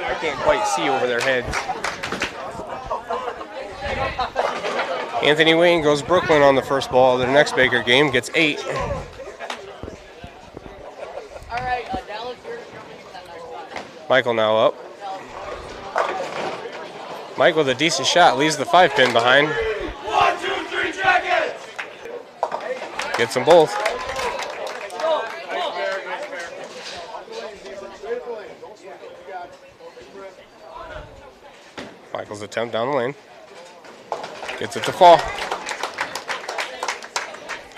I can't quite see over their heads. Anthony Wayne goes Brooklyn on the first ball of their next Baker game, gets 8. Michael now up. Mike with a decent shot, leaves the 5 pin behind. 1, 2, 3, jackets! Gets them both. Michael's attempt down the lane. Gets it to fall.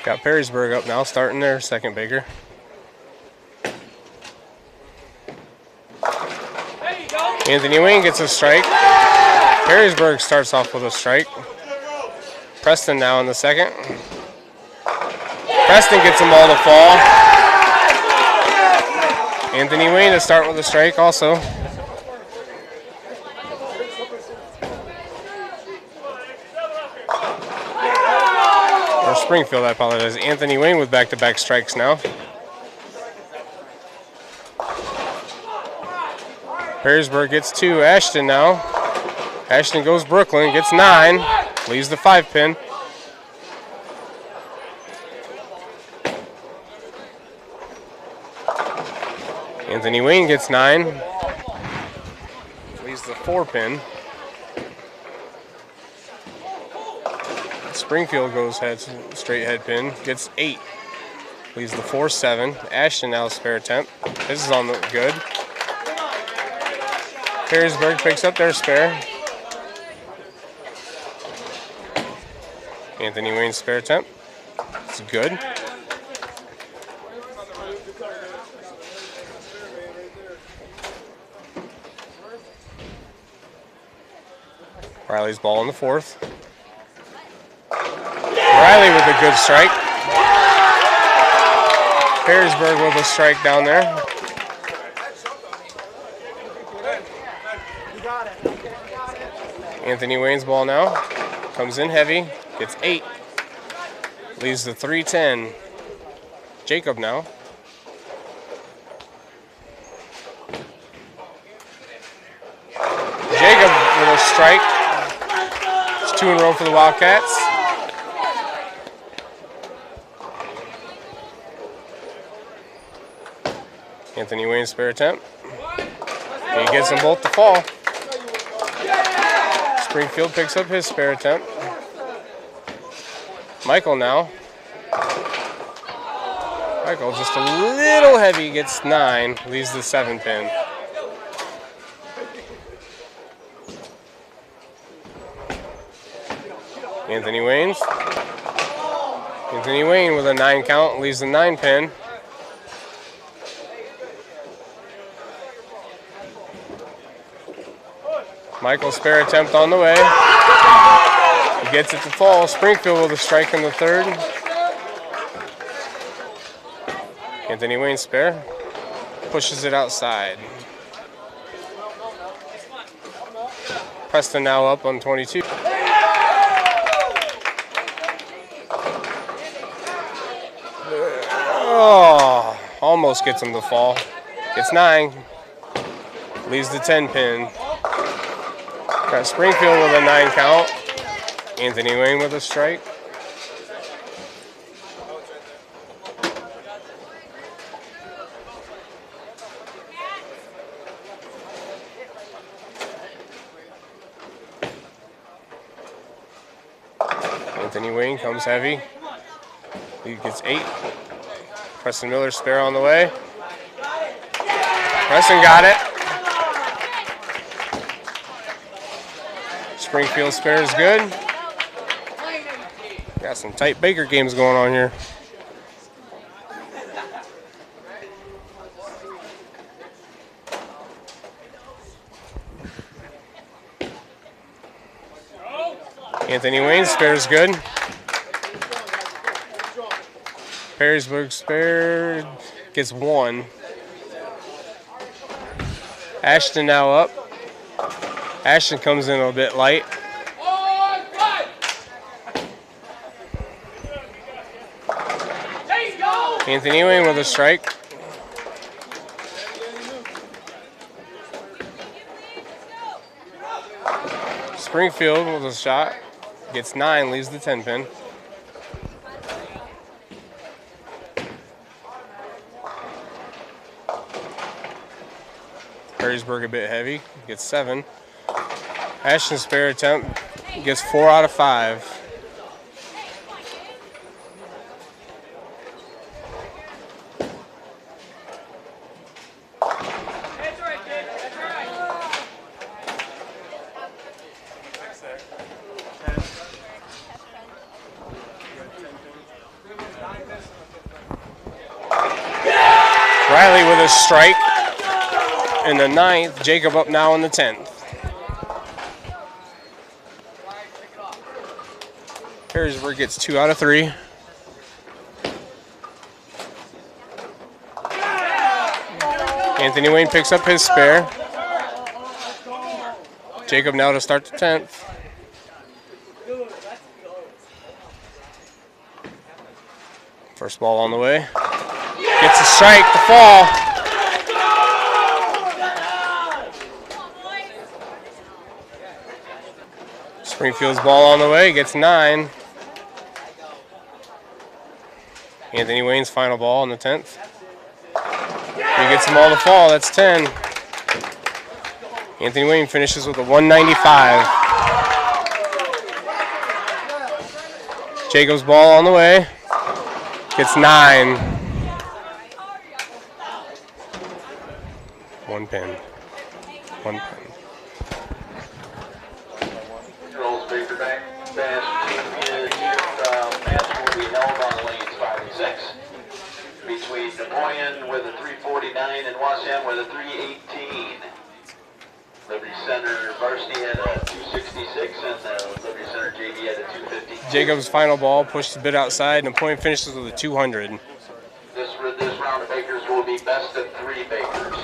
Got Perrysburg up now, starting their second Baker. Anthony Wayne gets a strike. Perrysburg starts off with a strike. Preston now in the second. Preston gets them all to fall. Anthony Wayne to start with a strike also. Or Springfield, I apologize. Anthony Wayne with back-to-back strikes now. Perrysburg gets 2. Ashton now. Ashton goes Brooklyn, gets 9. Leaves the 5 pin. Anthony Wayne gets 9. Leaves the 4 pin. Springfield goes straight head pin, gets 8. Leaves the 4-7. Ashton now spare attempt. This is on the good. Perrysburg picks up their spare. Anthony Wayne's spare attempt. It's good. Riley's ball in the 4th. Riley with a good strike. Perrysburg with a strike down there. Anthony Wayne's ball now. Comes in heavy. Gets 8. Leaves the 3-10. Jacob now. Jacob with a strike. It's 2 in a row for the Wildcats. Anthony Wayne's spare attempt. And he gets them both to fall. Springfield picks up his spare attempt. Michael now. Michael just a little heavy, gets 9, leaves the 7 pin. Anthony Wayne with a 9 count, leaves the 9 pin. Michael's spare attempt on the way. He gets it to fall. Springfield with a strike in the 3rd. Anthony Wayne's spare. Pushes it outside. Preston now up on 22. Oh, almost gets him to fall. Gets 9. Leaves the 10 pin. Got Springfield with a 9 count. Anthony Wayne with a strike. Anthony Wayne comes heavy. He gets 8. Preston Miller spare on the way. Preston got it. Springfield spare is good. Got some tight Baker games going on here. Anthony Wayne's spare is good. Perrysburg spare gets 1. Ashton now up. Ashton comes in a bit light. Anthony Wayne with a strike. Springfield with a shot. Gets 9, leaves the 10 pin. Perrysburg a bit heavy. Gets 7. Ashton's spare attempt gets 4 out of 5. Riley with a strike in the 9th. Jacob up now in the 10th. Perrysburg gets 2 out of 3. Anthony Wayne picks up his spare. Jacob now to start the 10th. First ball on the way. Gets a strike to fall. Springfield's ball on the way, gets 9. Anthony Wayne's final ball on the 10th. He gets them all to fall, that's 10. Anthony Wayne finishes with a 195. Jacobs ball on the way. Gets 9. 1 pin. 1 pin. Girls Baker Bash Championship match will be held on lanes 5 and 6 between Napoleon with a 349 and Washington with a 318. Liberty Center Varsity had a 266 and Liberty Center JV had a 250. Jacobs' final ball pushed a bit outside. Napoleon finishes with a 200. This round of Bakers will be best of 3 Bakers.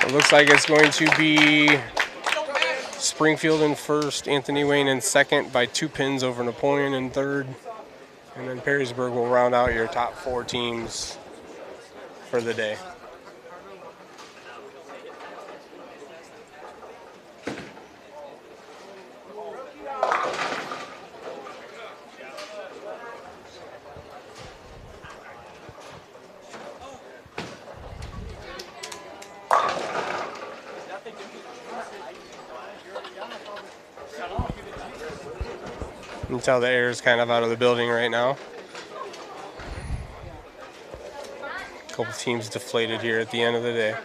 It looks like it's going to be Springfield in first, Anthony Wayne in second by 2 pins over Napoleon in third. And then Perrysburg will round out your top 4 teams for the day. You can tell the air is kind of out of the building right now. A couple teams deflated here at the end of the day.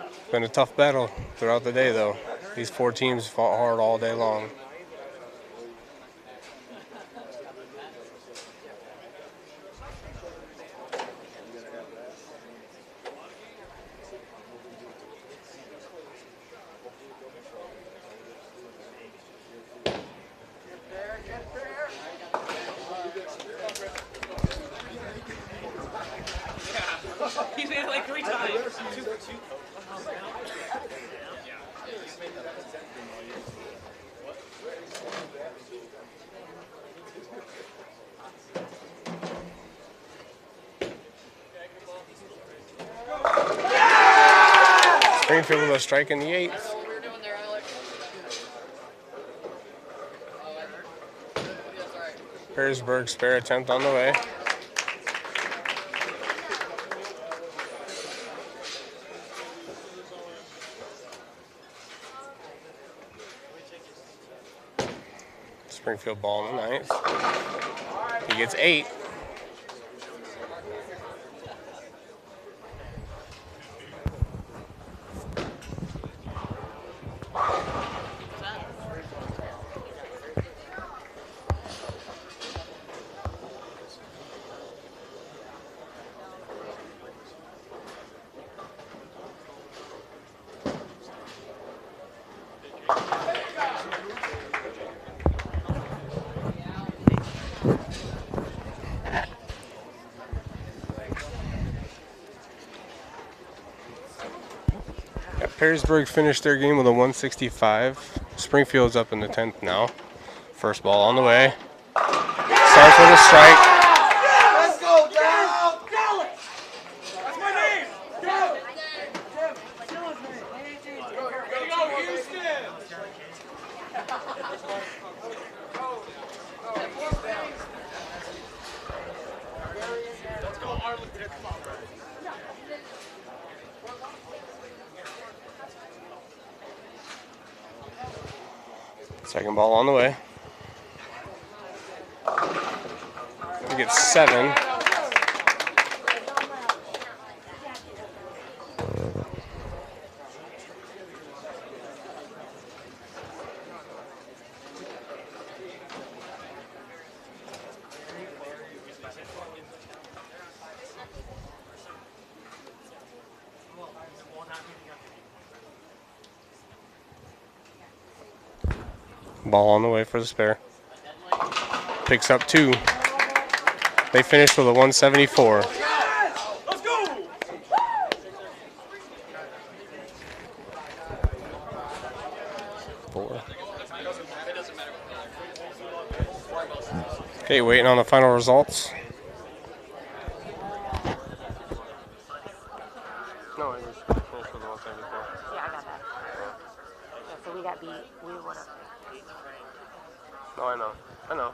It's been a tough battle throughout the day, though. These 4 teams fought hard all day long. He's made it like 3 times. Springfield with a strike in the 8th. Perrysburg spare attempt on the way. Springfield ball in the 9th. He gets 8. Perrysburg finished their game with a 165. Springfield's up in the 10th now. First ball on the way. Starts with a strike. Let's go, down! That's my name! Go, Houston! Let's go, Arlington. Come on, bro. Second ball on the way. He gets 7. Ball on the way for the spare. Picks up 2. They finished with a 174. Let's go! Okay, waiting on the final results. No, it was finished with a 174. Yeah, I got that. Yeah, so we got beat. We would have. No, I know. I know.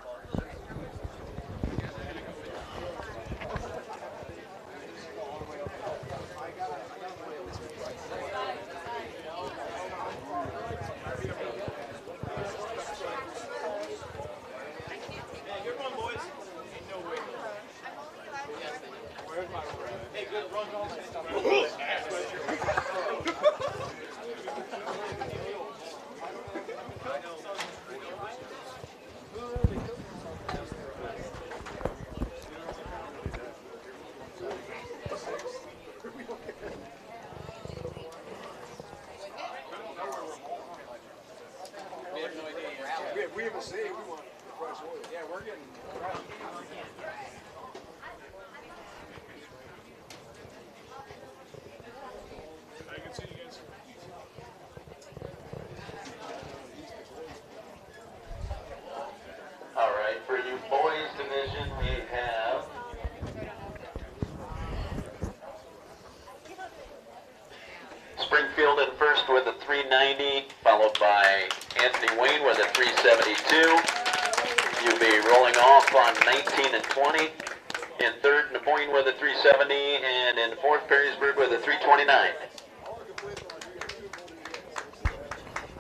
we have a say, we want fresh oil. Yeah, we're getting fresh. I can see you guys. All right, for you boys division, we have Springfield in first with a 390, followed by Anthony Wayne with a 372. You'll be rolling off on 19 and 20. In third, Napoleon with a 370, and in fourth, Perrysburg with a 329.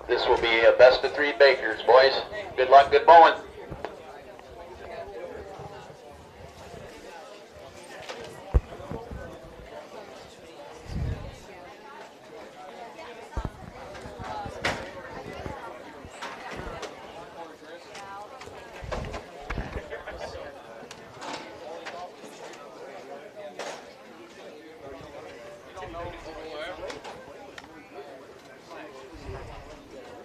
This will be a best of three Bakers, boys. Good luck, good bowling.